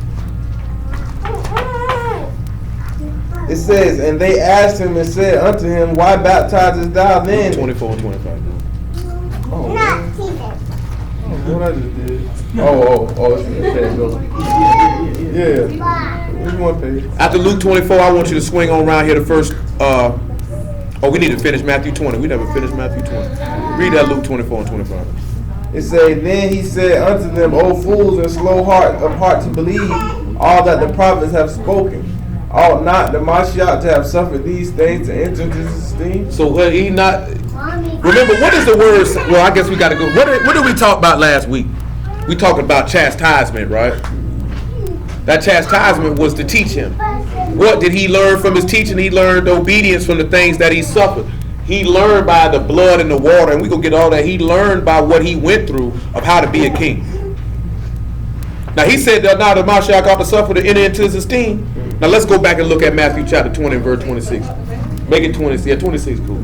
It says, and they asked him and said unto him, why baptizest thou then? 24 and 25. Oh, what I just did. Oh, it's in the page. Yeah. Which one page? After Luke 24, I want you to swing on around here the first. We need to finish Matthew 20. We never finished Matthew 20. Read that Luke 24 and 25. It says, then he said unto them, O fools and slow of heart to believe all that the prophets have spoken. Ought not the Mashiach to have suffered these things to enter into his esteem? So what he not? Remember, what is the word? Well, I guess we got to go. What did we talk about last week? We talked about chastisement, right? That chastisement was to teach him. What did he learn from his teaching? He learned obedience from the things that he suffered. He learned by the blood and the water, and we're going to get all that. He learned by what he went through of how to be a king. Now, he said that now the Mashiach ought to suffer to enter into his esteem. Now, let's go back and look at Matthew chapter 20 and verse 26. Make it 20. Yeah, 26 cool.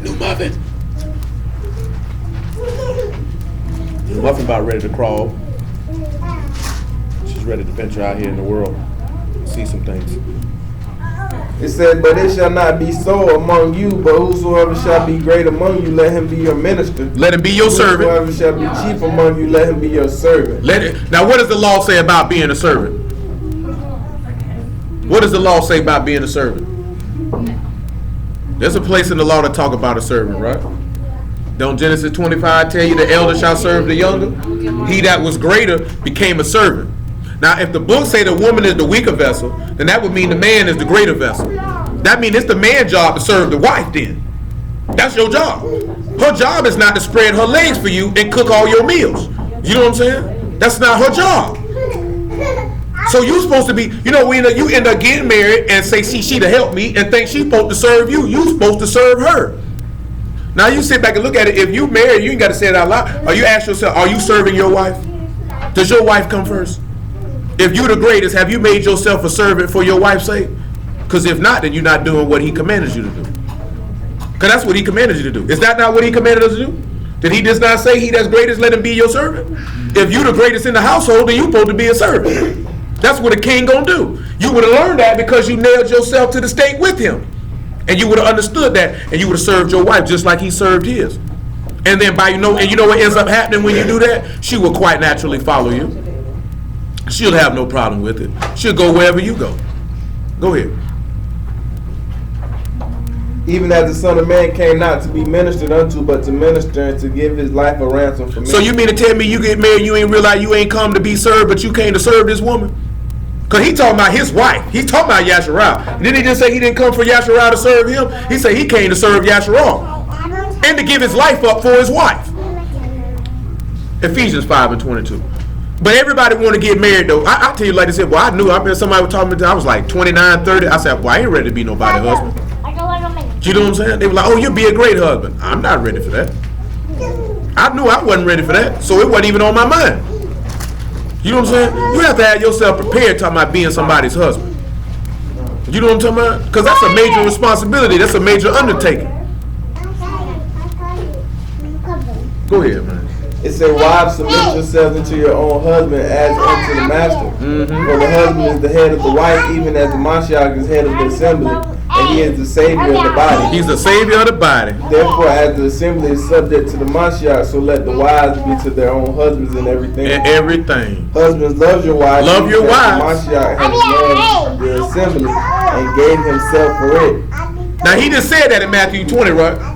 New muffin. New muffin about ready to crawl. She's ready to venture out here in the world, see some things. It said, but it shall not be so among you, but whosoever shall be great among you, let him be your minister. Let him be your servant. Whosoever shall be chief among you, let him be your servant. Now, what does the law say about being a servant? What does the law say about being a servant? There's a place in the law to talk about a servant, right? Don't Genesis 25 tell you the elder shall serve the younger? He that was greater became a servant. Now, if the book say the woman is the weaker vessel, then that would mean the man is the greater vessel. That means it's the man's job to serve the wife then. That's your job. Her job is not to spread her legs for you and cook all your meals. You know what I'm saying? That's not her job. So you supposed to be, when you end up getting married and say she to help me and think she's supposed to serve you, you supposed to serve her. Now you sit back and look at it. If you married, you ain't got to say it out loud. Or you ask yourself, are you serving your wife? Does your wife come first? If you're the greatest, have you made yourself a servant for your wife's sake? Because if not, then you're not doing what he commanded you to do. Because that's what he commanded you to do. Is that not what he commanded us to do? Did he just not say he that's greatest, let him be your servant? If you're the greatest in the household, then you're supposed to be a servant. That's what a king gonna do. You would have learned that because you nailed yourself to the stake with him. And you would have understood that, and you would have served your wife just like he served his. And then you know what ends up happening when you do that? She will quite naturally follow you. She'll have no problem with it. She'll go wherever you go. Go ahead. Even as the Son of Man came not to be ministered unto, but to minister and to give his life a ransom for many. So you mean to tell me you get married, you ain't realize you ain't come to be served, but you came to serve this woman? Because he talking about his wife. He's talking about Yasharal. Didn't he just say he didn't come for Yasharal to serve him? He said he came to serve Yasharal and to give his life up for his wife. Ephesians 5 and 22. But everybody want to get married though. I tell you like this, well, I remember somebody was talking to me, I was like 29, 30. I said, well, I ain't ready to be nobody's husband. You know what I'm saying? They were like, oh, you'll be a great husband. I'm not ready for that. I knew I wasn't ready for that, so it wasn't even on my mind. You know what I'm saying? You have to have yourself prepared talking about being somebody's husband. You know what I'm talking about? Because that's a major responsibility. That's a major undertaking. Go ahead, man. It said, wives, submit yourselves unto your own husband as unto the master. For the husband is the head of the wife, even as the Mashiach is head of the assembly, and he is the savior of the body. He's the savior of the body. Therefore, as the assembly is subject to the Mashiach, so let the wives be to their own husbands in everything. In everything. Husbands, love your wives. Love your wives. The Mashiach has loved the assembly and gave himself for it. Now he just said that in Matthew 20, right?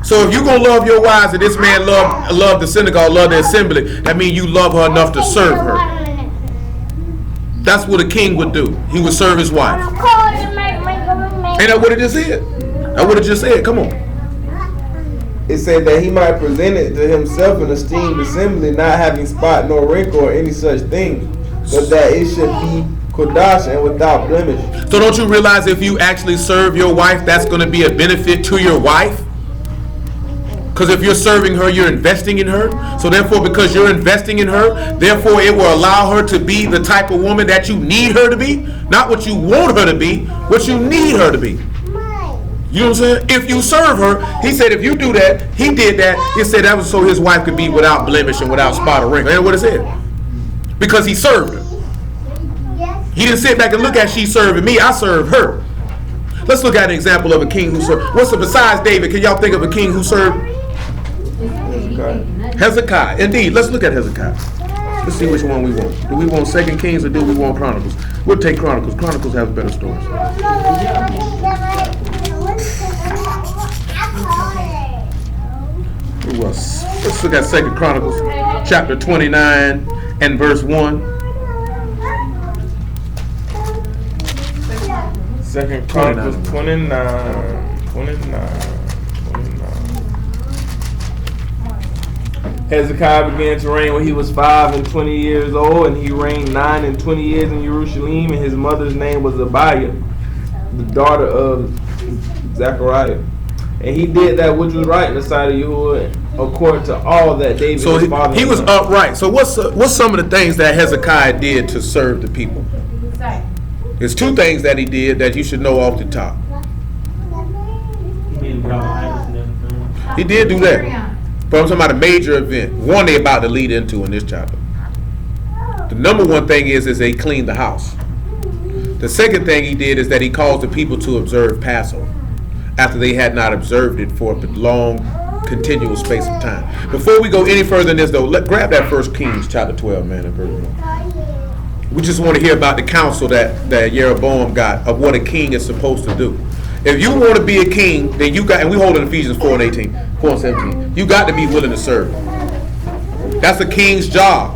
So if you're going to love your wives and this man love the synagogue, love the assembly, that means you love her enough to serve her. That's what a king would do. He would serve his wife. Ain't that what it just said? That's what it just said. Come on. It said that he might present it to himself in esteemed assembly, not having spot nor wrinkle or any such thing, but that it should be kodash and without blemish. So don't you realize if you actually serve your wife, that's going to be a benefit to your wife? Because if you're serving her, you're investing in her. So therefore, because you're investing in her, therefore it will allow her to be the type of woman that you need her to be. Not what you want her to be, what you need her to be. You know what I'm saying? If you serve her, he said if you do that, he did that. He said that was so his wife could be without blemish and without spot or wrinkle. Ain't what it said? Because he served her. He didn't sit back and look at she serving me. I serve her. Let's look at an example of a king who served. Besides David, can y'all think of a king who served? Hezekiah. Indeed. Let's look at Hezekiah. Let's see which one we want. Do we want 2 Kings or do we want Chronicles? We'll take Chronicles. Chronicles has better stories. Let's look at 2 Chronicles chapter 29 and verse 1. 2 Chronicles 29. Hezekiah began to reign when he was 25 years old, and he reigned 29 years in Jerusalem, and his mother's name was Abiah, the daughter of Zechariah. And he did that which was right in the sight of Yahuwah, according to all that David his father he was upright. So what's some of the things that Hezekiah did to serve the people? There's 2 things that he did that you should know off the top. He did do that. But I'm talking about a major event. One they're about to lead into in this chapter. The number one thing is they cleaned the house. The second thing he did is that he caused the people to observe Passover after they had not observed it for a long, continual space of time. Before we go any further in this, though, grab that 1 Kings chapter 12, man, and verse 1. We just want to hear about the counsel that Jeroboam got of what a king is supposed to do. If you want to be a king, then you got, and we hold in Ephesians 4 and 17, you got to be willing to serve. That's a king's job.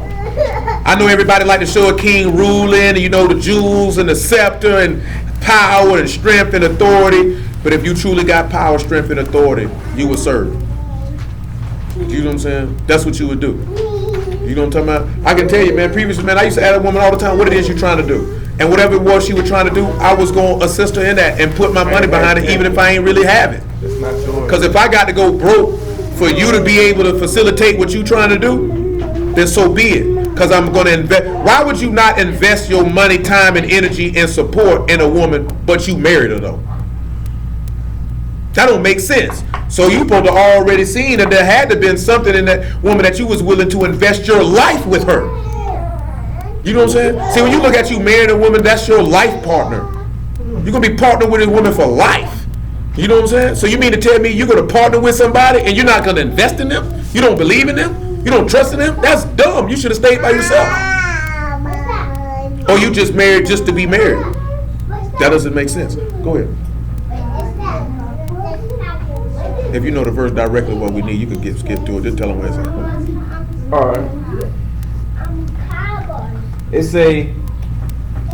I know everybody like to show a king ruling, and the jewels and the scepter and power and strength and authority. But if you truly got power, strength, and authority, you would serve. You know what I'm saying? That's what you would do. You know what I'm talking about? I can tell you, man, previously, man, I used to ask a woman all the time, what it is you're trying to do. And whatever it was she was trying to do, I was going to assist her in that and put my money behind it, even if I ain't really have it. Because if I got to go broke for you to be able to facilitate what you're trying to do, then so be it. Because I'm going to invest. Why would you not invest your money, time, and energy and support in a woman, but you married her, though? That don't make sense. So you supposed to already seen that there had to been something in that woman that you was willing to invest your life with her. You know what I'm saying? See, when you look at you marrying a woman, that's your life partner. You're going to be partnered with a woman for life. You know what I'm saying? So you mean to tell me you're going to partner with somebody and you're not going to invest in them? You don't believe in them? You don't trust in them? That's dumb. You should have stayed by yourself. Or you just married just to be married. That doesn't make sense. Go ahead. If you know the verse directly what we need, you could skip through it. Just tell them where it's at. All right. It say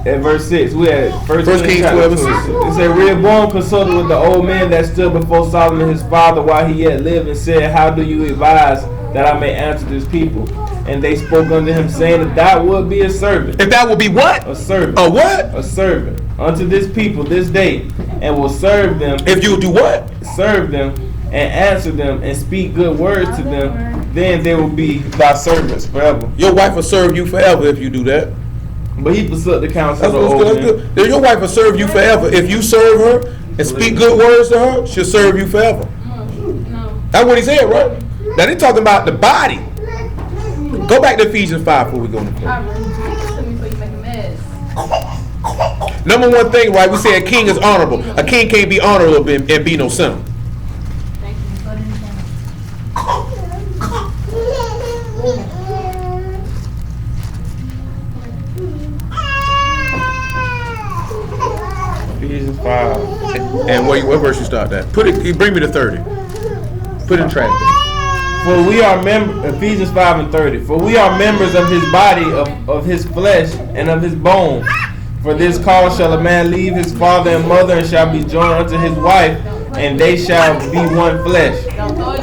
at verse 6, we had 1 Kings 12 and 6. It said, Rehoboam consulted with the old man that stood before Solomon his father while he yet lived, and said, How do you advise that I may answer this people? And they spoke unto him, saying, If thou would be a servant. If that would be what? A servant. A what? A servant unto this people this day, and will serve them. If you do what? Serve them, and answer them, and speak good words to them, then they will be thy servants forever. Your wife will serve you forever if you do that. But he forsook the counsel of the old man. Then your wife will serve you forever. If you serve her and speak good words to her, she'll serve you forever. That's what he said, right? Now they're talking about the body. Go back to Ephesians 5 before we go into prayer. Number one thing, right? We say a king is honorable. A king can't be honorable and be no sinner. Ephesians 5. And what verse you start at? Bring me to 30. Put in track. For we are Ephesians 5:30. For we are members of his body, of his flesh, and of his bones. For this cause shall a man leave his father and mother, and shall be joined unto his wife, and they shall be one flesh.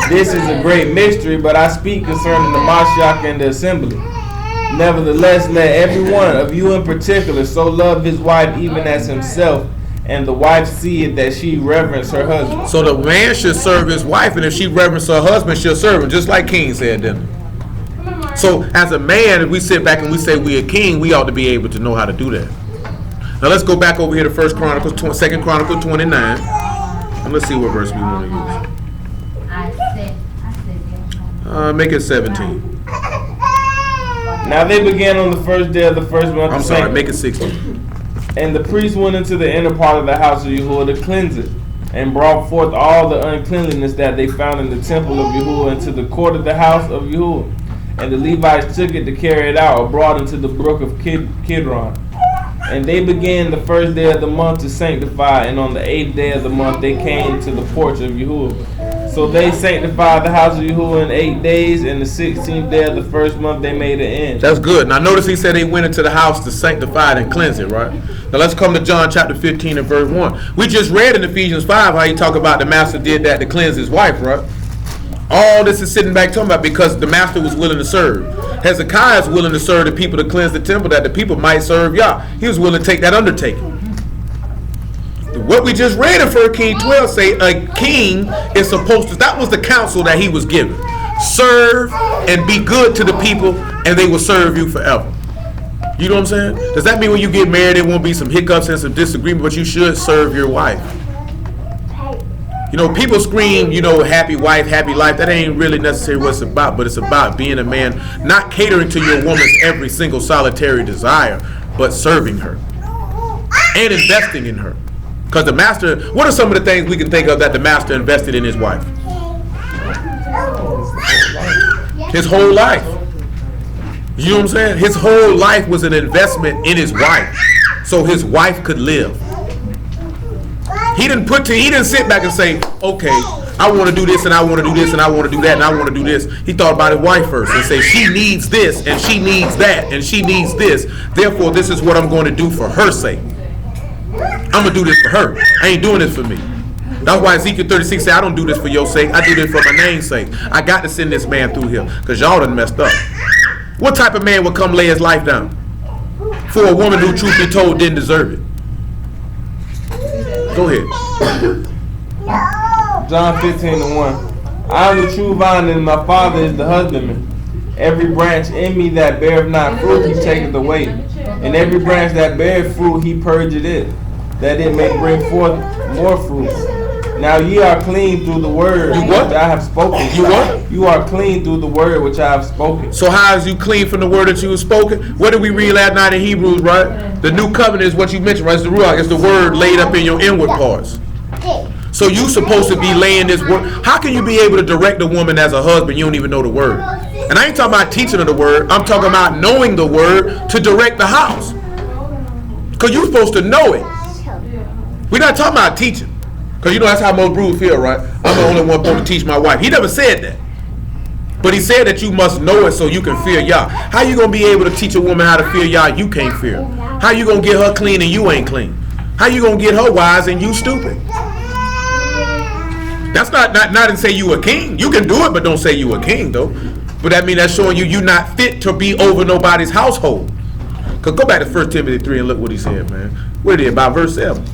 This is a great mystery, but I speak concerning the Mashiach and the assembly. Nevertheless, let every one of you in particular so love his wife even as himself, and the wife see it that she reverence her husband. So the man should serve his wife, and if she reverence her husband, she'll serve him, just like King said, didn't he? So as a man, if we sit back and we say we a king, we ought to be able to know how to do that. Now let's go back over here to 1 Chronicles, 2 Chronicles 29, and let's see what verse we want to use. Make it 17. Now they began on the first day of the first month. I'm sorry, make it 16. And the priest went into the inner part of the house of Yahuwah to cleanse it, and brought forth all the uncleanliness that they found in the temple of Yahuwah into the court of the house of Yahuwah. And the Levites took it to carry it out abroad into the brook of Kidron. And they began the first day of the month to sanctify, and on the 8th day of the month they came to the porch of Yahuwah. So they sanctified the house of Yahuwah in 8 days, and the 16th day of the first month they made an end. That's good. Now notice he said they went into the house to sanctify it and cleanse it, right? Now let's come to John chapter 15 and verse 1. We just read in Ephesians 5 how he talk about the master did that to cleanse his wife, right? All this is sitting back talking about because the master was willing to serve. Hezekiah is willing to serve the people to cleanse the temple that the people might serve Yah. He was willing to take that undertaking. What we just read in 1 Kings 12 say a king is supposed to, that was the counsel that he was given. Serve and be good to the people and they will serve you forever. You know what I'm saying? Does that mean when you get married there won't be some hiccups and some disagreement, but you should serve your wife? You know, people scream, you know, happy wife, happy life. That ain't really necessarily what it's about, but it's about being a man, not catering to your woman's every single solitary desire, but serving her and investing in her. Because the master, what are some of the things we can think of that the master invested in his wife? His whole life. You know what I'm saying? His whole life was an investment in his wife, so his wife could live. He didn't sit back and say, okay, I want to do this and I want to do this and I want to do that and I want to do this. He thought about his wife first and say, she needs this and she needs that and she needs this. Therefore, this is what I'm going to do for her sake. I'm going to do this for her. I ain't doing this for me. That's why Ezekiel 36 said, I don't do this for your sake. I do this for my name's sake. I got to send this man through here because y'all done messed up. What type of man would come lay his life down for a woman who, truth be told, didn't deserve it? Go ahead. John 15:1. I am the true vine, and my Father is the husbandman. Every branch in me that beareth not fruit, he taketh away. And every branch that beareth fruit, he purgeth it, that it may bring forth more fruit. Now ye are clean through the word which I have spoken. You what? You are clean through the word which I have spoken. So how is you clean from the word that you have spoken? What did we read last night in Hebrews, right? The new covenant is what you mentioned, right? It's the Ruach. It's the word laid up in your inward parts. So you supposed to be laying this word. How can you be able to direct a woman as a husband? You don't even know the word. And I ain't talking about teaching her the word. I'm talking about knowing the word to direct the house. Because you're supposed to know it. We're not talking about teaching. Because you know that's how most brothers feel, right? I'm the only one supposed to teach my wife. He never said that. But he said that you must know it so you can fear Yah. How you going to be able to teach a woman how to fear Yah? You can't fear. How you going to get her clean and you ain't clean? How you going to get her wise and you stupid? That's not to say you a king. You can do it, but don't say you a king, though. But that means that's showing you not fit to be over nobody's household. Because go back to 1 Timothy 3 and look what he said, man. What did he about verse 7?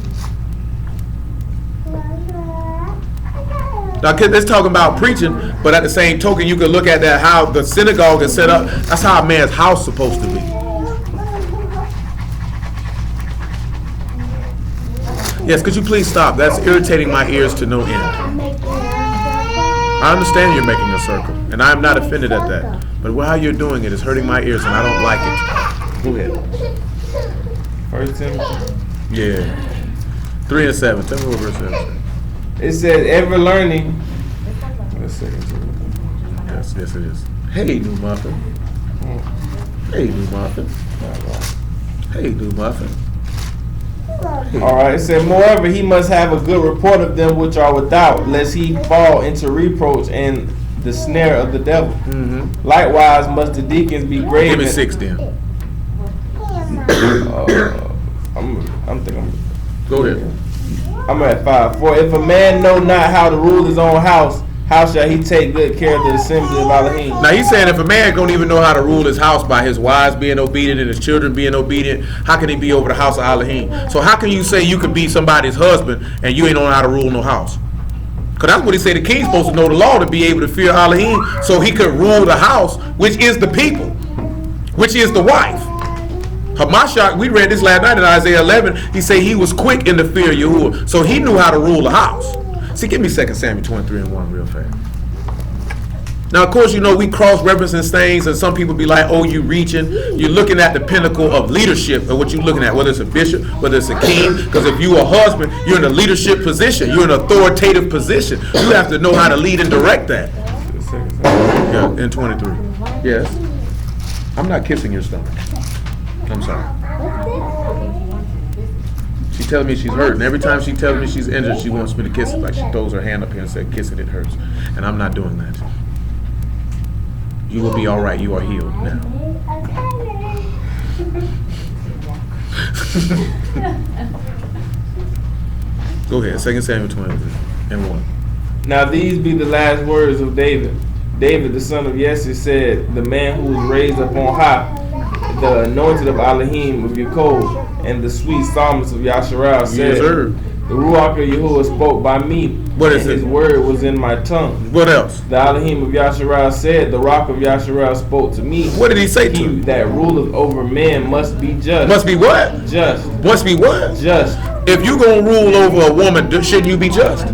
Now, it's talking about preaching, but at the same token, you can look at that how the synagogue is set up. That's how a man's house is supposed to be. Yes, could you please stop? That's irritating my ears to no end. I understand you're making a circle, and I am not offended at that. But how you're doing it is hurting my ears, and I don't like it. Go ahead. 1 Timothy. Yeah. 3 and 7. Tell me what verse 7 says. It says, ever learning. Yes, it is. Hey, New Muffin. Hey, New Muffin. Hey, New Muffin. Hey. All right. It said, moreover, he must have a good report of them which are without, lest he fall into reproach and the snare of the devil. Mm-hmm. Likewise must the deacons be Give graven. me 6 then. I'm thinking. Go ahead. I'm at 5. For if a man know not how to rule his own house, how shall he take good care of the assembly of Elohim? Now he's saying if a man don't even know how to rule his house by his wives being obedient and his children being obedient, how can he be over the house of Elohim? So how can you say you could be somebody's husband and you ain't know how to rule no house? Because that's what he said. The king's supposed to know the law to be able to fear Elohim so he could rule the house, which is the people, which is the wife. Hamashiach, we read this last night in Isaiah 11. He said he was quick in the fear of Yahuwah, so he knew how to rule the house. See, give me 2 Samuel 23:1 real fast. Now, of course, you know, we cross-referencing things, and some people be like, oh, you reaching. You're looking at the pinnacle of leadership, or what you're looking at, whether it's a bishop, whether it's a king, because if you're a husband, you're in a leadership position. You're in an authoritative position. You have to know how to lead and direct that. Yeah, in 23. Yes. I'm not kissing your stomach. I'm sorry. She's telling me she's hurt, and every time she tells me she's injured, she wants me to kiss it. Like she throws her hand up here and says, kiss it, it hurts. And I'm not doing that. You will be all right. You are healed now. Go ahead. 2 Samuel 23:1. Now these be the last words of David. David, the son of Yesse, said, the man who was raised up on high, the anointed of Elohim of Yaakov, and the sweet psalmist of Yasharal said, Yes, sir. the Ruach of Yahuwah spoke by me, What is and his it? word was in my tongue. What else? The Elohim of Yasharal said, the Rock of Yasharal spoke to me. What did he say to He you? that ruleth over men must be just. Must be what? Just. Must be what? Just. If you gonna rule over a woman, shouldn't you be just?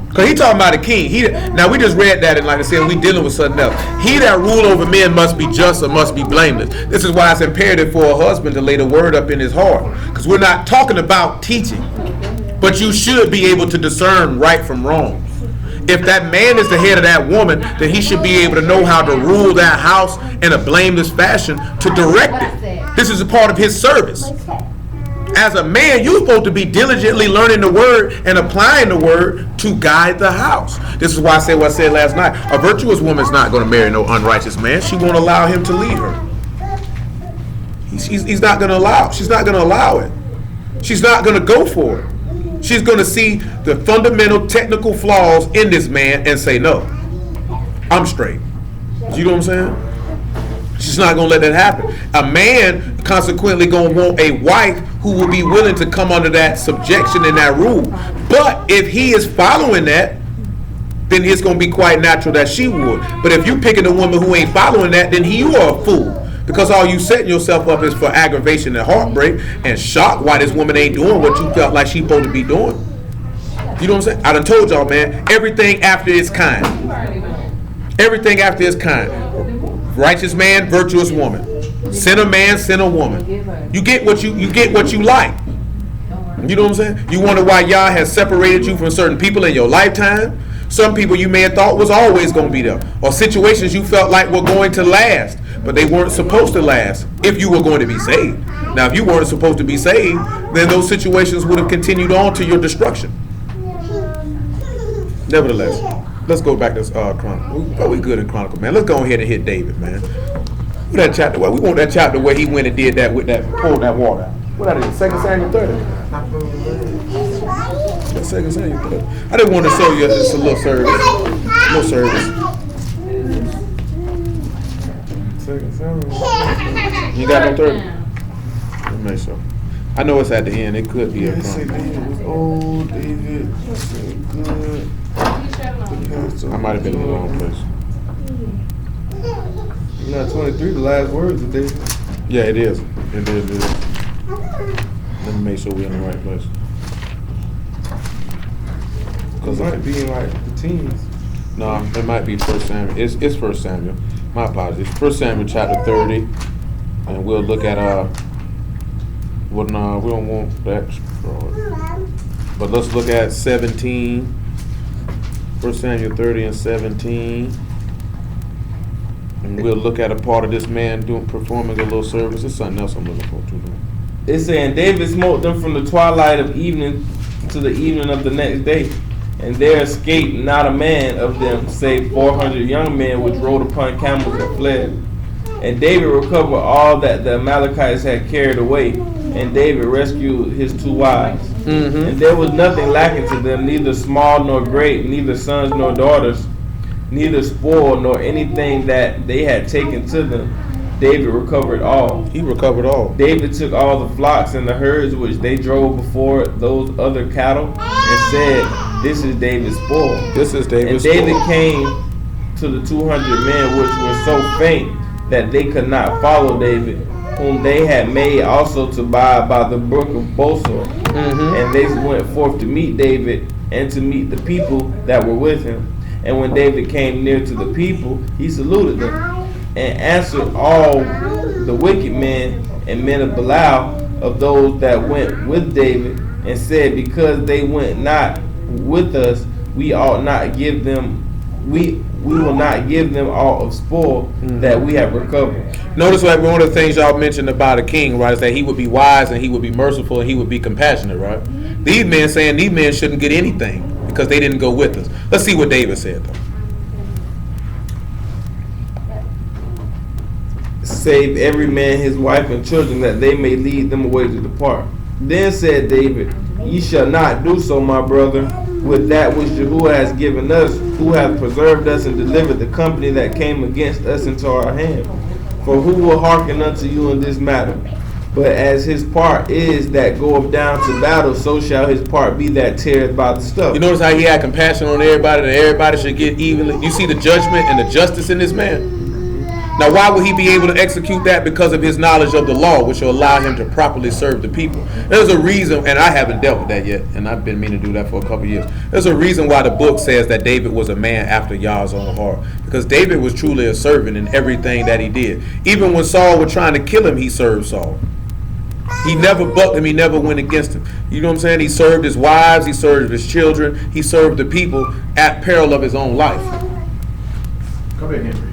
Because he talking about a king. Now we just read that, and like I said, we dealing with something else. He that rule over men must be just or must be blameless. This is why it's imperative for a husband to lay the word up in his heart. Because we're not talking about teaching. But you should be able to discern right from wrong. If that man is the head of that woman, then he should be able to know how to rule that house in a blameless fashion to direct it. This is a part of his service. As a man, you're supposed to be diligently learning the word and applying the word to guide the house. This is why I said what I said last night. A virtuous woman is not going to marry no unrighteous man. She won't allow him to lead her. He's not going to allow. She's not going to allow it. She's not going to go for it. She's going to see the fundamental technical flaws in this man and say, no, I'm straight. You know what I'm saying? She's not going to let that happen. A man consequently going to want a wife who will be willing to come under that subjection and that rule. But if he is following that, then it's going to be quite natural that she would. But if you picking a woman who ain't following that, then you are a fool. Because all you setting yourself up is for aggravation and heartbreak and shock why this woman ain't doing what you felt like she supposed to be doing. You know what I'm saying? I done told y'all, man, everything after its kind. Everything after its kind. Righteous man, virtuous woman. Sinner man, sinner woman. You get what you like. You know what I'm saying? You wonder why Yah has separated you from certain people in your lifetime. Some people you may have thought was always going to be there. Or situations you felt like were going to last. But they weren't supposed to last if you were going to be saved. Now, if you weren't supposed to be saved, then those situations would have continued on to your destruction. Nevertheless, let's go back to Chronicle. We good in Chronicle, man. Let's go ahead and hit David, man. What that chapter? We want that chapter where he went and did that with that, pulled that water. What that is? 2 Samuel 30. 2 Samuel 30. I didn't want to show you just a little service. Little service. You got no 30? Let me make sure. I know it's at the end. It could be a David was old. David was good. I might have been in the wrong place. You know, 23, the last words of David. Yeah, it is. It is. Let me make sure we're in the right place. Because it might be in like the teens. No, it might be 1 Samuel. It's 1 Samuel. My apologies. 1 Samuel chapter 30. And we'll look at well, no, we don't want that. But let's look at 17. 1 Samuel 30 and 17. And we'll look at a part of this man performing a little service. It's something else I'm looking for too. It's saying David smote them from the twilight of evening to the evening of the next day. And there escaped not a man of them, save 400 young men which rode upon camels and fled. And David recovered all that the Amalekites had carried away, and David rescued his 2 wives. And there was nothing lacking to them, neither small nor great, neither sons nor daughters, neither spoil nor anything that they had taken to them. David recovered all. He recovered all. David took all the flocks and the herds which they drove before those other cattle, and said, "This is David's spoil." This is David's And David spoil. came to the 200 men which were so faint that they could not follow David, whom they had made also to buy by the brook of Bosor. And they went forth to meet David and to meet the people that were with him. And when David came near to the people, he saluted them, and answered all the wicked men and men of Belial of those that went with David, and said, because they went not with us, we ought not give them, we will not give them all of spoil that we have recovered. Notice like one of the things y'all mentioned about a king, right, is that he would be wise and he would be merciful and he would be compassionate, right? These men saying these men shouldn't get anything because they didn't go with us. Let's see what David said though. Save every man his wife and children, that they may lead them away to depart. Then said David, ye shall not do so, my brother, with that which Jehovah has given us, who hath preserved us and delivered the company that came against us into our hand. For who will hearken unto you in this matter? But as his part is that goeth down to battle, so shall his part be that teareth by the stuff. You notice how he had compassion on everybody, that everybody should get evenly. You see the judgment and the justice in this man? Now, why would he be able to execute that? Because of his knowledge of the law, which will allow him to properly serve the people. There's a reason, and I haven't dealt with that yet, and I've been meaning to do that for a couple of years. There's a reason why the book says that David was a man after Yah's own heart. Because David was truly a servant in everything that he did. Even when Saul was trying to kill him, he served Saul. He never bucked him. He never went against him. You know what I'm saying? He served his wives. He served his children. He served the people at peril of his own life. Come here, Henry.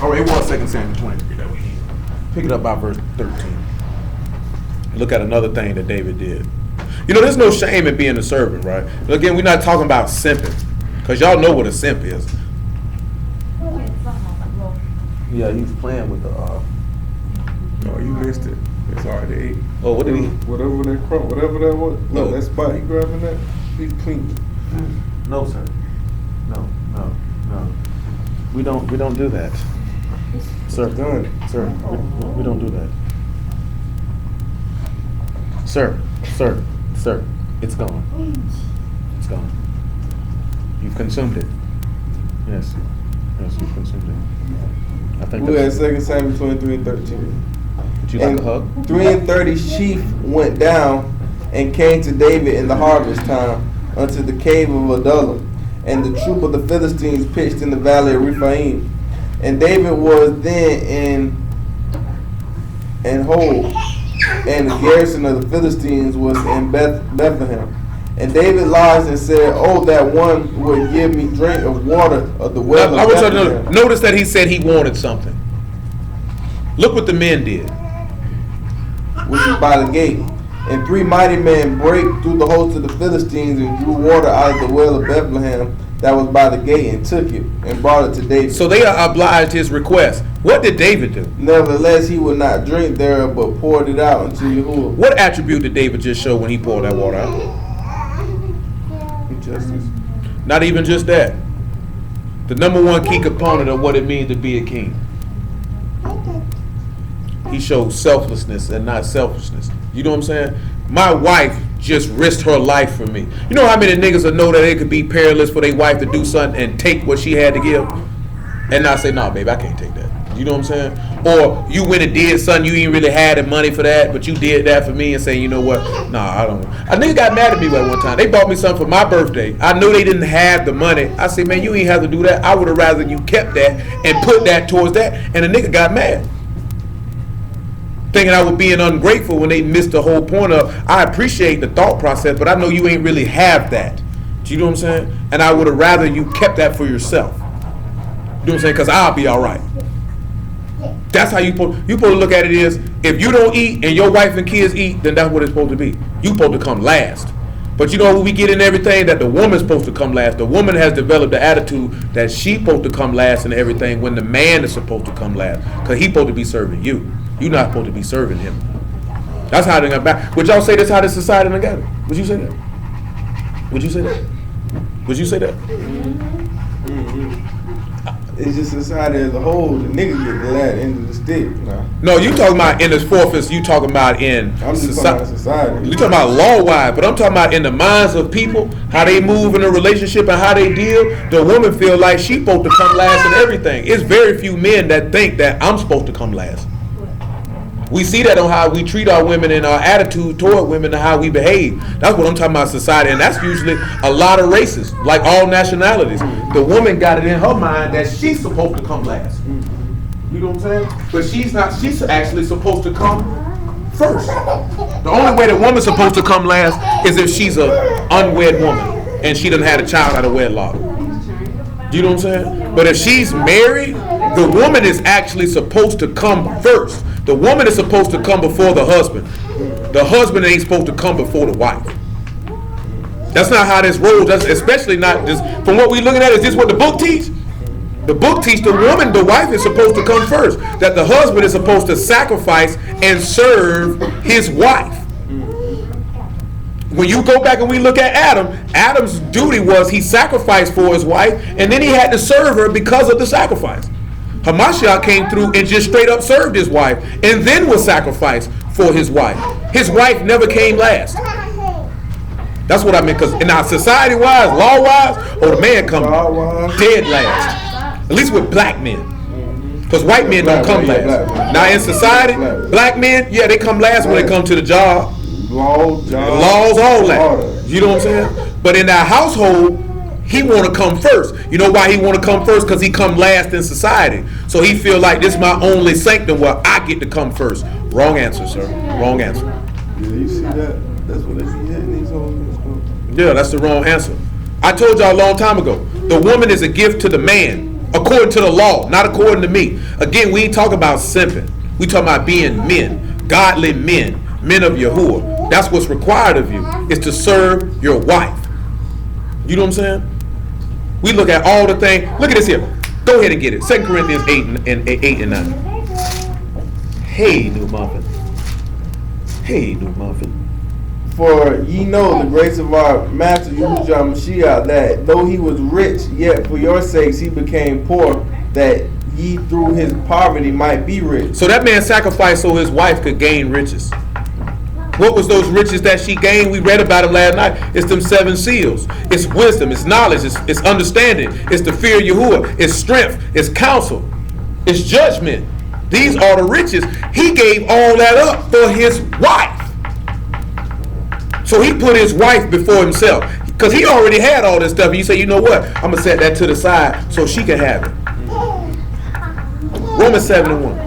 All right, it was 2 Samuel 23 that we need. Pick it up by verse 13. Look at another thing that David did. You know, there's no shame in being a servant, right? But again, we're not talking about simping, because y'all know what a simp is. Yeah, he was playing with the. No, you missed it. It's already 8. Oh, what did he? Whatever that was. No. Look, that spot he grabbing that, he cleaned. No, sir. No. We don't do that, sir. Done. Sir, we don't do that. Sir, it's gone. It's gone. You've consumed it. Yes, you've consumed it. I think We that's. had 2 Samuel 23 and 13. Would you like And a hug? 330 sheep went down and came to David in the harvest time unto the cave of Adullam, and the troop of the Philistines pitched in the valley of Rephaim. And David was then in Hol, and the garrison of the Philistines was in Bethlehem. And David lodged and said, oh, that one would give me drink of water of the well I of want you to Bethlehem. notice that he said he wanted something. Look what the men did. Which is by the gate. And 3 mighty men brake through the host of the Philistines and drew water out of the well of Bethlehem that was by the gate, and took it and brought it to David. So they obliged his request. What did David do? Nevertheless, he would not drink thereof, but poured it out unto Yahuwah. What attribute did David just show when he poured that water out? Justice. Not even just that. The number one key component of what it means to be a king. He showed selflessness and not selfishness. You know what I'm saying? My wife just risked her life for me. You know how many niggas will know that it could be perilous for their wife to do something and take what she had to give? And not say, nah, babe, I can't take that. You know what I'm saying? Or you went and did something, you ain't really had the money for that, but you did that for me, and say, you know what? Nah, I don't. A nigga got mad at me one time. They bought me something for my birthday. I knew they didn't have the money. I said, man, you ain't have to do that. I would have rather you kept that and put that towards that. And the nigga got mad, thinking I was being ungrateful when they missed the whole point of, I appreciate the thought process, but I know you ain't really have that. Do you know what I'm saying? And I would have rather you kept that for yourself. You know what I'm saying? Because I'll be all right. That's how you supposed to look at it is, if you don't eat and your wife and kids eat, then that's what it's supposed to be. You supposed to come last. But you know, when we get in everything that the woman's supposed to come last, the woman has developed the attitude that she's supposed to come last in everything when the man is supposed to come last. Because he's supposed to be serving you. You're not supposed to be serving him. That's how they got back. Would y'all say that's how this society done got it? Would you say that? Would you say that? Would you say that? It's just society as a whole. The nigga get the last end of the stick. Nah. No, you talking about in this forfeit, you talking about in I'm just talking about society. You talking about law-wise, but I'm talking about in the minds of people, how they move in a relationship and how they deal. The woman feel like she supposed to come last in everything. It's very few men that think that I'm supposed to come last. We see that on how we treat our women and our attitude toward women and how we behave. That's what I'm talking about, society, and that's usually a lot of races, like all nationalities. The woman got it in her mind that she's supposed to come last. You know what I'm saying? But she's not. She's actually supposed to come first. The only way the woman's supposed to come last is if she's an unwed woman and she done had a child out of wedlock. You know what I'm saying? But if she's married, the woman is actually supposed to come first. The woman is supposed to come before the husband. The husband ain't supposed to come before the wife. That's not how this rolls. That's especially not just from what we're looking at. Is this what the book teach? The book teach the woman, the wife is supposed to come first. That the husband is supposed to sacrifice and serve his wife. When you go back and we look at Adam, Adam's duty was he sacrificed for his wife, and then he had to serve her because of the sacrifice. Hamashiach came through and just straight up served his wife and then was sacrificed for his wife. His wife never came last. That's what I mean, because in our society-wise, law-wise, the man come dead last. At least with black men. Because white men don't come last. Now in society, black men, yeah, they come last when they come to the job. Laws, all that. You know what I'm saying? But in our household, he want to come first. You know why he want to come first? Because he come last in society. So he feel like this is my only sanctum where I get to come first. Wrong answer, sir. Wrong answer. Yeah, you see that? That's what they be hitting these hoes. Yeah, that's the wrong answer. I told y'all a long time ago, the woman is a gift to the man, according to the law, not according to me. Again, we ain't talking about simping. We talking about being men, godly men, men of Yahuwah. That's what's required of you, is to serve your wife. You know what I'm saying? We look at all the things. Look at this here. Go ahead and get it. 2 Corinthians 8 and 9. Hey, new muffin. Hey, new muffin. For ye know the grace of our Master Yahushua Mashiach, that though he was rich, yet for your sakes he became poor, that ye through his poverty might be rich. So that man sacrificed so his wife could gain riches. What was those riches that she gained? We read about them last night. It's them 7 seals. It's wisdom. It's knowledge. It's understanding. It's the fear of Yahuwah. It's strength. It's counsel. It's judgment. These are the riches. He gave all that up for his wife. So he put his wife before himself. Because he already had all this stuff. And you say, you know what? I'm going to set that to the side so she can have it. Romans 7:1.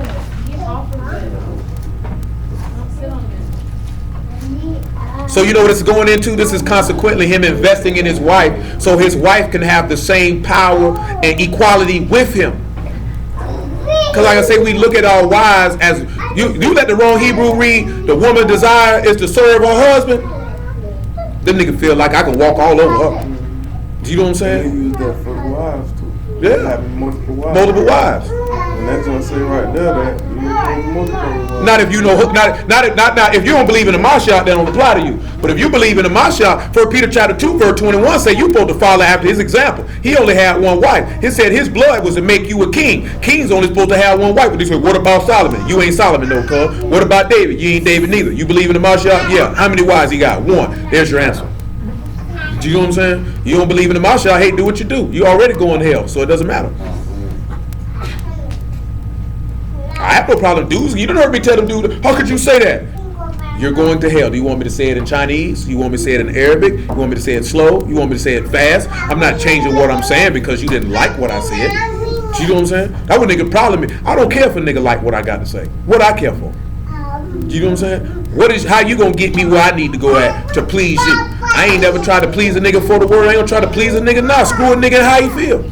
So you know what it's going into? This is consequently him investing in his wife so his wife can have the same power and equality with him. Because like I say, we look at our wives as, you let the wrong Hebrew read, the woman's desire is to serve her husband. Them nigga feel like I can walk all over her. Do you know what I'm saying? They use that for wives too. Yeah. Having multiple wives. Multiple wives. And that's gonna say right there that you need multiple wives. Not if you know, not if you don't believe in the Mashiach, that don't apply to you. But if you believe in the Mashiach, 1 Peter chapter 2 verse 21 say you supposed to follow after his example. He only had one wife. He said his blood was to make you a king. Kings only supposed to have one wife. But he said, what about Solomon? You ain't Solomon no, cuz. What about David? You ain't David neither. You believe in the Mashiach? Yeah. How many wives he got? 1. There's your answer. Do you know what I'm saying? You don't believe in the Mashiach, hey, do what you do. You already going to hell, so it doesn't matter. I have no problem, dudes. You don't heard me tell them, dude, how could you say that? You're going to hell. Do you want me to say it in Chinese? You want me to say it in Arabic? You want me to say it slow? You want me to say it fast? I'm not changing what I'm saying because you didn't like what I said. Do you know what I'm saying? That would nigga problem me. I don't care if a nigga like what I got to say. What I care for. Do you know what I'm saying? How you gonna get me where I need to go at to please you? I ain't never tried to please a nigga for the world. I ain't gonna try to please a nigga now. Screw a nigga how he feel.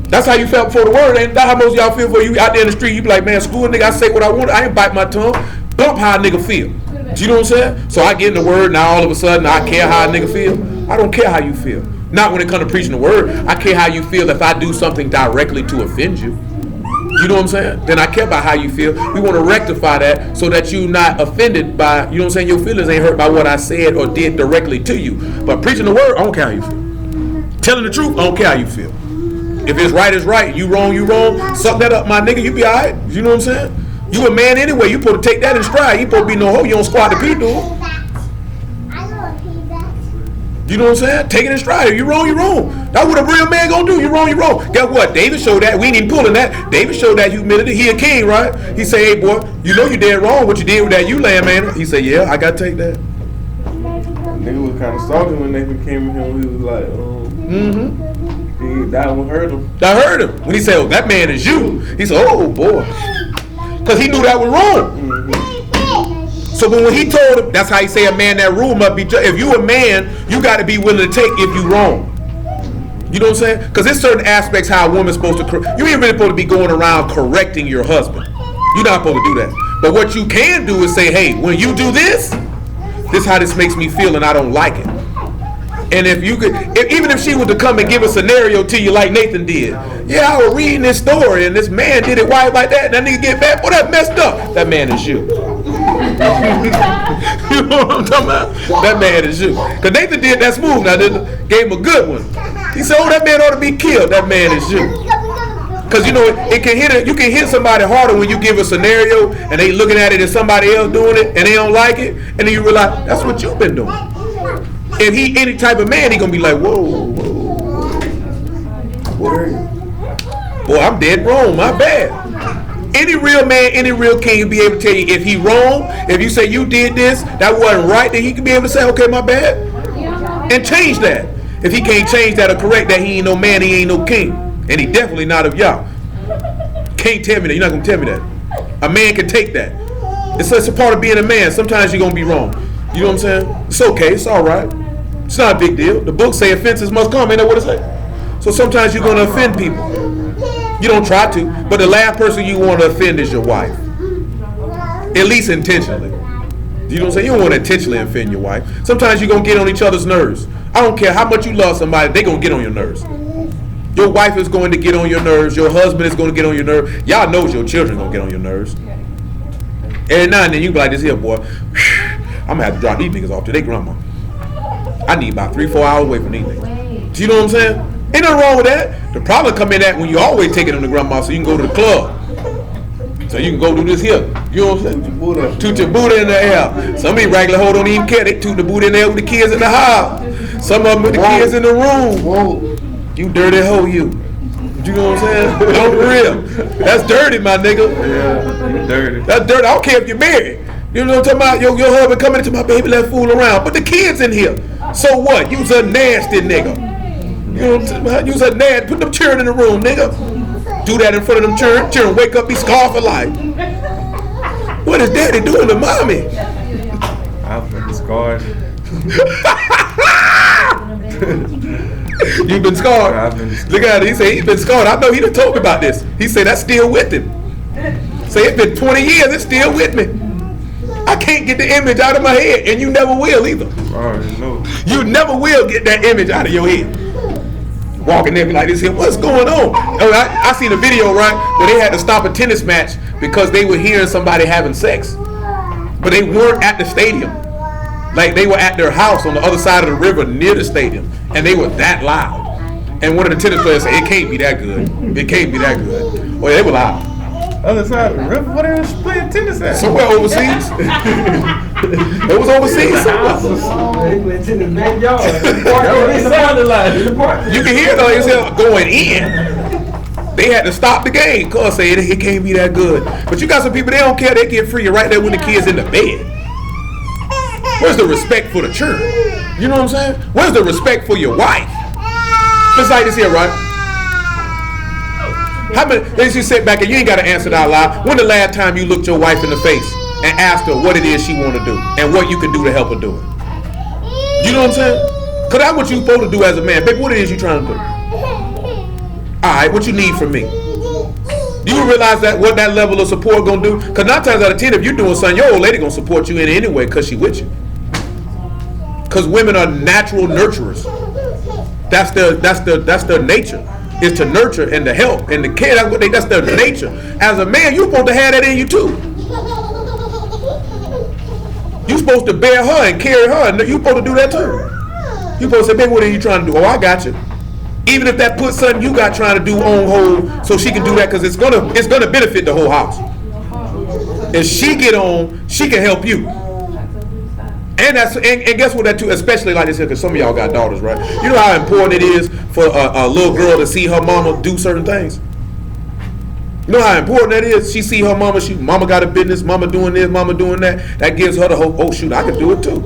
That's how you felt before the word. Ain't that how most of y'all feel for you out there in the street? You be like, man, screw a nigga, I say what I want. I ain't bite my tongue. Bump how a nigga feel. Do you know what I'm saying? So I get in the word, now all of a sudden I care how a nigga feel. I don't care how you feel. Not when it comes to preaching the word. I care how you feel if I do something directly to offend you. You know what I'm saying? Then I care about how you feel. We want to rectify that so that you're not offended by, you know what I'm saying? Your feelings ain't hurt by what I said or did directly to you. But preaching the word, I don't care how you feel. Telling the truth, I don't care how you feel. If it's right, it's right. You wrong, you wrong. Suck that up, my nigga. You be all right. You know what I'm saying? You a man anyway. You supposed to take that in stride. You supposed to be no hoe. You don't squat the pee, dude. You know what I'm saying? Take it in stride. If you wrong, you wrong. That's what a real man gonna do. You wrong, you wrong. Guess what? David showed that. We ain't even pulling that. David showed that humility. He a king, right? He say, hey boy, you know you did wrong. What you did with that ewe lamb, man? He said, yeah, I gotta take that. Nigga was kind of salty when Nathan came to him. He was like, that one hurt him. That hurt him. When he said, oh, that man is you. He said, oh boy. Because he knew that was wrong. So when he told him, that's how he say a man that rule must be judged. If you a man, you got to be willing to take if you wrong. You know what I'm saying? Because there's certain aspects how a woman's supposed to, you ain't really supposed to be going around correcting your husband. You're not supposed to do that. But what you can do is say, hey, when you do this is how this makes me feel and I don't like it. And if you could, even if she was to come and give a scenario to you like Nathan did, yeah, I was reading this story and this man did it white like that, and that nigga get mad, boy, that messed up. That man is you. You know what I'm talking about? That man is you. Because Nathan did that smooth, now gave him a good one. He said, oh, that man ought to be killed. That man is you. Because you know, it can hit you can hit somebody harder when you give a scenario and they looking at it as somebody else doing it and they don't like it, and then you realize that's what you've been doing. If he any type of man, he gonna be like, whoa, boy, I'm dead wrong, my bad. Any real man, any real king will be able to tell you if he wrong, if you say you did this, that wasn't right, then he can be able to say, okay, my bad, and change that. If he can't change that or correct that, he ain't no man, he ain't no king, and he definitely not of y'all. Can't tell me that, you're not gonna tell me that. A man can take that. It's a part of being a man. Sometimes you're gonna be wrong. You know what I'm saying? It's okay, it's all right. It's not a big deal. The book say offenses must come, ain't that what it say? So sometimes you're gonna offend people. You don't try to, but the last person you want to offend is your wife. At least intentionally. You know what I'm saying? You don't want to intentionally offend your wife. Sometimes you're gonna get on each other's nerves. I don't care how much you love somebody, they're gonna get on your nerves. Your wife is going to get on your nerves, your husband is going to get on your nerves. Y'all knows your children gonna get on your nerves. Every now and then you be like, this here boy, I'm gonna have to drop these niggas off to their grandma. I need about 3-4 hours away from these niggas. Do you know what I'm saying? Ain't nothing wrong with that. The problem come in that when you always taking them to grandma so you can go to the club. So you can go do this here. You know what I'm saying? Toot your booty in the air. Some of these regular hoes don't even care. They toot the booty in there with the kids in the house. Some of them with the kids in the room. Whoa. You dirty hoe, you. You know what I'm saying? No, for real. That's dirty, my nigga. Yeah, dirty. That's dirty. I don't care if you're married. You know what I'm talking about? Your husband coming into my baby, let fool around. But the kids in here. So what? You's a nasty nigga. You know what I'm talking about? You's a nasty. Put them children in the room, nigga. Do that in front of them children. Children wake up, be scarred for life. What is daddy doing to mommy? I've been scarred. You've been scarred. I've been scarred. Look at it. He said he's been scarred. I know he done told me about this. He said that's still with him. Say it's been 20 years. It's still with me. I can't get the image out of my head, and you never will either. I already know. You never will get that image out of your head. Walking there be like this here, what's going on? Oh, I seen a video, right, where they had to stop a tennis match because they were hearing somebody having sex. But they weren't at the stadium. Like they were at their house on the other side of the river near the stadium. And they were that loud. And one of the tennis players said, it can't be that good. It can't be that good. Well, they were loud. Other side of the river? What are they playing tennis at? Somewhere overseas. It was overseas somewhere. They went to the backyard. It sounded like. You can hear though, it's going in. They had to stop the game because say it can't be that good. But you got some people, they don't care, they get free right there when the kids in the bed. Where's the respect for the church? You know what I'm saying? Where's the respect for your wife? Just like this here, right? How many days you sit back and you ain't got to answer that out loud? When the last time you looked your wife in the face and asked her what it is she want to do and what you can do to help her do it? You know what I'm saying? Because that's what you supposed to do as a man. Baby, what it is you trying to do? All right, what you need from me? Do you realize that what that level of support gonna do? Because 9 times out of 10, if you're doing something, your old lady gonna support you in it anyway because she with you. Because women are natural nurturers. That's their nature, is to nurture and to help and to care. That's their nature. As a man, you're supposed to have that in you too. You're supposed to bear her and carry her, and you're supposed to do that too. You're supposed to say, baby, what are you trying to do? Oh, I got you. Even if that puts something you got trying to do on hold, so she can do that, because it's gonna benefit the whole house. If she get on, she can help you. And guess what that too, especially like this here, because some of y'all got daughters, right? You know how important it is for a little girl to see her mama do certain things? You know how important that is? She see her mama, mama got a business, mama doing this, mama doing that. That gives her the hope, oh shoot, I can do it too.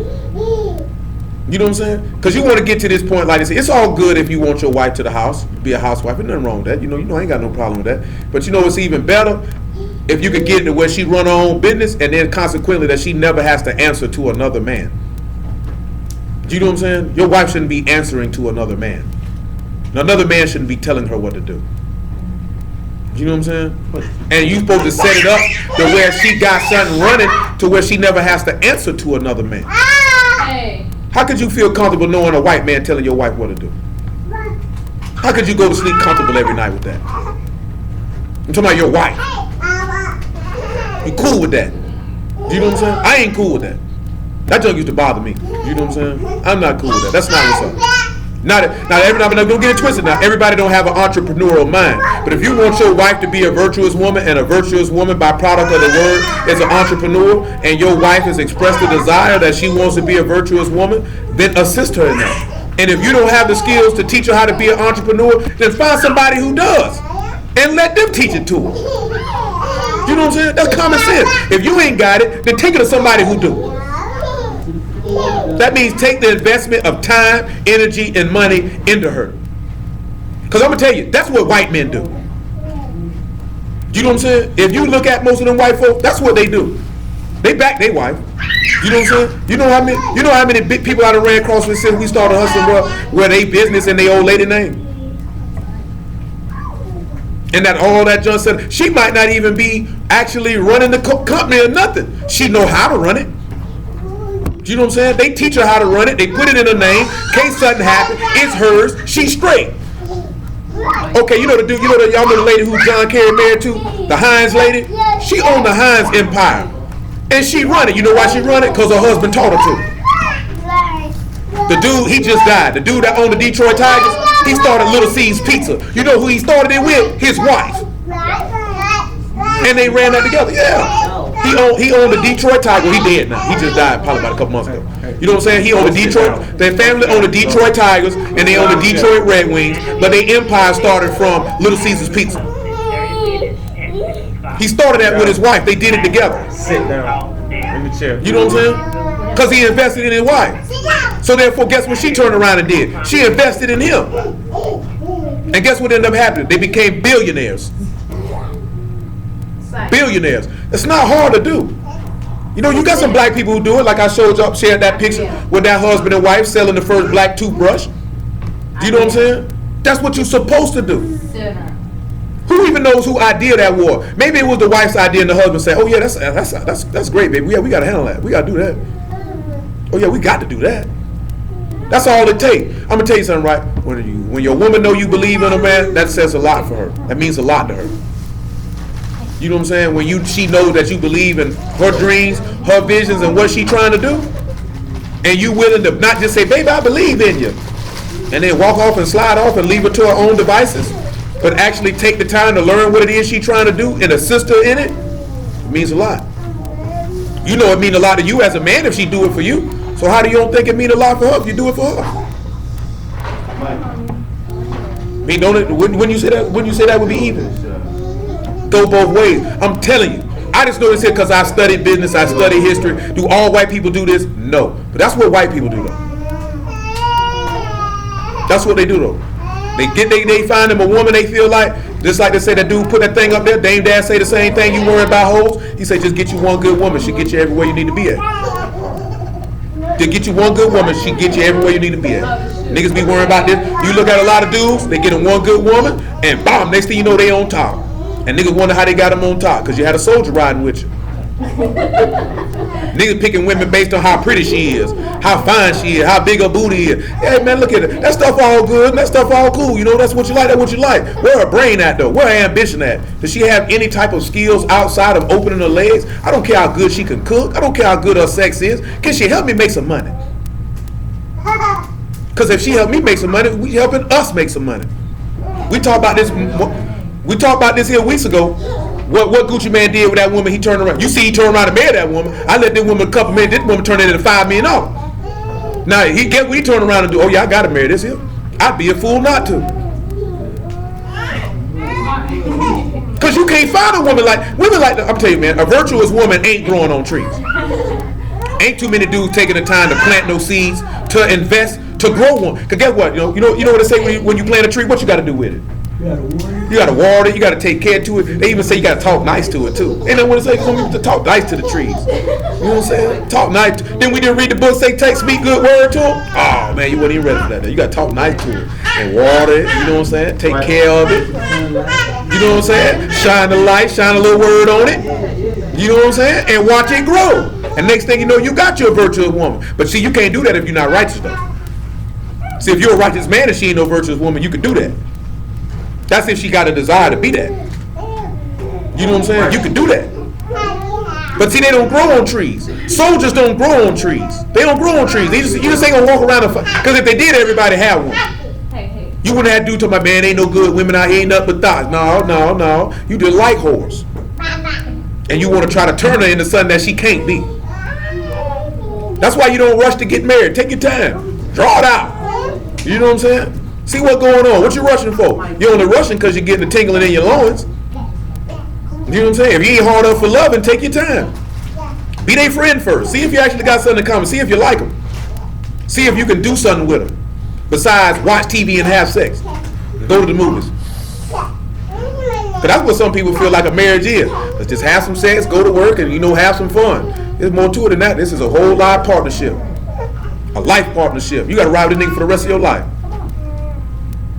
You know what I'm saying? Because you want to get to this point like this. It's all good if you want your wife to the house, be a housewife. There's nothing wrong with that. You know, I ain't got no problem with that. But you know what's even better? If you could get to where she run her own business, and then consequently that she never has to answer to another man. Do you know what I'm saying? Your wife shouldn't be answering to another man. Another man shouldn't be telling her what to do. You know what I'm saying? And you supposed to set it up to where she got something running to where she never has to answer to another man. Hey. How could you feel comfortable knowing a white man telling your wife what to do? How could you go to sleep comfortable every night with that? I'm talking about your wife. You cool with that? You know what I'm saying? I ain't cool with that. That junk used to bother me. You know what I'm saying? I'm not cool with that. That's not what's up. Don't get it twisted now. Everybody don't have an entrepreneurial mind. But if you want your wife to be a virtuous woman, and a virtuous woman by product of the word is an entrepreneur, and your wife has expressed the desire that she wants to be a virtuous woman, then assist her in that. And if you don't have the skills to teach her how to be an entrepreneur, then find somebody who does. And let them teach it to her. You know what I'm saying? That's common sense. If you ain't got it, then take it to somebody who do. That means take the investment of time, energy, and money into her. Because I'm going to tell you, that's what white men do. You know what I'm saying? If you look at most of them white folks, that's what they do. They back their wife. You know what I'm saying? You know how many big people I done ran across since we started hustling, bro, where they business and they old lady name? And that all that John said, she might not even be actually running the company or nothing. She know how to run it. You know what I'm saying? They teach her how to run it. They put it in her name. In case something happens, it's hers. She's straight. Okay, y'all know the lady who John Kerry married to? The Hines lady? She owned the Hines empire. And she run it. You know why she run it? Because her husband taught her to. The dude, he just died. The dude that owned the Detroit Tigers, he started Little C's Pizza. You know who he started it with? His wife. And they ran that together. Yeah. He owned the Detroit Tigers. Well, he dead now. He just died probably about a couple months ago. You know what I'm saying? He owned the Detroit. Their family owned the Detroit Tigers, and they owned the Detroit Red Wings. But their empire started from Little Caesars Pizza. He started that with his wife. They did it together. Sit down in the chair. You know what I'm saying? Because he invested in his wife. So therefore, guess what she turned around and did? She invested in him. And guess what ended up happening? They became billionaires. Billionaires. It's not hard to do. You know, you got some black people who do it, like I showed y'all, shared that picture with that husband and wife selling the first black toothbrush. You know what I'm saying? That's what you're supposed to do. Who even knows who idea that was? Maybe it was the wife's idea and the husband said, oh yeah, that's great, baby. Yeah, we gotta handle that. We gotta do that. Oh yeah, we got to do that. That's all it takes. I'm gonna tell you something, right? When your woman know you believe in a man, that says a lot for her. That means a lot to her. You know what I'm saying? When she knows that you believe in her dreams, her visions, and what she trying to do, and you willing to not just say, baby, I believe in you, and then walk off and slide off and leave her to her own devices, but actually take the time to learn what it is she's trying to do and assist her in it, it means a lot. You know it means a lot to you as a man if she do it for you. So how do you don't think it mean a lot for her if you do it for her? I mean, wouldn't you say that would be evil? Go both ways. I'm telling you. I just know this here because I studied business, I studied history. Do all white people do this? No. But that's what white people do though. That's what they do though. They find them a woman they feel like, just like they say that dude put that thing up there, Dame Dad say the same thing, you worry about hoes. He say just get you one good woman, she'll get you everywhere you need to be at. to get you one good woman, she get you everywhere you need to be at. Niggas be worrying about this. You look at a lot of dudes, they get in one good woman, and bam, next thing you know, they on top. And niggas wonder how they got them on top, because you had a soldier riding with you. Niggas picking women based on how pretty she is, how fine she is, how big her booty is. Hey man, look at it. That stuff all good, that stuff all cool. You know, that's what you like, that's what you like. Where her brain at though? Where her ambition at? Does she have any type of skills outside of opening her legs? I don't care how good she can cook. I don't care how good her sex is. Can she help me make some money? Because if she help me make some money, we helping us make some money. We talked about this here weeks ago. What Gucci Man did with that woman, he turned around. You see, he turned around and married that woman. I let that woman a couple minutes. This woman turned it into $5 million. Now he get what he turned around and do. Oh yeah, I gotta marry this here. I'd be a fool not to. Cause you can't find a woman like I'm telling you, man. A virtuous woman ain't growing on trees. Ain't too many dudes taking the time to plant no seeds, to invest, to grow one. Cause guess what? You know what they say when you plant a tree. What you got to do with it? You gotta water it, you gotta take care to it. They even say you gotta talk nice to it too. Ain't that what it say? Some people to talk nice to the trees. You know what I'm saying? Talk nice. Then we didn't read the book say speak good word to them. Oh man, you wasn't even ready for that. You gotta talk nice to it and water it. You know what I'm saying? Take care of it. You know what I'm saying? Shine the light, shine a little word on it. You know what I'm saying? And watch it grow. And next thing you know, you got your virtuous woman. But see, you can't do that if you're not righteous though. See, if you're a righteous man and she ain't no virtuous woman, you can do that. That's if she got a desire to be that. You know what I'm saying? You can do that. But see, they don't grow on trees. Soldiers don't grow on trees. They don't grow on trees. You just ain't gonna walk around and because if they did, everybody had one. You wouldn't have to do to my man, ain't no good women out here, ain't nothing but thighs. No. You just like whores. And you want to try to turn her into something that she can't be. That's why you don't rush to get married. Take your time. Draw it out. You know what I'm saying? See what's going on. What you rushing for? You're only rushing because you're getting the tingling in your loins. You know what I'm saying? If you ain't hard up for loving, take your time. Be their friend first. See if you actually got something in common. See if you like them. See if you can do something with them. Besides watch TV and have sex. Go to the movies. But that's what some people feel like a marriage is. Let's just have some sex, go to work, and have some fun. There's more to it than that. This is a whole life partnership. A life partnership. You got to ride with a nigga for the rest of your life.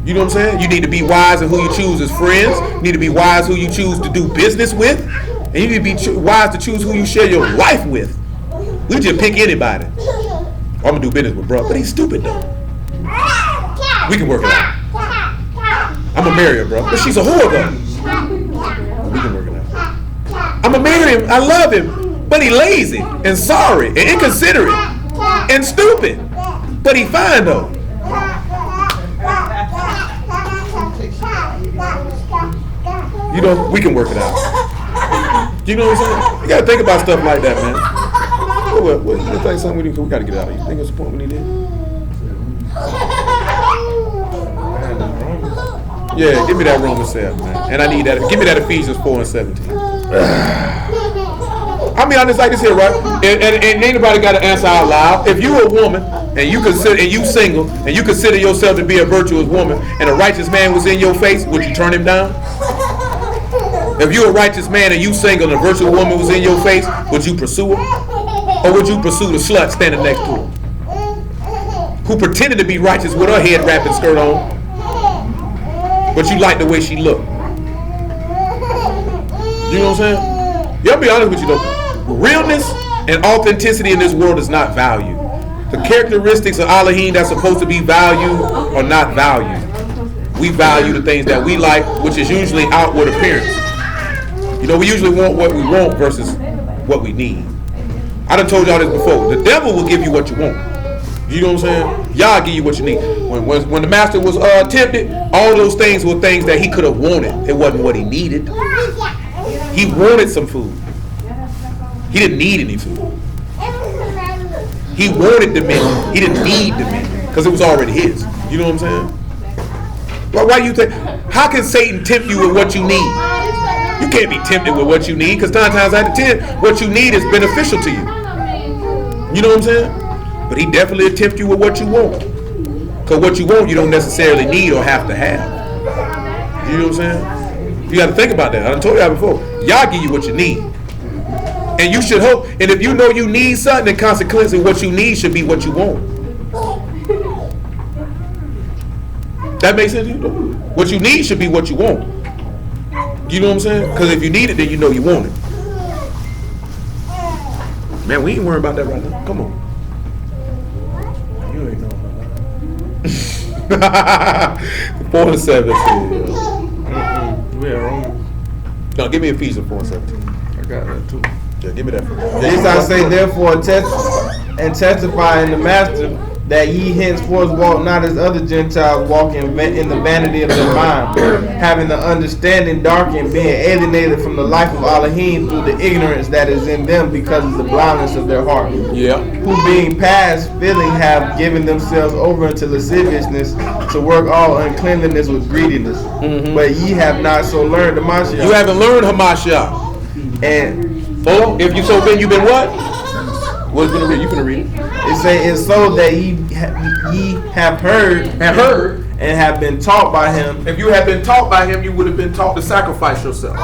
You know what I'm saying? You need to be wise in who you choose as friends. You need to be wise who you choose to do business with. And you need to be wise to choose who you share your life with. We just pick anybody. I'm going to do business with bro. But he's stupid though. We can work it out. I'm going to marry her, bro. But she's a whore though. We can work it out. I'm going to marry him. I love him. But he lazy and sorry and inconsiderate and stupid. But he fine though. You know, we can work it out. You know what I'm saying? You gotta think about stuff like that, man. What you think something we gotta get out of here? You think it's the point we need to? Yeah, give me that Romans 7, man. And I need that. Give me that Ephesians 4 and 17. I mean, honest like this here, right? And ain't nobody got to answer out loud. If you a woman and you single and you consider yourself to be a virtuous woman, and a righteous man was in your face, would you turn him down? If you're a righteous man and you single and a virtuous woman was in your face, would you pursue her? Or would you pursue the slut standing next to her? Who pretended to be righteous with her head wrap and skirt on, but you like the way she looked. You know what I'm saying? Y'all be honest with you though. Realness and authenticity in this world is not valued. The characteristics of Elohim that's supposed to be valued are not valued. We value the things that we like, which is usually outward appearance. You know, we usually want what we want versus what we need. I done told y'all this before. The devil will give you what you want. You know what I'm saying? Y'all give you what you need. When the master was tempted, all those things were things that he could have wanted. It wasn't what he needed. He wanted some food. He didn't need any food. He wanted dominion. He didn't need dominion because it was already his. You know what I'm saying? Why you think? How can Satan tempt you with what you need? You can't be tempted with what you need because 9 times out of 10, what you need is beneficial to you. You know what I'm saying? But he definitely will tempt you with what you want. Because what you want, you don't necessarily need or have to have. You know what I'm saying? You got to think about that. I done told y'all before. Y'all give you what you need. And you should hope. And if you know you need something, then consequently what you need should be what you want. That makes sense to you? What you need should be what you want. You know what I'm saying? Because if you need it, then you know you want it. Man, we ain't worried about that right now. Come on. You ain't know about that. 4 and 7. We're Romans. No, give me Ephesians 4 and 17. I got that too. Yeah, give me that. This I say therefore testify in the Master that ye henceforth walk not as other Gentiles walk in the vanity of their mind, having the understanding darkened, being alienated from the life of Elohim through the ignorance that is in them because of the blindness of their heart. Yeah. Who being past feeling have given themselves over unto lasciviousness to work all uncleanliness with greediness. Mm-hmm. But ye have not so learned the Mashiach. You haven't learned Hamashiach. And if you so then you've been what? What's gonna read? You finna read it. It say it's so that ye have heard and have been taught by him. If you had been taught by him, you would have been taught to sacrifice yourself.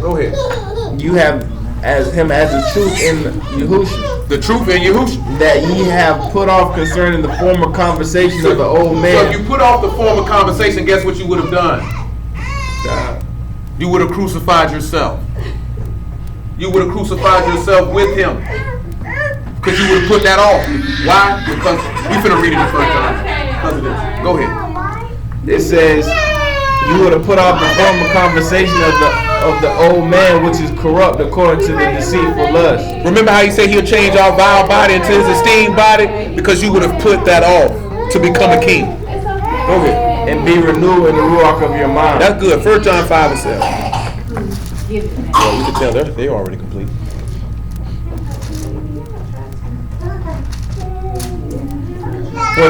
Go ahead. You have as him as the truth in Yahushua. The truth in Yahushua. That ye have put off concerning the former conversation of the old man. So if you put off the former conversation, guess what you would have done? You would have crucified yourself. You would have crucified yourself with him. Because you would have put that off. Why? Because we finna read it the first time. Because of this. Go ahead. It says you would have put off the former conversation of the old man, which is corrupt according to the deceitful lust. Remember how he said he'll change our vile body into his esteemed body? Because you would have put that off to become a king. Go ahead. And be renewed in the ruach of your mind. That's good. 1 John 5 and 7. Well, you can tell they already complete. For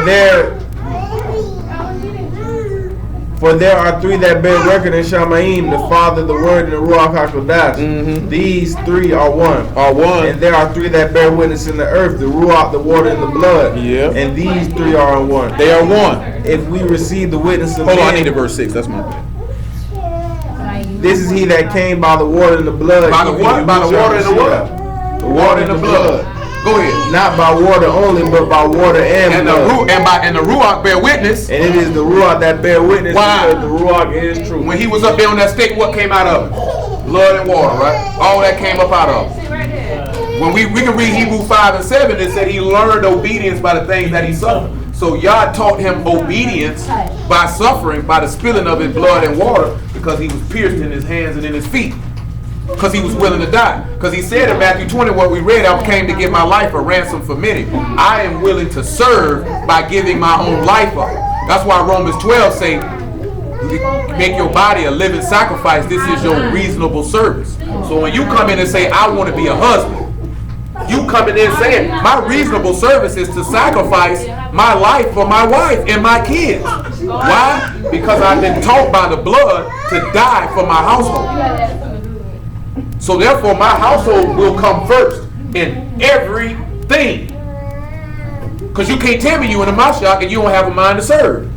there are three that bear record in Shamaim, the Father, the Word, and the Ruach HaKodesh. Mm-hmm. These three are one. And there are three that bear witness in the earth, the Ruach, the water, and the blood. Yeah. And these three are one. They are one. If we receive the witness of Hold on, men, I need a verse 6. That's my bad. this is he that came by the water and the blood. By the what? By the water and the what? The water and the blood. Go ahead. Not by water only, but by water and blood. And the Ruach bear witness. And it is the Ruach that bear witness. Why? Because the Ruach is true. When he was up there on that stake, what came out of it? Blood and water, right? All that came up out of it. When we can read Hebrews 5 and 7, it said he learned obedience by the things that he suffered. So Yah taught him obedience by suffering, by the spilling of his blood and water, because he was pierced in his hands and in his feet. Because he was willing to die. Because he said in Matthew 20, what we read, I came to give my life a ransom for many. I am willing to serve by giving my own life up. That's why Romans 12 say, make your body a living sacrifice. This is your reasonable service. So when you come in and say, I want to be a husband, you coming in saying, my reasonable service is to sacrifice my life for my wife and my kids. Why? Because I've been taught by the blood to die for my household. So therefore, my household will come first in everything. Because you can't tell me you in a Mashiach and you don't have a mind to serve.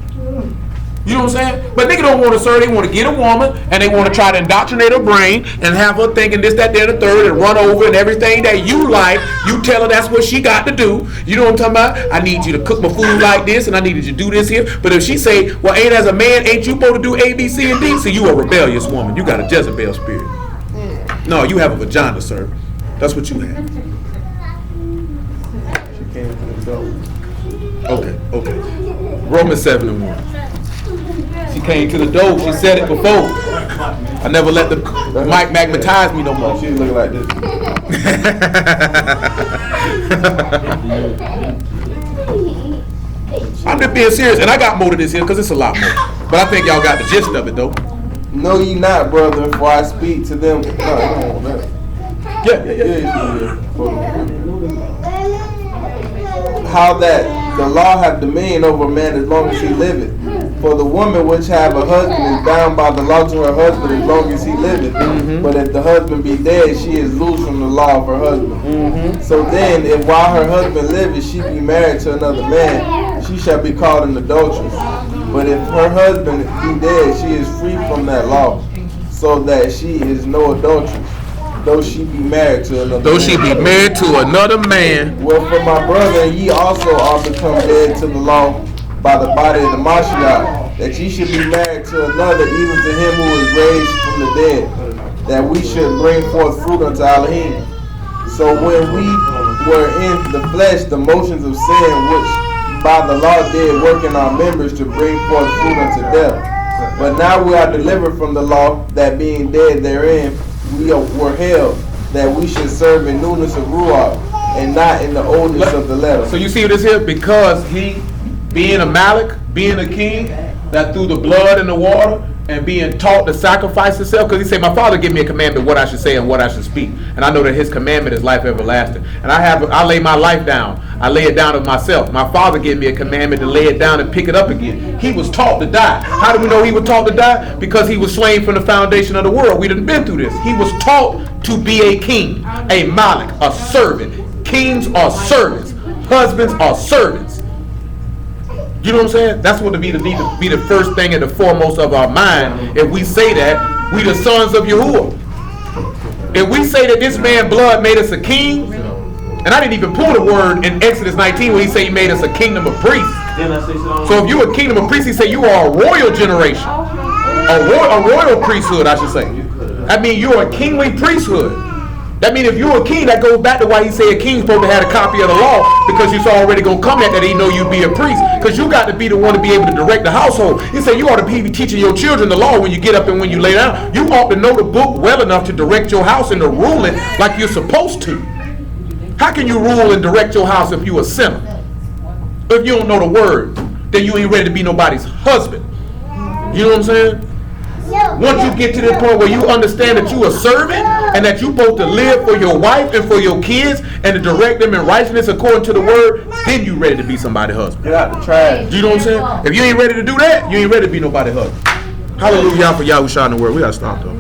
You know what I'm saying? But niggas don't want to serve. They want to get a woman and they want to try to indoctrinate her brain and have her thinking this, that, that, and the third and run over and everything that you like. You tell her that's what she got to do. You know what I'm talking about? I need you to cook my food like this and I needed you to do this here. But if she say, well, ain't as a man, ain't you supposed to do A, B, C, and D? So you a rebellious woman. You got a Jezebel spirit. No, you have a vagina, sir. That's what you have. She came to the door. Okay. Romans 7 and 1. She came to the door. She said it before. I never let the mic magnetize me no more. She look like this. I'm just being serious, and I got more to this here because it's a lot more. But I think y'all got the gist of it, though. Know ye not, brother, for I speak to them. No, yeah. How that the law hath dominion over man as long as he liveth. For the woman which have a husband is bound by the law to her husband as long as he liveth. Mm-hmm. But if the husband be dead, she is loose from the law of her husband. Mm-hmm. So then, if while her husband liveth, she be married to another man, she shall be called an adulteress. But if her husband be dead, she is free from that law, so that she is no adulteress. though she be married to another Though man. she be married to another man. Well, for my brother, ye also are become dead to the law by the body of the Mashiach, that ye should be married to another, even to him who is raised from the dead, that we should bring forth fruit unto Elohim. So when we were in the flesh, the motions of sin, which by the law did work in our members to bring forth fruit unto death. But now we are delivered from the law, that being dead therein, were held, that we should serve in newness of Ruach, and not in the oldness of the letter. So you see this here? Because he, being a Malak, being a king, that through the blood and the water, and being taught to sacrifice himself, because he said, my father gave me a commandment what I should say and what I should speak. And I know that his commandment is life everlasting. And I lay my life down. I lay it down of myself. My father gave me a commandment to lay it down and pick it up again. He was taught to die. How do we know he was taught to die? Because he was slain from the foundation of the world. We done been through this. He was taught to be a king, a Malak, a servant. Kings are servants. Husbands are servants. You know what I'm saying? That's what need to be the first thing and the foremost of our mind. If we say that, we the sons of Yahuwah. If we say that this man's blood made us a king, and I didn't even pull the word in Exodus 19 where he said he made us a kingdom of priests. So if you're a kingdom of priests, he said you are a royal generation. A royal priesthood, I should say. I mean, you're a kingly priesthood. That means if you're a king, that goes back to why he said a king's supposed to have a copy of the law, because you're already going to come at that he know you be a priest. Because you got to be the one to be able to direct the household. He said you ought to be teaching your children the law when you get up and when you lay down. You ought to know the book well enough to direct your house and to rule it like you're supposed to. How can you rule and direct your house if you're a sinner? If you don't know the word, then you ain't ready to be nobody's husband. You know what I'm saying? Once you get to the point where you understand that you're a servant and that you're supposed to live for your wife and for your kids and to direct them in righteousness according to the word, then you're ready to be somebody's husband. Get out the trash. You know what I'm saying? If you ain't ready to do that, you ain't ready to be nobody's husband. Hallelujah for Yahushua in the word. We got to stop though.